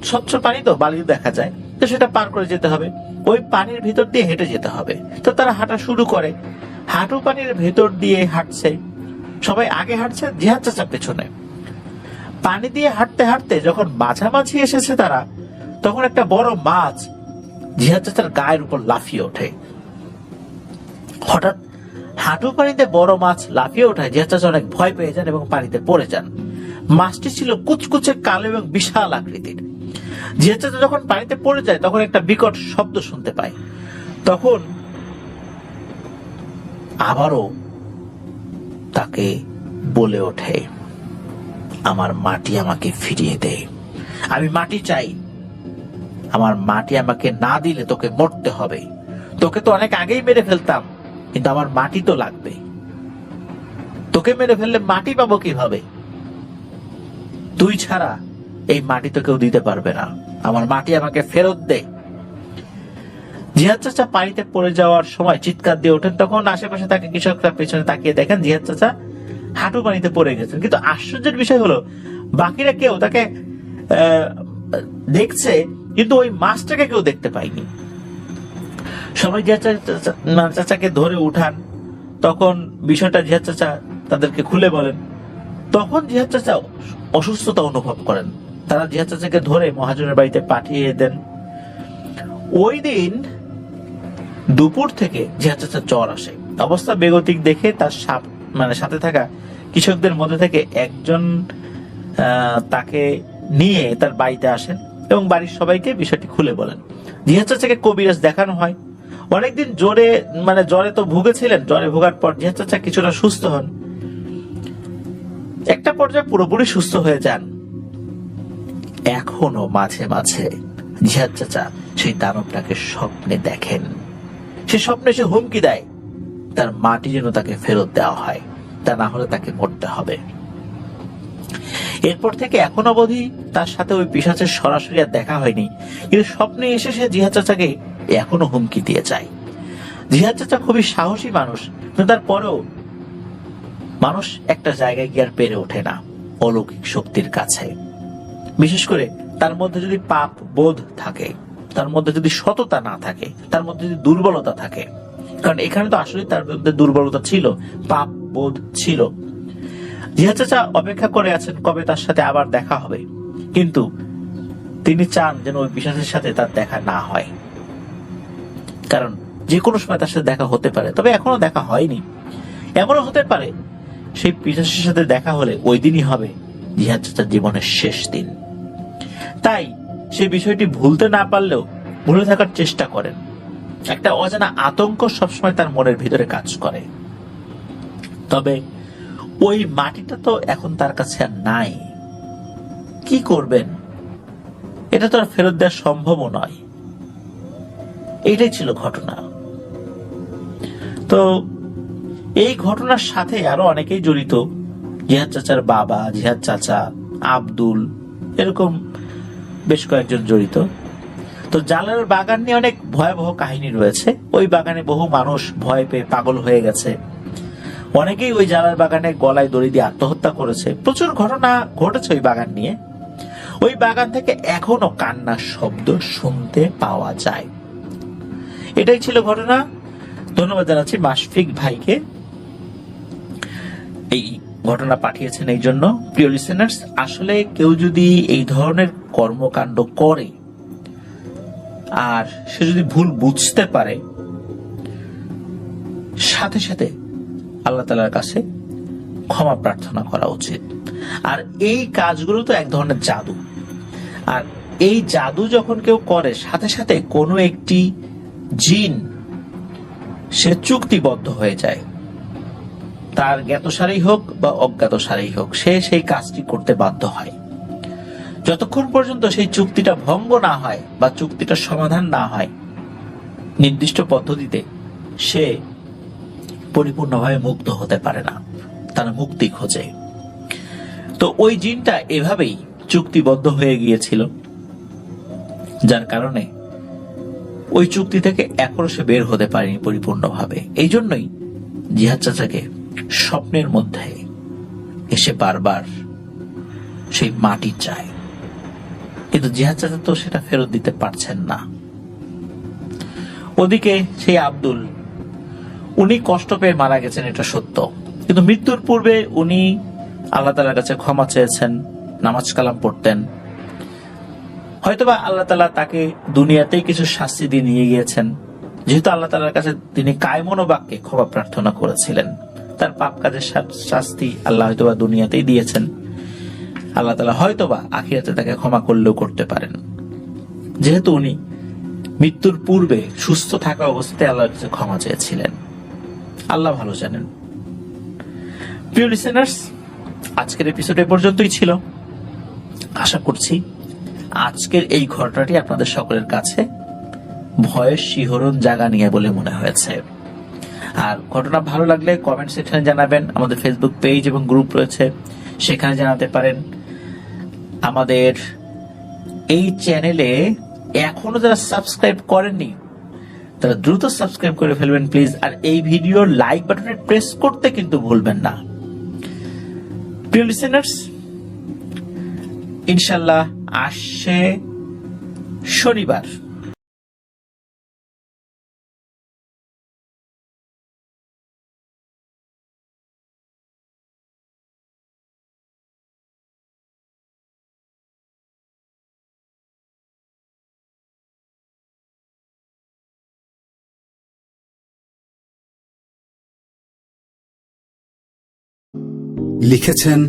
স্বচ্ছ পানি তো বালি দেখা যায়, তো সেটা পার করে যেতে হবে। ওই পানির ভিতর দিয়ে হেঁটে যেতে হবে। তো তারা হাঁটা শুরু করে, হাঁটু পানির ভেতর দিয়ে হাঁটছে। সবাই আগে হাঁটছে, জিহাদ চাচা পেছনে। পানি দিয়ে হাঁটতে হাঁটতে যখন মাঝামাঝি এসেছে তারা, তখন একটা বড় মাছ জিহাদ চাচার গায়ের উপর লাফিয়ে ওঠে। হঠাৎ হাঁটু পানিতে বড় মাছ লাফিয়ে ওঠায় জিহাদ চাচা অনেক ভয় পেয়ে যান এবং পানিতে পড়ে যান। মাছটি ছিল কুচকুচে কালো এবং বিশাল আকৃতির। জিহাদ চাচা যখন পানিতে পড়ে যায় তখন একটা বিকট শব্দ শুনতে পায়। তখন আবারও তাকে বলে ওঠে, আমার মাটি আমাকে ফিরিয়ে দে, আমি মাটি চাই, আমার মাটি আমাকে না দিলে তোকে মরতে হবে। তোকে তো অনেক আগেই মেরে ফেলতাম, কিন্তু আমার মাটি তো লাগবে। তোকে মেরে ফেললে মাটি পাবো কিভাবে? তুই ছাড়া এই মাটি তো কেউ দিতে পারবে না, আমার মাটি আমাকে ফেরত দে। জিহাদ চাচা পানিতে পড়ে যাওয়ার সময় চিৎকার দিয়ে ওঠেন। তখন আশেপাশে তাকে কৃষকরা পেছনে তাকিয়ে দেখেন জিহাদ চাচা হাঁটু পানিতে পড়ে গেছেন। কিন্তু আশ্চর্যের বিষয় হলো বাকিরা কেউ তাকে দেখছে, কিন্তু ওই মাছটাকে কেউ দেখতে পায়নি। সবাই জিহাদ চাচাকে ধরে উঠান। তখন বিষয়টা জিহাদ চাচা তাদেরকে খুলে বলেন। তখন জিহাদ চাচা অসুস্থতা অনুভব করেন। তারা জিহাদ চাচাকে ধরে মহাজনের বাড়িতে পাঠিয়ে দেন। ওই দিন দুপুর থেকে জিহাদ চাচার জ্বর আসে। অবস্থা বেগতিক দেখে তার সাথে থাকা কৃষকদের মধ্যে থেকে একজন তাকে নিয়ে তার বাড়িতে আসেন এবং বাড়ির সবাইকে বিষয়টি খুলে বলেন। জিহাদ চাচাকে কবিরাজ দেখানো হয়। অনেকদিন জ্বরে তো ভুগেছিলেন। জ্বরে ভোগার পর জিহাদ চাচা কিছুটা সুস্থ হন। একটা পর্যায়ে পুরোপুরি সুস্থ হয়ে যান। এখনো মাঝে মাঝে জিহাদ চাচা সেই দানবটাকে স্বপ্নে দেখেন। সে স্বপ্নে সে হুমকি দেয়, তার মাটি যেন তাকে ফেরত দেওয়া হয়, তা না হলে তাকে মরতে হবে। এরপর থেকে এখন অবধি তার সাথে ওই পিশাচের সরাসরি আর দেখা হয়নি, কিন্তু স্বপ্নে এসে সে জিহাদ চাচাকে এখনো হুমকি দিয়ে যায়। জিহাদ চাচা খুবই সাহসী মানুষ, কিন্তু তারপরেও মানুষ একটা জায়গায় গিয়ে আর পেরে ওঠে না অলৌকিক শক্তির কাছে। বিশেষ করে তার মধ্যে যদি পাপ বোধ থাকে, তার মধ্যে যদি সততা না থাকে, তার মধ্যে যদি দুর্বলতা থাকে, কারণ এখানে তো আসলে তার মধ্যে দুর্বলতা ছিল, পাপ বোধ ছিল। জিহাদ চাচা অপেক্ষা করে আছেন কবে তার সাথে আবার দেখা হবে, কিন্তু তিনি চান যেন ওই পিশাচের সাথে তার দেখা না হয়, কারণ যে কোনো সময় তার সাথে দেখা হতে পারে। তবে এখনো দেখা হয়নি। এমনও হতে পারে সেই পিশাচের সাথে দেখা হলে ওই দিনই হবে জিহাদ চাচার জীবনের শেষ দিন। তাই সেই বিষয়টি ভুলতে না পারলেও ভুলে থাকার চেষ্টা করেন। একটা অজানা আতঙ্ক সবসময় তার মনের ভিতরে কাজ করে। তবে ওই মাটিটা তো এখন তার কাছে আর নাই, কি করবেন? এটা তো আর ফেরত দেওয়া সম্ভবও নয়। এইটাই ছিল ঘটনা। তো এই ঘটনার সাথে আরো অনেকেই জড়িত। জিহাদ চাচার বাবা, জিহাদ চাচা, আব্দুল, এরকম বেশ কয়েকজন জড়িত। তো জালালের বাগান নিয়ে অনেক ভয়াবহ কাহিনী রয়েছে। ওই বাগানে বহু মানুষ ভয় পেয়ে পাগল হয়ে গেছে। অনেকেই ওই জালাল বাগানে গলায় দড়ি দিয়ে আত্মহত্যা করেছে। প্রচুর ঘটনা ঘটেছে ওই বাগান নিয়ে। ওই বাগান থেকে এখনো কান্নার শব্দ শুনতে পাওয়া যায়। এটাই ছিল ঘটনা। ধন্যবাদ জানাচ্ছি মাশফিক ভাইকে। এই ঘটনা পাঠিয়েছেন এই জন্য। প্রিয় লিসেনার্স, আসলে কেউ যদি এই ধরনের কর্মকাণ্ড করে আর সে যদি ভুল বুঝতে পারে, সাথে সাথে আল্লাহ তাআলার কাছে ক্ষমা প্রার্থনা করা উচিত। আর এই কাজগুলো তো এক ধরনের জাদু, আর এই জাদু যখন কেউ করে, সাথে সাথে কোনো একটি জিন সে চুক্তিবদ্ধ হয়ে যায়, তার জ্ঞাতসারেই হোক বা অজ্ঞাতসারেই হোক, সে সেই কাজটি করতে বাধ্য হয়। যতক্ষণ পর্যন্ত সেই চুক্তিটা ভঙ্গ না হয় বা চুক্তিটা সমাধান না হয়, নির্দিষ্ট পদ্ধতিতে সে পরিপূর্ণভাবে মুক্ত হতে পারে না, তারা মুক্তি খোঁজে। তো ওই জিনটা এভাবেই চুক্তিবদ্ধ হয়ে গিয়েছিল, যার কারণে ওই চুক্তি থেকে এখনো সে বের হতে পারেনি পরিপূর্ণভাবে। এই জন্যই জিহাদ চাচাকে স্বপ্নের মধ্যে এসে বারবার সেই মাটি চায়, কিন্তু জিহাদ চাচা তো সেটা ফেরত দিতে পারছেন না। ওদিকে সেই আব্দুল, উনি কষ্ট পেয়ে মারা গেছেন, এটা সত্য, কিন্তু মৃত্যুর পূর্বে উনি আল্লাহ তাআলার কাছে ক্ষমা চেয়েছেন, নামাজ কালাম পড়তেন। হয়তোবা আল্লাহ তাআলা তাকে দুনিয়াতেই কিছু শাস্তি দিয়ে নিয়ে গিয়েছেন, যেহেতু আল্লাহ তাআলার কাছে তিনি কায়মনোবাক্যে ক্ষমা প্রার্থনা করেছিলেন। তার পাপ কাজের শাস্তি আল্লাহ হয়তোবা দুনিয়াতেই দিয়েছেন, আল্লাহ তাআলা হয়তোবা আখিরাতে তাকে ক্ষমা করলেও করতে পারেন, যেহেতু উনি মৃত্যুর পূর্বে সুস্থ থাকা অবস্থায় আল্লাহর কাছে ক্ষমা চেয়েছিলেন। আল্লাহ ভালো জানেন। প্রিয় লিসেনার্স, আজকের এপিসোড এ পর্যন্তই ছিল। আশা করছি আজকের এই ঘটনাটি আপনাদের সকলের কাছে ভয়ের শিহরণ জাগা নিয়ে বলে মনে হয়েছে। আর ঘটনা ভালো লাগলে কমেন্ট সেকশনে জানাবেন। আমাদের ফেসবুক পেজ এবং গ্রুপ রয়েছে, সেখানে জানাতে পারেন। আমাদের এই চ্যানেলে এখনো যারা সাবস্ক্রাইব করেননি, তারা দ্রুত সাবস্ক্রাইব করে ফেলবেন প্লিজ। আর এই ভিডিওর লাইক বাটনে প্রেস করতে কিন্তু ভুলবেন না। প্রিয় লিসেনার্স, ইনশাল্লাহ আসছে শনিবার লিখেছেন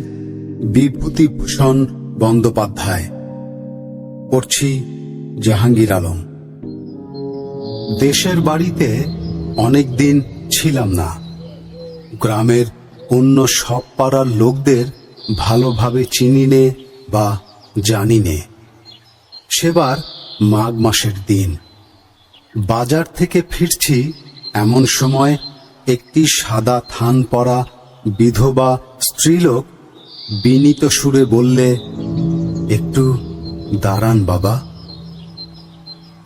বিভূতিভূষণ বন্দ্যোপাধ্যায়। পড়ছি জাহাঙ্গীর আলম। দেশের বাড়িতে অনেক দিন ছিলাম না। গ্রামের অন্য সব পাড়ার লোকদের ভালোভাবে চিনি নে বা জানি নে। সেবার মাঘ মাসের দিন বাজার থেকে ফিরছি, এমন সময় একটি সাদা থান পরা বিধবা স্ত্রীলোক বিনীত সুরে বললে, একটু দাঁড়ান বাবা।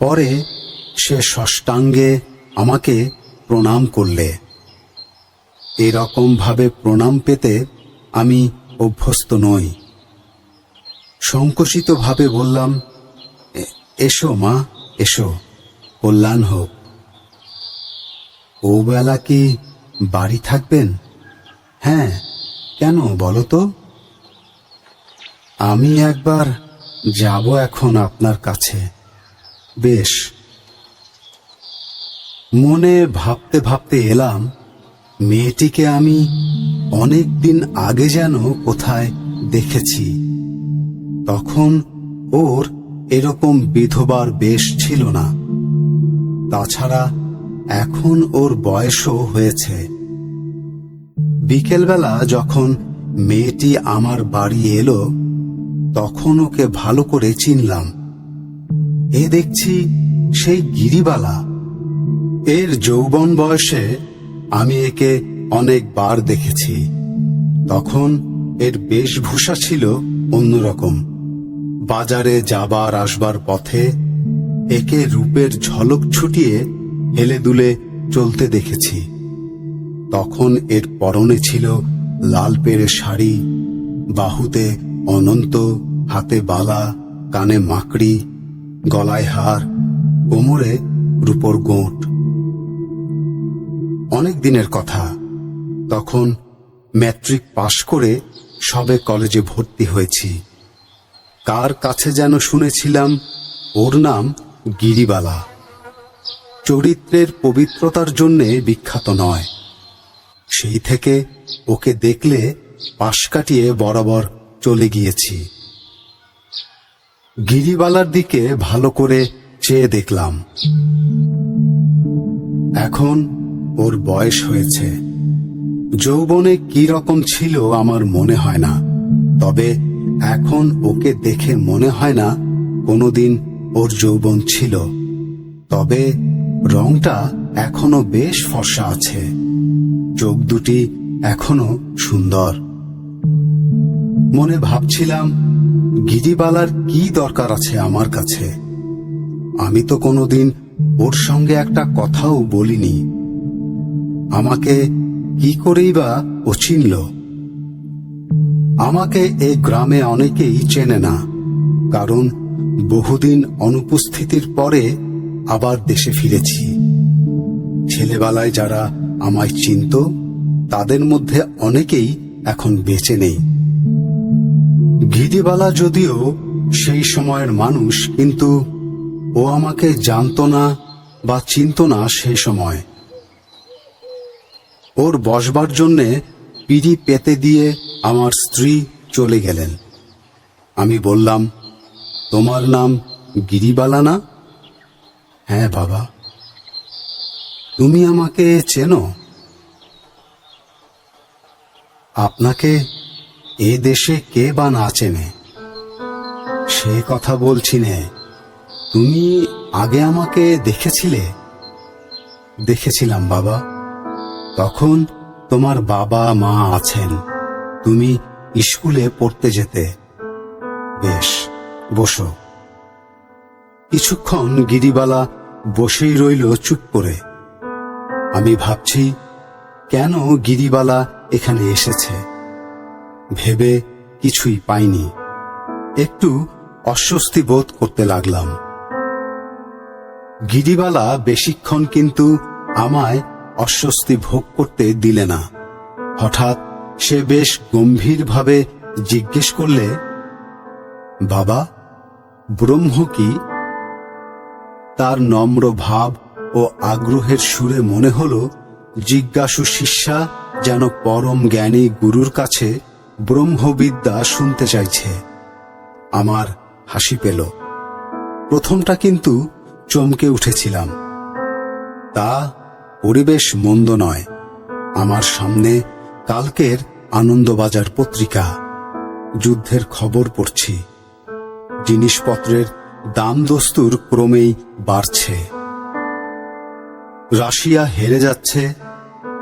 পরে সে ষষ্ঠাঙ্গে আমাকে প্রণাম করলে। এরকম ভাবে প্রণাম পেতে আমি অভ্যস্ত নই। সংকোচিত ভাবে বললাম, এসো মা, এসো, কল্যাণ হোক। ও বেলা কি বাড়ি থাকবেন? হ্যাঁ, কেন বলো তো? আমি একবার যাব এখন আপনার কাছে। বেশ। মনে ভাবতে ভাবতে এলাম, মেয়েটিকে আমি অনেক দিন আগে যেন কোথায় দেখেছি। তখন ওর এরকম বিধবার বেশ ছিল না। তাছাড়া এখন ওর বয়সও হয়েছে। বিকেলবেলা যখন মেয়েটি আমার বাড়ি এলো, তখন ওকে ভালো করে চিনলাম। এ দেখছি সেই গিরিবালা। এর যৌবন বয়সে আমি একে অনেকবার দেখেছি। তখন এর বেশভূষা ছিল অন্যরকম। বাজারে যাবার আসবার পথে একে রূপের ঝলক ছুটিয়ে হেলে দুলে চলতে দেখেছি। তখন এর পরনে ছিল লাল পেড়ে শাড়ি, বাহুতে অনন্ত, হাতে বালা, কানে মাকড়ি, গলায় হার, কোমরে রূপোর গোঁট। অনেক দিনের কথা। তখন ম্যাট্রিক পাশ করে সবে কলেজে ভর্তি হয়েছি। কার কাছে যেন শুনেছিলাম ওর নাম গিরিবালা। চরিত্রের পবিত্রতার জন্যে বিখ্যাত নয়। সেই থেকে ওকে দেখলে পাশ কাটিয়ে বরাবর চলে গিয়েছি। গিরিবালার দিকে ভালো করে চেয়ে দেখলাম। এখন ওর বয়স হয়েছে। যৌবনে কি রকম ছিল আমার মনে হয় না, তবে এখন ওকে দেখে মনে হয় না কোনোদিন ওর যৌবন ছিল। তবে রংটা এখনো বেশ ফর্সা আছে, চোখ দুটি এখনো সুন্দর। মনে ভাবছিলাম, গিরিবালার কি দরকার আছে আমার কাছে? আমি তো কোনোদিন ওর সঙ্গে একটা কথাও বলিনি। আমাকে কি করেই বা ও চিনল? আমাকে এই গ্রামে অনেকেই চেনে না, কারণ বহুদিন অনুপস্থিতির পরে আবার দেশে ফিরেছি। ছেলেবেলায় যারা আমায় চিনত তাদের মধ্যে অনেকেই এখন বেঁচে নেই। গিরিবালা যদিও সেই সময়ের মানুষ, কিন্তু ও আমাকে জানতো না বা চিনত না সেই সময়। ওর বসবার জন্যে পিঁড়ি পেতে দিয়ে আমার স্ত্রী চলে গেলেন। আমি বললাম, তোমার নাম গিরিবালা না? হ্যাঁ বাবা। তুমি আমাকে চেনো? আপনাকে এ দেশে কে বা না চেনে? সে কথা বলছি নে। তুমি আগে আমাকে দেখেছিলে? দেখেছিলাম বাবা। তখন তোমার বাবা মা আছেন, তুমি স্কুলে পড়তে যেতে। বেশ, বসো। কিছুক্ষণ গিরিবালা বসেই রইল চুপ করে। আমি ভাবছি, কেন গিরিবালা এখানে এসেছে? ভেবে কিছুই পাইনি। একটু অস্বস্তি বোধ করতে লাগলাম। গিরিবালা বেশিক্ষণ কিন্তু আমায় অস্বস্তি ভোগ করতে দিলে না। হঠাৎ সে বেশ গম্ভীরভাবে জিজ্ঞেস করলে, বাবা, ব্রহ্ম কি? তার নম্র ভাব ও আগ্রহের সুরে মনে হল জিজ্ঞাসু শিষ্যা যেন পরম জ্ঞানী গুরুর কাছে ব্রহ্মবিদ্যা শুনতে চাইছে। আমার হাসি পেল। প্রথমটা কিন্তু চমকে উঠেছিলাম। তা পরিবেশ মন্দ নয়। আমার সামনে কালকের আনন্দবাজার পত্রিকা। যুদ্ধের খবর পড়ছি। জিনিসপত্রের দাম দস্তুর ক্রমেই বাড়ছে। রাশিয়া হেরে যাচ্ছে।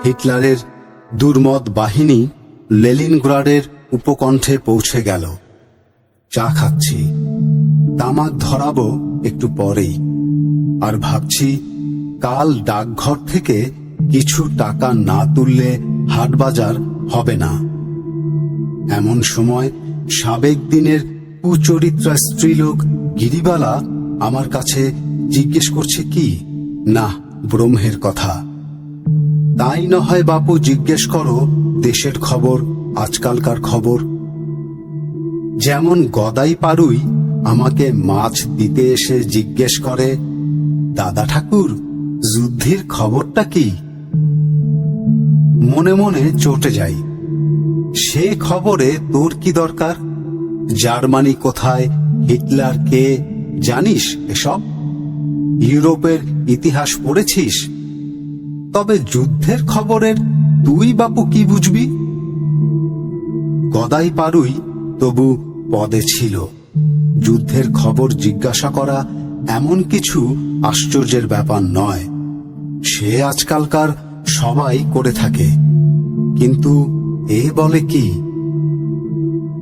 হিটলারের দুর্মদ বাহিনী লেনিনগ্রাডের উপকণ্ঠে পৌঁছে গেল। চা খাচ্ছি। তামাক ধরাবো একটু পরেই। আর ভাবছি, কাল ডাকঘর থেকে কিছু টাকা না তুললে হাটবাজার হবে না। এমন সময় সাবেক দিনের কুচরিত্রা স্ত্রীলোক গিরিবালা আমার কাছে জিজ্ঞেস করছে কি না ব্রহ্মের কথা। তাই না হয় বাপু, জিজ্ঞেস করো দেশের খবর, আজকালকার খবর। যেমন গদাই পারুই আমাকে মাছ দিতে এসে জিজ্ঞেস করে, দাদা ঠাকুর, যুদ্ধের খবরটা কি? মনে মনে চটে যাই। সে খবরে তোর কি দরকার? জার্মানি কোথায়, হিটলার কে, জানিস এসব? ইউরোপের ইতিহাস পড়েছিস? তবে যুদ্ধের খবরের তুই বাপু কি বুঝবি? গদাই পারুই তবু পদে ছিল। যুদ্ধের খবর জিজ্ঞাসা করা এমন কিছু আশ্চর্যের ব্যাপার নয়। সে আজকালকার সবাই করে থাকে। কিন্তু এ বলে কি?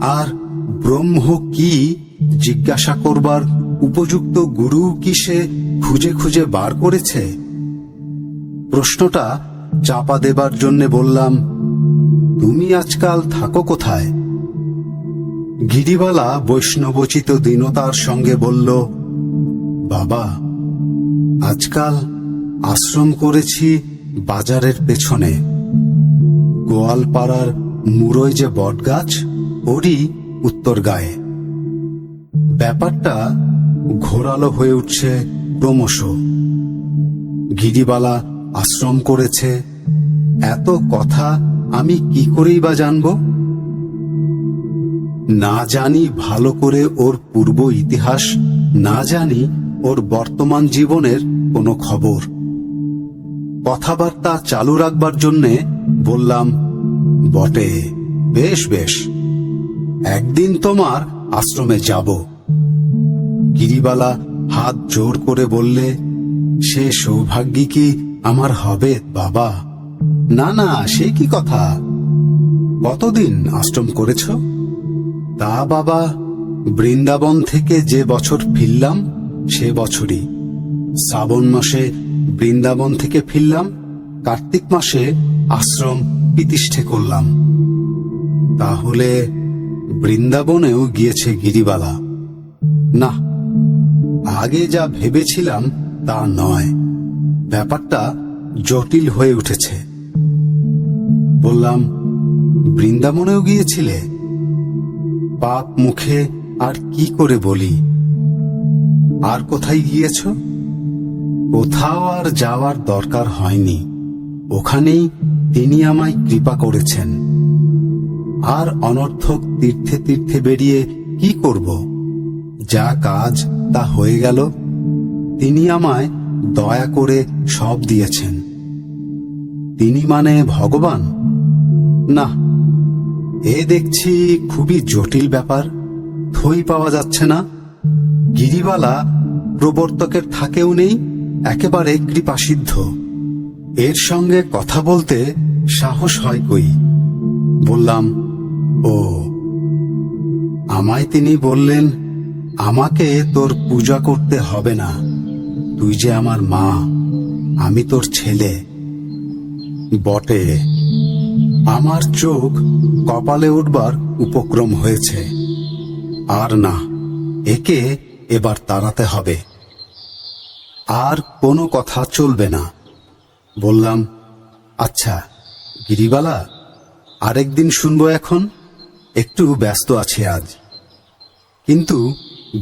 আর ব্রহ্ম কি জিজ্ঞাসা করবার উপযুক্ত গুরু কি সে খুঁজে খুঁজে বার করেছে? প্রশ্নটা চাপা দেবার জন্য বললাম, তুমি আজকাল থাকো কোথায়? গিরিবালা বৈষ্ণবোচিত দীনতার সঙ্গে বলল, বাবা, আজকাল আশ্রম করেছি বাজারের পেছনে। গোয়ালপাড়ার মুরই যে বটগাছ, ওরই উত্তর গায়ে। ব্যাপারটা ঘোরালো হয়ে উঠছে ক্রমশ। গিরিবালা আশ্রম করেছে, এত কথা আমি কি করেই বা জানব? না জানি ভালো করে ওর পূর্ব ইতিহাস, না জানি ওর বর্তমান জীবনের কোনো খবর। কথাবার্তা চালু রাখবার জন্যে বললাম, বটে, বেশ বেশ, একদিন তোমার আশ্রমে যাব। গিরিবালা হাত জোর করে বললে, সে সৌভাগ্য কি আমার হবে বাবা? না না, সে কি কথা, কতদিন আশ্রম করেছ? তা বাবা, বৃন্দাবন থেকে যে বছর ফিরলাম সে বছরই। শ্রাবণ মাসে বৃন্দাবন থেকে ফিরলাম, কার্তিক মাসে আশ্রম প্রতিষ্ঠা করলাম। তাহলে বৃন্দাবনেও গিয়েছে গিরিবালা? না, আগে যা ভেবেছিলাম তা নয়, ব্যাপারটা জটিল হয়ে উঠেছে। বললাম, বৃন্দাবনেও গিয়েছিলে? পাপ মুখে আর কি করে বলি। আর কোথায় গিয়েছ? কোথাও আর যাওয়ার দরকার হয়নি, ওখানেই তিনি আমায় কৃপা করেছেন। আর অনর্থক তীর্থে তীর্থে বেরিয়ে কি করব? যা কাজ তা হয়ে গেল। তিনি আমায় দয়া করে সব দিয়েছেন। তিনি মানে ভগবান? না, এ দেখছি খুবই জটিল ব্যাপার, থই পাওয়া যাচ্ছে না। গিরিবালা প্রবর্তকের থাকেও নেই, একেবারে কৃপাসিদ্ধ। এর সঙ্গে কথা বলতে সাহস হয় কই। বললাম, ও, আমায় তিনি বললেন, আমাকে তোর পূজা করতে হবে না, তুই যে আমার মা, আমি তোর ছেলে। বটে, আমার চোখ কপালে উঠবার উপক্রম হয়েছে। আর না, একে এবার তাড়াতে হবে, আর কোনো কথা চলবে না। বললাম, আচ্ছা গিরিবালা, আরেকদিন শুনবো, এখন একটু ব্যস্ত আছি আজ। কিন্তু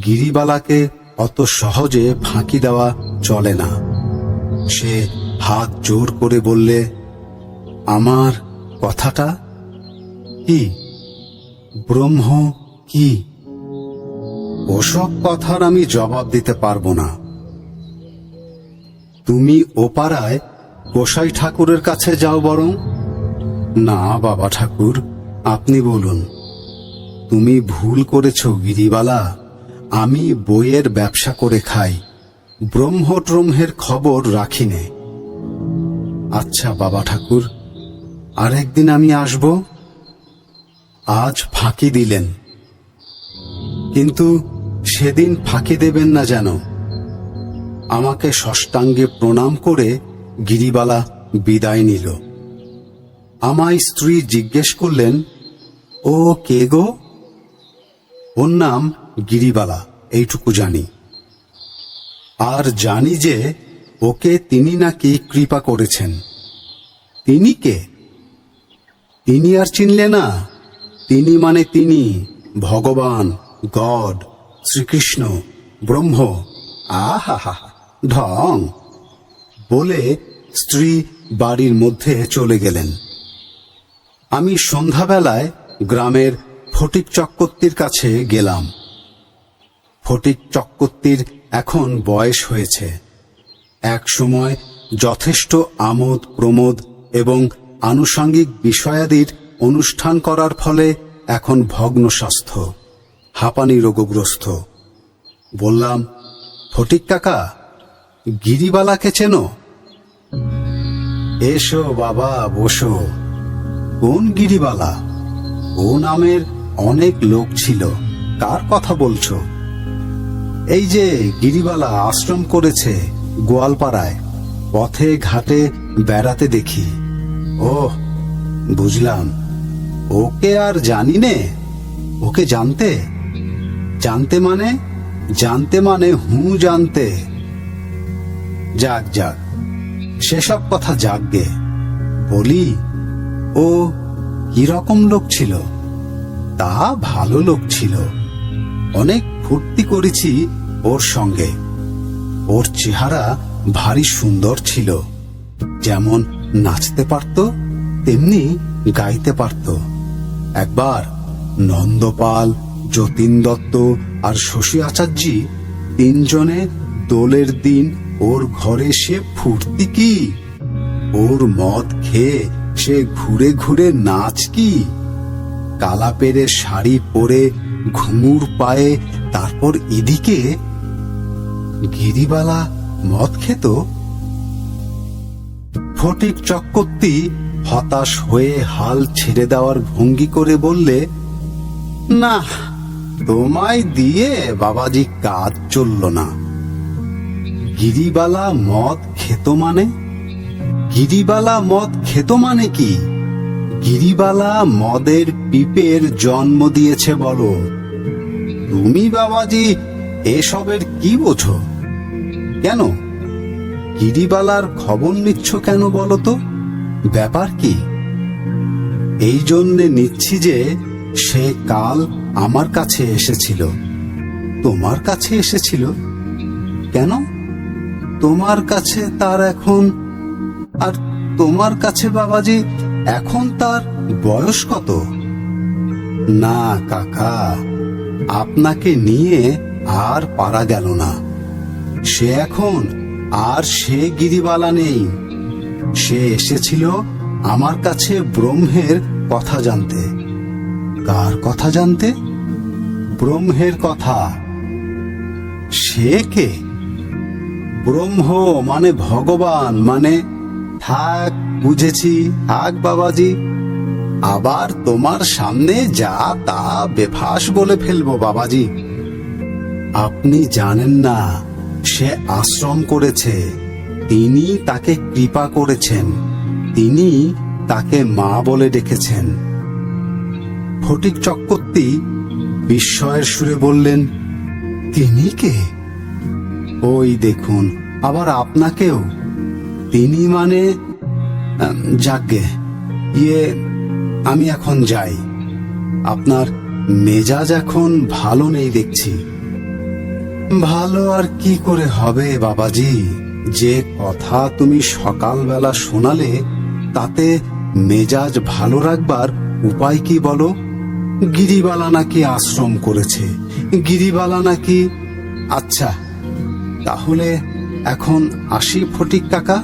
গিরিবালাকে অত সহজে ফাঁকি দেওয়া চলে না। সে হাত জোর করে বললে, আমার কথাটা কি? ব্রহ্ম কি? ওসব কথার আমি জবাব দিতে পারবো না। তুমি ও পাড়ায় গোসাই ঠাকুরের কাছে যাও বরং। না বাবা ঠাকুর, আপনি বলুন। তুমি ভুল করেছ গিরিবালা, আমি বইয়ের ব্যবসা করে খাই, ব্রহ্ম ট্রহ্মের খবর রাখি নে। আচ্ছা বাবা ঠাকুর, আরেকদিন আমি আসব। আজ ফাঁকি দিলেন, কিন্তু সেদিন ফাঁকি দেবেন না যেন। আমাকে ষষ্ঠাঙ্গে প্রণাম করে গিরিবালা বিদায় নিল। আমায় স্ত্রী জিজ্ঞেস করলেন, ও কে গো? ওর নাম গিরিবালা, এইটুকু জানি। আর জানি যে ওকে তিনি নাকি কৃপা করেছেন। তিনি কে? তিনি আর চিনলে না? তিনি মানে তিনি, ভগবান, গড, শ্রীকৃষ্ণ, ব্রহ্ম। আহা, ঢং বলে স্ত্রী বাড়ির মধ্যে চলে গেলেন। আমি সন্ধ্যাবেলায় গ্রামের ফটিক চক্রবর্তীর কাছে গেলাম। ফটিক চক্রবর্তীর এখন বয়স হয়েছে। এক সময় যথেষ্ট আমোদ প্রমোদ এবং আনুষঙ্গিক বিষয়াদির অনুষ্ঠান করার ফলে এখন ভগ্ন স্বাস্থ্য, হাঁপানি রোগগ্রস্ত। বললাম, ফটিক কাকা, গিরিবালাকে চেনো? এসো বাবা, বসো। কোন গিরিবালা? ও নামের অনেক লোক ছিল, কার কথা বলছো? এই যে গিরিবালা আশ্রম করেছে গোয়ালপাড়ায়, পথে ঘাটে বেড়াতে দেখি। ওহ, বুঝলাম, ওকে আর জানি নে। ওকে জানতে? জানতে মানে? জানতে মানে জানতে। যাক যাক, সেসব কথা যাকগে। বলি, ও কি রকম লোক ছিল? তা ভালো লোক ছিল। অনেক ফুর্তি করেছি ওর সঙ্গে। ওর চেহারা ভারী সুন্দর ছিল। যেমন নাচতে পারত, তেমনি গাইতে পারত। একবার নন্দপাল, যতীন দত্ত আর শশী আচার্যি তিনজনে দোলের দিন ওর ঘরে সে ফুর্তি কি! ওর মদ খেয়ে সে ঘুরে ঘুরে নাচ কি! কালা পেরে শাড়ি পরে ঘুঙুর পায়ে, তারপর এদিকে গিরিবালা মদ খেত। ফটিক চক্রবর্তী হতাশ হয়ে হাল ছেড়ে দেওয়ার ভঙ্গি করে বললে, না, তোমায় দিয়ে বাবাজি কাজ চলল না। গিরিবালা মদ খেত মানে? গিরিবালা মদ খেত মানে কি? গিরিবালা মদের পিপের জন্ম দিয়েছে বলো। তুমি বাবাজি এসবের কি বোঝো? কেন গিরিবালার খবর নিচ্ছ কেন বলো তো? ব্যাপার কি? এই জন্যে নিচ্ছি যে সে কাল আমার কাছে এসেছিল। তোমার কাছে এসেছিল কেন? তোমার কাছে তার এখন, আর তোমার কাছে বাবাজি এখন তার বয়স কত? না কাকা, আপনাকে নিয়ে আর পারা গেল না। সে এখন আর সে গিরিবালা নেই। সে এসেছিল আমার কাছে ব্রহ্মের কথা জানতে। কার কথা জানতে? ব্রহ্মের কথা। সে কে? ব্রহ্ম মানে ভগবান মানে? থাক, বুঝেছি, থাক বাবাজি। আবার তোমার সামনে যা তা বেফাস বলে ফেলবো বাবাজি। আপনি জানেন না, সে আশ্রম করেছে। তিনি তাকে কৃপা করেছেন। তিনি তাকে মা বলে ডেকেছেন। ফটিক চক্রবর্তী বিস্ময়ের সুরে বললেন, তিনি কে? ওই দেখুন, আবার আপনাকেও। তিনি মানে? যাগ্গে, আমি এখন যাই। আপনার মেজাজ এখন ভালো নেই দেখছি। ভালো আর কি করে হবে বাবাজি? যে কথা তুমি সকালবেলা শোনালে, তাতে মেজাজ ভালো রাখবার উপায় কি বলো? গিরিবালা নাকি আশ্রম করেছে, গিরিবালা নাকি। আচ্ছা, তাহলে এখন আসি ফটিক কাকা,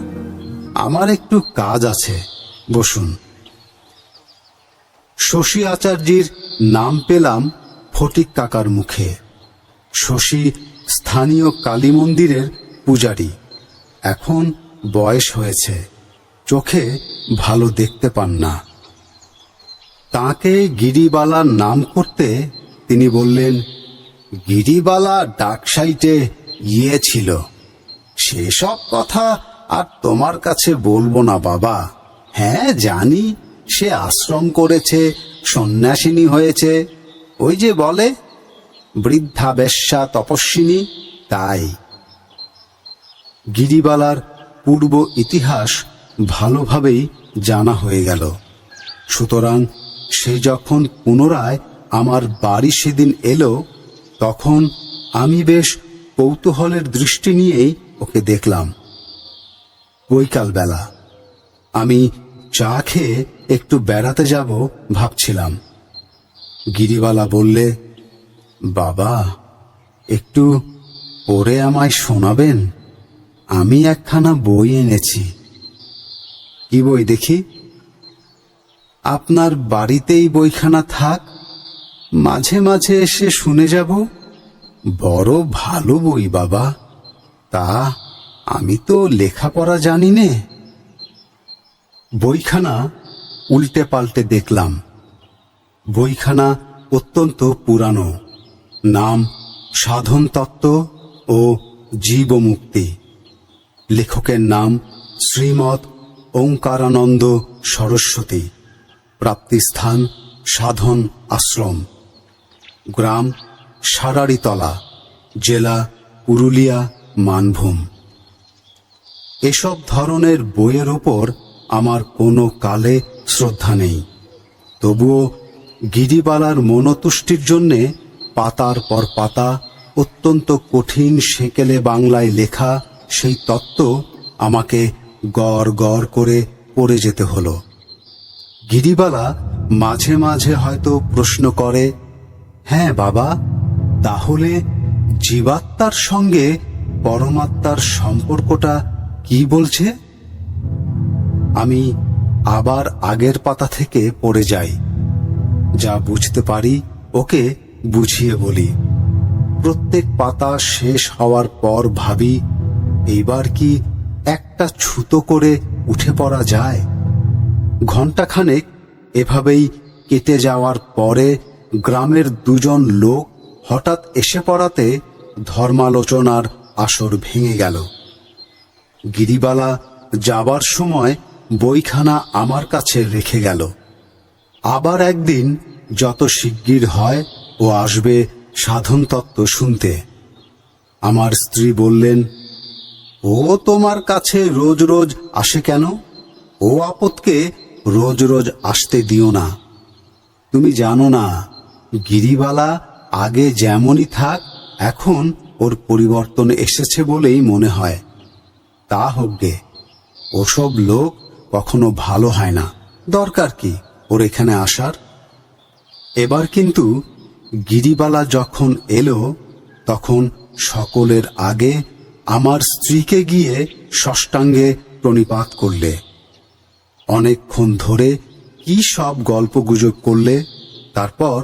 আমার একটু কাজ আছে। বসুন। শশী আচার্যির নাম পেলাম ফটিক কাকার মুখে। শশী স্থানীয় কালী মন্দিরের পূজারী। এখন বয়স হয়েছে, চোখে ভালো দেখতে পান না। তাকে গিরিবালার নাম করতে তিনি বললেন, গিরিবালা ডাকসাইটে ছিল। সেসব কথা আর তোমার কাছে বলবো না বাবা। হ্যাঁ জানি, সে আশ্রম করেছে, সন্ন্যাসিনী হয়েছে, ওই যে বলে বৃদ্ধা বেশ্যা তপস্বিনী, তাই। গিরিবালার পূর্ব ইতিহাস ভালোভাবেই জানা হয়ে গেল। সুতরাং সে যখন পুনরায় আমার বাড়ি সেদিন এলো, তখন আমি বেশ কৌতূহলের দৃষ্টি নিয়েই ওকে দেখলাম। বৈকালবেলা আমি চা খেয়ে একটু বেড়াতে যাব ভাবছিলাম। গিরিবালা বললে, বাবা একটু পড়ে আমায় শোনাবেন? আমি একখানা বই এনেছি। কি বই দেখি? আপনার বাড়িতেই বইখানা থাক, মাঝে মাঝে এসে শুনে যাব। বড় ভালো বই বাবা। তা আমি তো লেখাপড়া জানি নে। বইখানা উল্টে পাল্টে দেখলাম। বইখানা অত্যন্ত পুরানো। নাম সাধন তত্ত্ব ও জীবমুক্তি। লেখকের নাম শ্রীমৎ ওঙ্কারানন্দ সরস্বতী। প্রাপ্তিস্থান সাধন আশ্রম। গ্রাম সারাড়িতলা, জেলা পুরুলিয়া, মানভূম। এসব ধরনের বইয়ের ওপর আমার কোনো কালে শ্রদ্ধা নেই। তবুও গিরিবালার মনোতুষ্টির জন্যে পাতার পর পাতা অত্যন্ত কঠিন সেকেলে বাংলায় লেখা সেই তত্ত্ব আমাকে গড় গড় করে পড়ে যেতে হলো। গিরিবালা মাঝে মাঝে হয়তো প্রশ্ন করে, হ্যাঁ বাবা, তাহলে জীবাত্মার সঙ্গে পরমাত্মার সম্পর্কটা কি বলছে? আমি আবার আগের পাতা থেকে পড়ে যাই, যা বুঝতে পারি ওকে বুঝিয়ে বলি। প্রত্যেক পাতা শেষ হওয়ার পর ভাবি, এইবার কি একটা ছুতো করে উঠে পড়া যায়? ঘণ্টাখানেক এভাবেই কেটে যাওয়ার পরে গ্রামের দুজন লোক হঠাৎ এসে পড়াতে ধর্মালোচনার আসর ভেঙে গেল। গিরিবালা যাবার সময় বইখানা আমার কাছে রেখে গেল। আবার একদিন যত শিগগির হয় ও আসবে সাধন তত্ত্ব শুনতে। আমার স্ত্রী বললেন, ও তোমার কাছে রোজ রোজ আসে কেন? ও আপদকে রোজ রোজ আসতে দিও না। তুমি জানো না, গিরিবালা আগে যেমনই থাক, এখন ওর পরিবর্তন এসেছে বলেই মনে হয়। তা হোক গে, ওসব লোক কখনো ভালো হয় না, দরকার কি ওর এখানে আসার? এবার কিন্তু গিরিবালা যখন এলো, তখন সকলের আগে আমার স্ত্রীকে গিয়ে ষষ্ঠাঙ্গে প্রণিপাত করলে। অনেকক্ষণ ধরে কি সব গল্পগুজব করলে, তারপর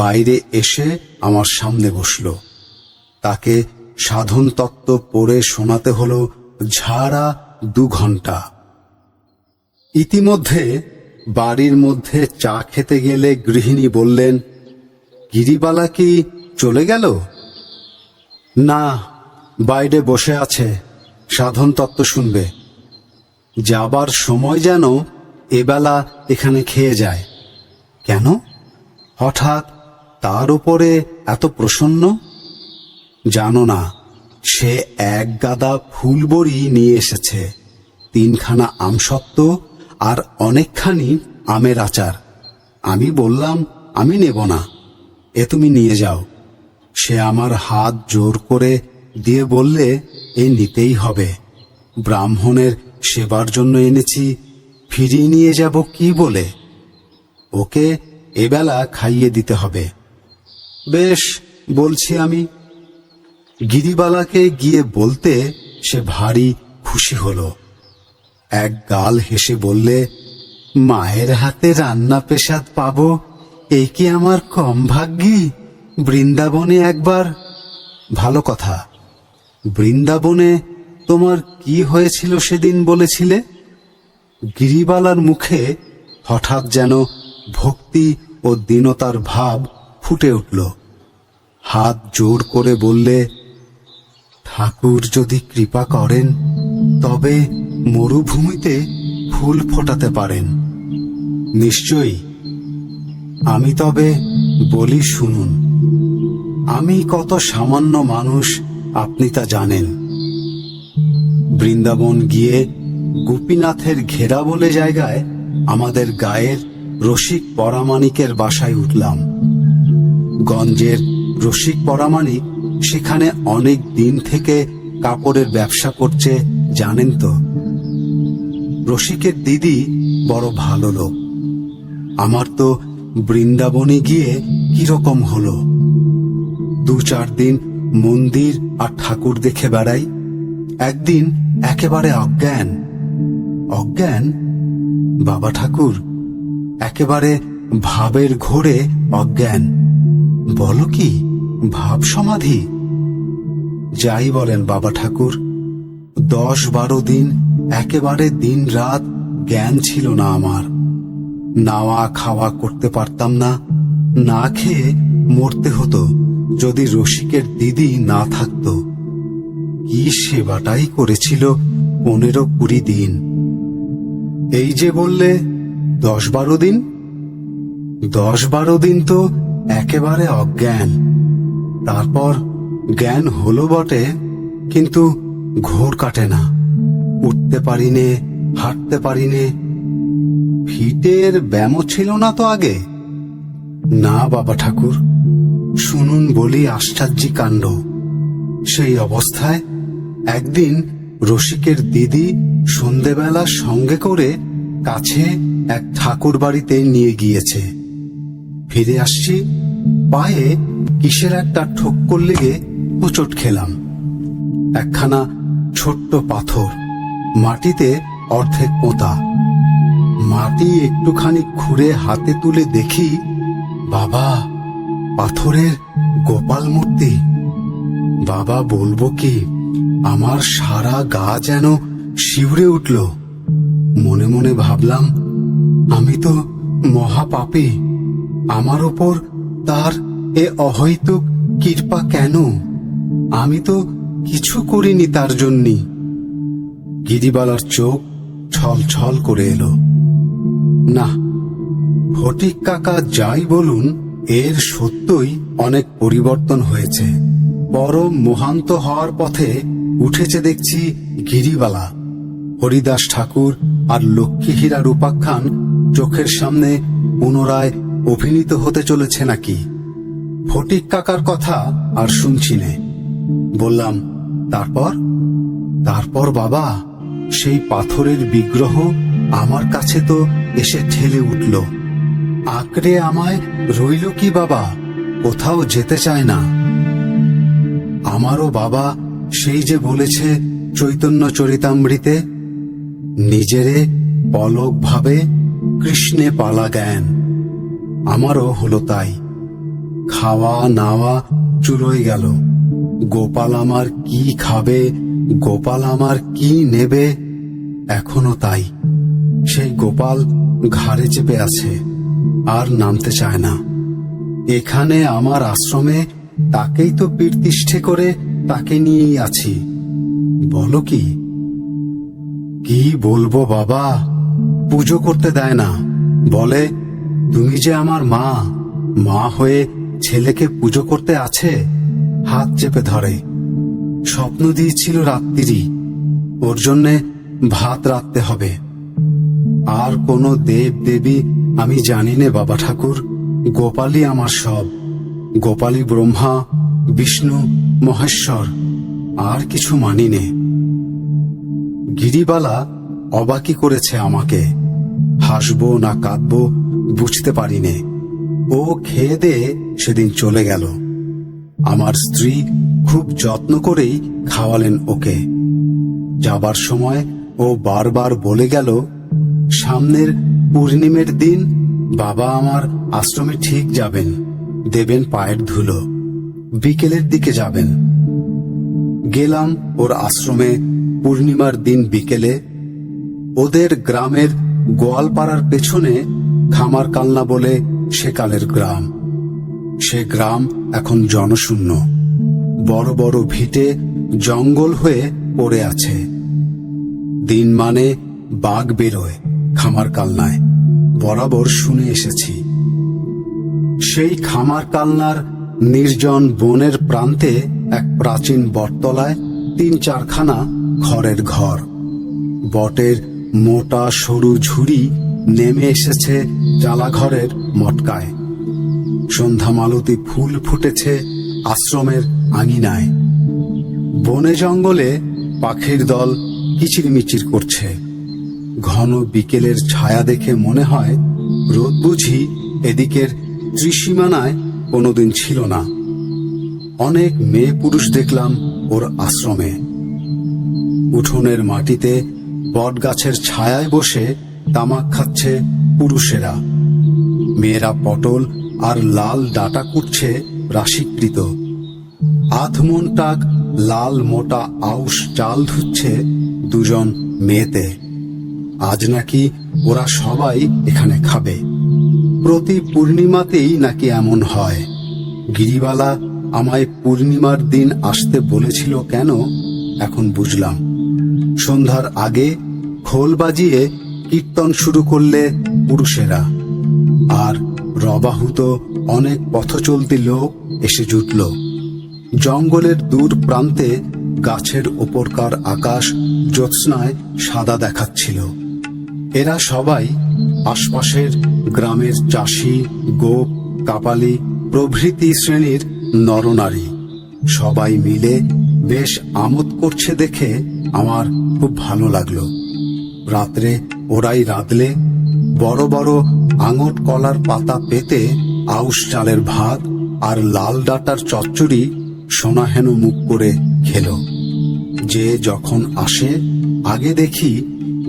বাইরে এসে আমার সামনে বসল। তাকে সাধন তত্ত্ব পড়ে শোনাতে হলো ঝাড়া 2 ঘন্টা। ইতিমধ্যে বাড়ির মধ্যে চা খেতে গেলে গৃহিণী বললেন, গিরিবালা কি চলে গেল? না, বাইরে বসে আছে, সাধন তত্ত্ব শুনবে। যাবার সময় যেন এবেলা এখানে খেয়ে যায়। কেন হঠাৎ তার উপরে এত প্রসন্ন? জানো না, সে 1 গাদা ফুলবড়ি নিয়ে এসেছে, 3খানা আমসত্ত্ব আর অনেকখানি আমের আচার। আমি বললাম আমি নেব না, এ তুমি নিয়ে যাও। সে আমার হাত জোর করে দিয়ে বললে, এ নিতেই হবে, ব্রাহ্মণের সেবার জন্য এনেছি, ফিরিয়ে নিয়ে যাব কি বলে? ওকে এবেলা খাইয়ে দিতে হবে। বেশ, বলছি আমি। গিরিবালাকে গিয়ে বলতে সে ভারী খুশি হলো। এক গাল হেসে বললে, মায়ের হাতে রান্না পেশাদ পাবো, এই কি আমার কম ভাগ্যি? বৃন্দাবনে একবার। ভালো কথা, বৃন্দাবনে তোমার কি হয়েছিল সেদিন বলেছিলে? গিরিবালার মুখে হঠাৎ যেন ভক্তি ও দীনতার ভাব ফুটে উঠল। হাত জোর করে বললে, ঠাকুর যদি কৃপা করেন তবে মরুভূমিতে ফুল ফোটাতে পারেন। নিশ্চয়ই। আমি তবে বলি শুনুন। আমি কত সামান্য মানুষ আপনি তা জানেন। বৃন্দাবন গিয়ে গোপীনাথের ঘেরা বলে জায়গায় আমাদের গায়ের রসিক পরামানিকের বাসায় উঠলাম। গঞ্জের রসিক পরামানিক সেখানে অনেক দিন থেকে কাপড়ের ব্যবসা করছে, জানেন তো। রসিকের দিদি বড় ভালো লোক। আমার তো বৃন্দাবনে গিয়ে কিরকম হলো, 2-4 দিন মন্দির আর ঠাকুর দেখে বেড়াই। একদিন একেবারে অজ্ঞান। অজ্ঞান বাবা ঠাকুর, একেবারে ভাবের ঘোরে অজ্ঞান। বলো কি, ভাব সমাধি? যাই বলেন বাবা ঠাকুর, 10-12 দিন একেবারে দিন রাত জ্ঞান ছিল না আমার। নাওয়া খাওয়া করতে পারতাম না, না খেয়ে মরতে হতো যদি রসিকের দিদি না থাকতো। কি সেবাটাই করেছিল 15-20 দিন। এই যে বললে 10-12 দিন, 10-12 দিন তো একেবারে অজ্ঞান। তারপর জ্ঞান হলো বটে, কিন্তু ঘোর কাটে না। উঠতে পারিনে, হাঁটতে পারিনে। ভিটের ব্যামো ছিল না তো আগে? না বাবা ঠাকুর, শুনুন বলি আশ্চর্য কাণ্ড। সেই অবস্থায় একদিন রসিকের দিদি সন্ধেবেলা সঙ্গে করে কাছে এক ঠাকুর বাড়িতে নিয়ে গিয়েছে। ফিরে আসছি, পায়ে কিসের একটা ঠোক্কর লেগে হোঁচট খেলাম। একখানা ছোট্ট পাথর, মাটিতে অর্ধেক পোঁতা। মাটি একটুখানি খুঁড়ে হাতে তুলে দেখি, বাবা, পাথরের গোপাল মূর্তি। বাবা বলবো কি, আমার সারা গা যেন শিউরে উঠল। মনে মনে ভাবলাম, আমি তো মহাপাপী, আমার ওপর তার এ অহৈতুক কৃপা কেন? আমি তো কিছু করিনি তার জন্যে। গিরিবালার চোখ ছল ছল করে এলো। না, ফটিক কাকা যাই বলুন, এর সত্যই অনেক পরিবর্তন হয়েছে। পরম মহান্ত হওয়ার পথে উঠেছে দেখছি গিরিবালা। হরিদাস ঠাকুর আর লক্ষ্মী হীরা রূপাখ্যান চোখের সামনে পুনরায় অভিনীত হতে চলেছে নাকি? ফটিক কাকার কথা আর শুনছি নে। বললাম, তারপর বাবা, সেই পাথরের বিগ্রহ আমার কাছে তো এসে ঠেলে উঠল। আঁকড়ে আমায় রইল কি বাবা, কোথাও যেতে চায় না। আমারও বাবা সেই যে বলেছে চৈতন্য চরিতামৃতে, নিজেরে পলক ভাবে কৃষ্ণে পালা জ্ঞান। আমারও হলো তাই। খাওয়া নাওয়া চুলোয় গেল। গোপাল আমার কি খাবে, গোপাল আমার কি নেবে, এখনো তাই। সেই গোপাল ঘাড়ে চেপে আছে, আর নামতে চায় না। এখানে আমার আশ্রমে তাকেই তো পীরতিষ্ঠে করে তাকে নিয়েই আছি। বলো কি? কি বলবো বাবা, পুজো করতে দেয় না। বলে, তুমি যে আমার মা, মা হয়ে ছেলেকে পুজো করতে আছে। হাত চেপে ধরে। স্বপ্ন দিয়েছিল রাত্রি, ওর জন্যে ভাত রাখতে হবে। আর কোনো দেব দেবী আমি জানি নে বাবা ঠাকুর, গোপালই আমার সব। গোপালই ব্রহ্মা, বিষ্ণু, মহেশ্বর, আর কিছু মানি নে। গিরিবালা অবাকি করেছে আমাকে। হাসবো না কাঁদবো বুঝতে পারি নে। ও খেয়ে দিয়ে সেদিন চলে গেল। আমার স্ত্রী খুব যত্ন করেই খাওয়ালেন ওকে। যাবার সময় ও বারবার বলে গেল, সামনের পূর্ণিমের দিন বাবা আমার আশ্রমে ঠিক যাবেন, দেবেন পায়ের ধুলো, বিকেলের দিকে যাবেন। গেলাম ওর আশ্রমে পূর্ণিমার দিন বিকেলে। ওদের গ্রামের গোয়ালপাড়ার পেছনে খামারকালনা বলে সেকালের গ্রাম। সে গ্রাম এখন জনশূন্য। বড় বড় ভিটে জঙ্গল হয়ে পড়ে আছে। দিন মানে বাঘ বেরোয় খামারকালনায়, বরাবর শুনে এসেছি। সেই খামারকালনার নির্জন বনের প্রান্তে এক প্রাচীন বটতলায় ৩-৪খানা খড়ের ঘর। বটের মোটা সরু ঝুড়ি নেমে এসেছে চালাঘরের মটকায়। সন্ধ্যা মালতী ফুল ফুটেছে আশ্রমের আঙিনায়। বনে জঙ্গলে পাখির দল কিচিরমিচির করছে। ঘন বিকেলের ছায়া দেখে মনে হয় রোদ বুঝি এদিকের ত্রিসীমানায় কোনোদিন ছিল না। অনেক মেয়ে পুরুষ দেখলাম ওর আশ্রমে। উঠোনের মাটিতে বটগাছের ছায়ায় বসে তামাক খাচ্ছে পুরুষেরা। মেয়েরা পটল আর লাল ডাঁটা কুটছে রাশিকৃত। আধমন টাক লাল মোটা আউশ চাল ধুচ্ছে দুজন মেয়েতে। আজ নাকি ওরা সবাই এখানে খাবে। প্রতি পূর্ণিমাতেই নাকি এমন হয়। গিরিবালা আমায় পূর্ণিমার দিন আসতে বলেছিল কেন, এখন বুঝলাম। সন্ধ্যার আগে খোল বাজিয়ে কীর্তন শুরু করলে পুরুষেরা, আর রবাহুত অনেক পথচলতি লোক এসে জুটল। জঙ্গলের দূর প্রান্তে গাছের ওপরকার আকাশ জ্যোৎস্নায় সাদা দেখাচ্ছিল। এরা সবাই আশপাশের গ্রামের চাষি, গোপ, কাপালি প্রভৃতি শ্রেণীর নরনারী। সবাই মিলে বেশ আমোদ করছে দেখে আমার খুব ভালো লাগলো। রাত্রে ওরাই রাঁধলে বড় বড় আঙট কলার পাতা পেতে আউশ চালের ভাত আর লাল ডাটার চচ্চড়ি সোনাহেন মুখ করে খেল। যে যখন আসে আগে দেখি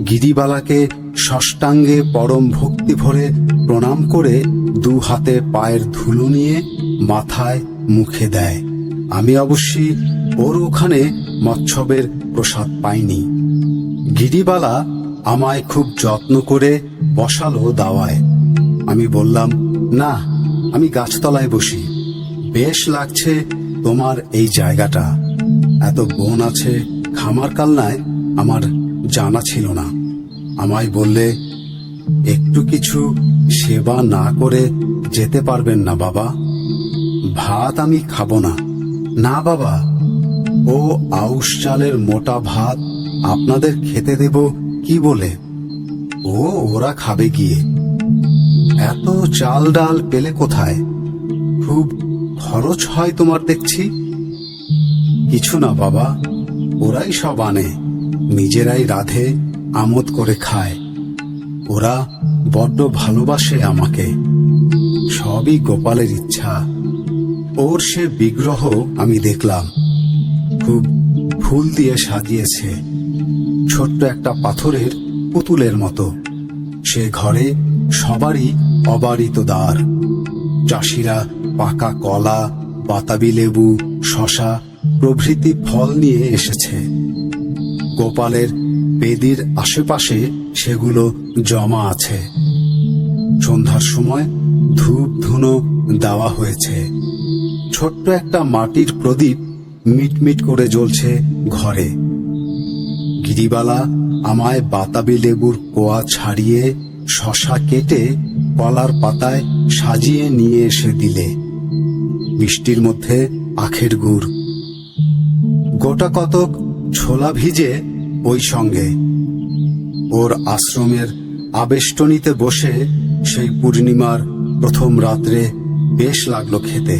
গিরিবালাকে ষষ্ঠাঙ্গে পরম ভক্তি ভরে প্রণাম করে দু হাতে পায়ের ধুলো নিয়ে মাথায় মুখে দেয়। আমি অবশ্যই ওর ওখানে মৎসবের প্রসাদ পাইনি। গিরিবালা আমায় খুব যত্ন করে বসালো দাওয়ায়। আমি বললাম, না, আমি গাছতলায় বসি। বেশ লাগছে তোমার এই জায়গাটা। এত বন আছে খামার কালনায়, আমার জানা ছিল না। আমায় বললে, একটু কিছু সেবা না করে যেতে পারবেন না বাবা? ভাত আমি খাবো না। না বাবা, ও আউশ চালের মোটা ভাত আপনাদের খেতে দেব কি বলে? ওরা খাবে গিয়ে। এত চাল ডাল পেলে কোথায়? খুব খরচ হয় তোমার দেখছি। কিছু না বাবা, ওরাই সব আনে, নিজেরাই রাঁধে, আমোদ করে খায়। ওরা বড্ড ভালোবাসে আমাকে। সবই গোপালের ইচ্ছা। ওর সে বিগ্রহ আমি দেখলাম, খুব ফুল দিয়ে সাজিয়েছে, ছোট্ট একটা পাথরের পুতুলের মতো। সে ঘরে সবারই অবারিত দ্বার। চাষিরা পাকা কলা, বাতাবি লেবু, শশা প্রভৃতি ফল নিয়ে এসেছে। গোপালের বেদির আশেপাশে সেগুলো জমা আছে। সন্ধ্যার সময় ধূপ ধুনো দেওয়া হয়েছে। ছোট্ট একটা মাটির প্রদীপ মিটমিট করে জ্বলছে ঘরে। গিরিবালা আমায় বাতাবি লেবুর কোয়া ছাড়িয়ে শশা কেটে কলার পাতায় সাজিয়ে নিয়ে এসে দিলে। মিষ্টির মধ্যে আখের গুড়, গোটা কতক ছোলা ভিজে ওই সঙ্গে। ওর আশ্রমের আবেষ্টনীতে বসে সেই পূর্ণিমার প্রথম রাত্রে বেশ লাগলো খেতে।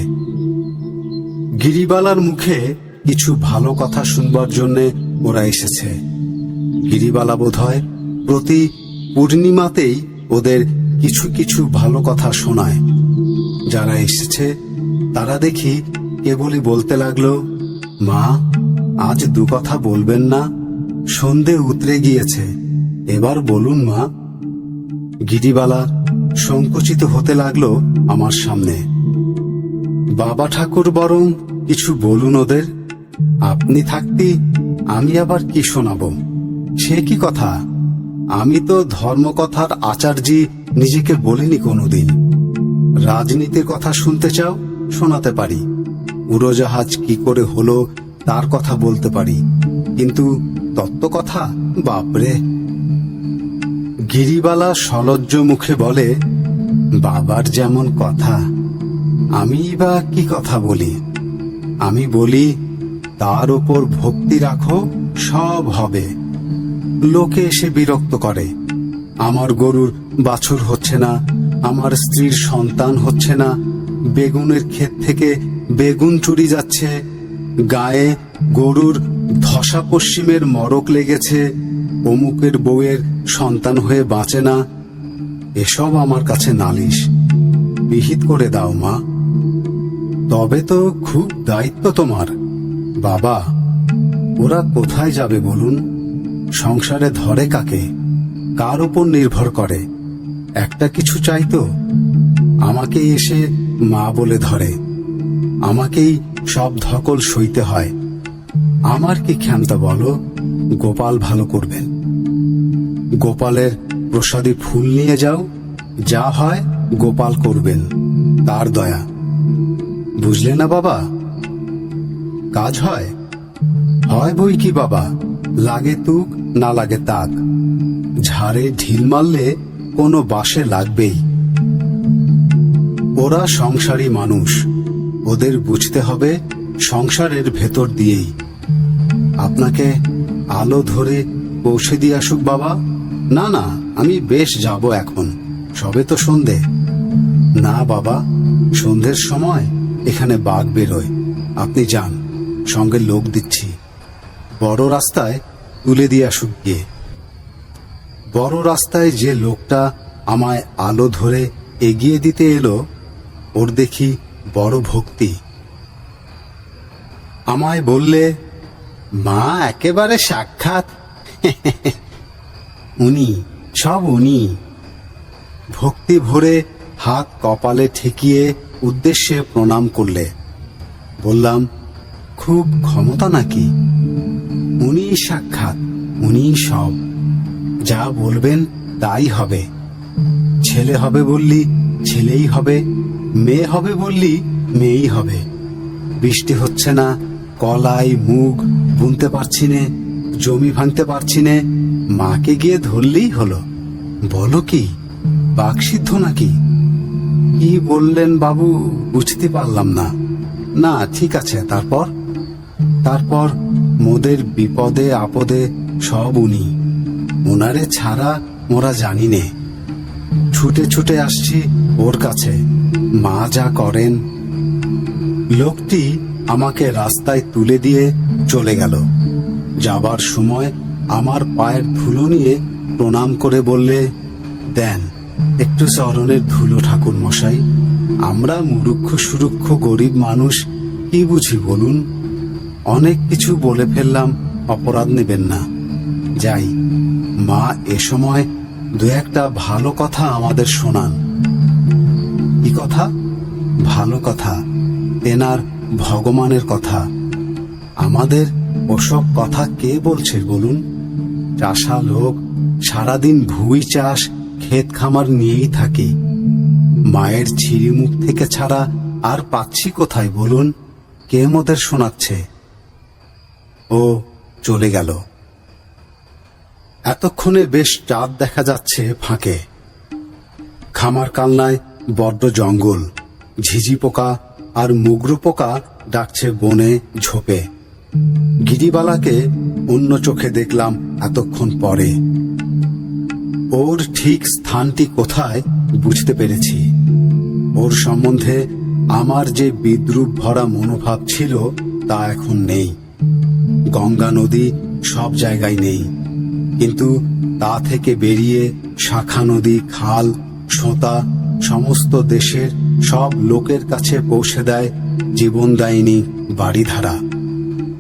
গিরিবালার মুখে কিছু ভালো কথা শুনবার জন্যে ওরা এসেছে। গিরিবালা বোধহয় প্রতি পূর্ণিমাতেই ওদের কিছু কিছু ভালো কথা শোনায়। যারা এসেছে তারা দেখি কেবলই বলতে লাগলো, মা, আজ দু কথা বলবেন না? সন্ধে উতরে গিয়েছে, এবার বলুন মা। গিরিবালা সংকুচিত হতে লাগলো আমার সামনে। বাবা ঠাকুর বরং কিছু বলুন ওদের। আপনি থাকতে আমি আবার কি শোনাবো? সে কি কথা? আমি তো ধর্মকথার আচার্যি নিজেকে বলিনি কোনোদিন। রাজনীতির কথা শুনতে চাও, শোনাতে পারি। উড়োজাহাজ কি করে হলো তার কথা বলতে পারি, কিন্তু তত্ত্ব কথা, বাপরে। গিরিবালা সলজ্জ মুখে বলে, বাবার যেমন কথা, আমি বা কি কথা বলি? আমি বলি, তার ওপর ভক্তি রাখো, সব হবে। লোকে এসে বিরক্ত করে, আমার গরুর বাছুর হচ্ছে না, আমার স্ত্রীর সন্তান হচ্ছে না, বেগুনের ক্ষেত থেকে বেগুন চুরি যাচ্ছে, গায়ে গরুর ধসা পশ্চিমের মরক লেগেছে, অমুকের বউয়ের সন্তান হয়ে বাঁচে না। এসব আমার কাছে নালিশ। বিহিত করে দাও মা। তবে তো খুব দায়িত্ব তোমার। বাবা, ওরা কোথায় যাবে বলুন? সংসারে ধরে কাকে? কার ওপর নির্ভর করে? একটা কিছু চাইতো, আমাকেই এসে মা বলে ধরে। আমাকেই সব ধকল সইতে হয়। আমার কি ক্ষমতা বলো? গোপাল ভালো করবেন। গোপালের প্রসাদী ফুল নিয়ে যাও, যা হয় গোপাল করবেন, তার দয়া। বুঝলে না বাবা? কাজ হয়? হয় বই কি বাবা, লাগে তুক না লাগে তাক। ঝাড়ে ঢিল মারলে কোনো বাসে লাগবেই। ওরা সংসারী মানুষ, ওদের বুঝতে হবে সংসারের ভেতর দিয়েই। আপনাকে আলো ধরে পৌঁছে দিয়ে আসুক বাবা? না না, আমি বেশ যাব এখন, সবে তো সন্ধে। না বাবা, সন্ধ্যের সময় এখানে বাঘ বেরোয়, আপনি যান, সঙ্গে লোক দিচ্ছি। বড় রাস্তায় তুলে দিয়ে আসুক গিয়ে। বড় রাস্তায় যে লোকটা আমায় আলো ধরে এগিয়ে দিতে এলো, ওর দেখি বড় ভক্তি। আমায় বললে, মা একেবারে সাক্ষাৎ। উনি, সব উনি। ভক্তি ভরে হাত কপালে ঠেকিয়ে উদ্দেশ্যে প্রণাম করলে। বললাম, খুব ক্ষমতা নাকি? উনি সাক্ষাৎ, উনি সব। যা বলবেন তাই হবে। ছেলে হবে বললি ছেলেই হবে, মেয়ে হবে বললি মেয়েই হবে। বৃষ্টি হচ্ছে না, কলাই মুগ বুনতে পারছি নে, জমি ভাঙতে পারছি নে, মাকে গিয়ে ধরলেই হলো। বলো কি, বাকসিদ্ধ নাকি? কি বললেন বাবু, বুঝতে পারলাম না। না ঠিক আছে, তারপর? তারপর মোদের বিপদে আপদে সব উনি। ওনারে ছাড়া মোরা জানি নে। ছুটে ছুটে আসছি ওর কাছে, মা যা করেন। লোকটি আমাকে রাস্তায় তুলে দিয়ে চলে গেল। যাবার সময় আমার পায়ের ধুলো নিয়ে প্রণাম করে বললে, দেন একটু চরণের ধুলো ঠাকুর মশাই। আমরা মুরুক্ষ সুরুক্ষ গরিব মানুষ, কি বুঝি বলুন? অনেক কিছু বলে ফেললাম, অপরাধ নেবেন না। যাই, মা এ সময় দু একটা ভালো কথা আমাদের শোনান। কি কথা? ভালো কথা, তেনার ভগবানের কথা। আমাদের ওসব কথা কে বলছে বলুন? চাষা লোক, সারাদিন ভুঁই চাষ ক্ষেত খামার নিয়েই থাকি। মায়ের ছিঁড়ি মুখ থেকে ছাড়া আর পাচ্ছি কোথায় বলুন? কে মোদের শোনাচ্ছে? ও চলে গেল। এতক্ষণে বেশ চাঁদ দেখা যাচ্ছে ফাঁকে। খামার কালনায় বড্ড জঙ্গল, ঝিঝি পোকা আর মুগরু পোকা ডাকছে বনে ঝোপে। গিরিবালাকে অন্য চোখে দেখলাম এতক্ষণ পরে। ওর ঠিক স্থানটি কোথায় বুঝতে পেরেছি। ওর সম্বন্ধে আমার যে বিদ্রুপ ভরা মনোভাব ছিল তা এখন নেই। গঙ্গা নদী সব জায়গায় নেই, কিন্তু তা থেকে বেরিয়ে শাখা নদী, খাল, সোঁতা সমস্ত দেশের সব লোকের কাছে পৌঁছে দেয় জীবনদায়িনী বাড়িধারা।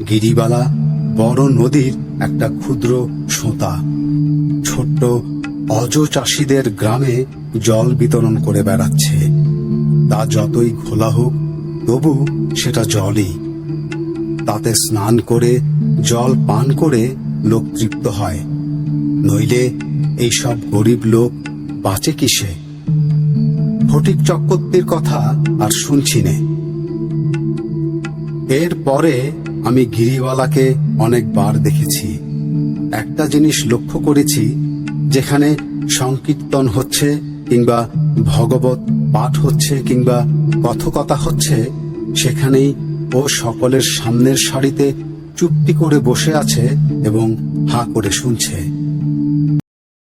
গিরিবালা বড় নদীর একটা ক্ষুদ্র সোঁতা। ছোট্ট অজ চাষিদের গ্রামে জল বিতরণ করে বেড়াচ্ছে। তা যতই ঘোলা হোক, তবু সেটা জলই। তাতে স্নান করে জল পান করে লোক তৃপ্ত হয়, নইলে এইসব গরিব লোক বাঁচে কিসে? ফটিক চক্রবর্তীর কথা আর শুনছি নে। এরপরে আমি গিরিবালাকে অনেকবার দেখেছি। একটা জিনিস লক্ষ্য করেছি, যেখানে সংকীর্তন হচ্ছে কিংবা ভগবত পাঠ হচ্ছে কিংবা কথকতা হচ্ছে, সেখানেই ও সকলের সামনের সারিতে চুপটি করে বসে আছে এবং হাঁ করে শুনছে।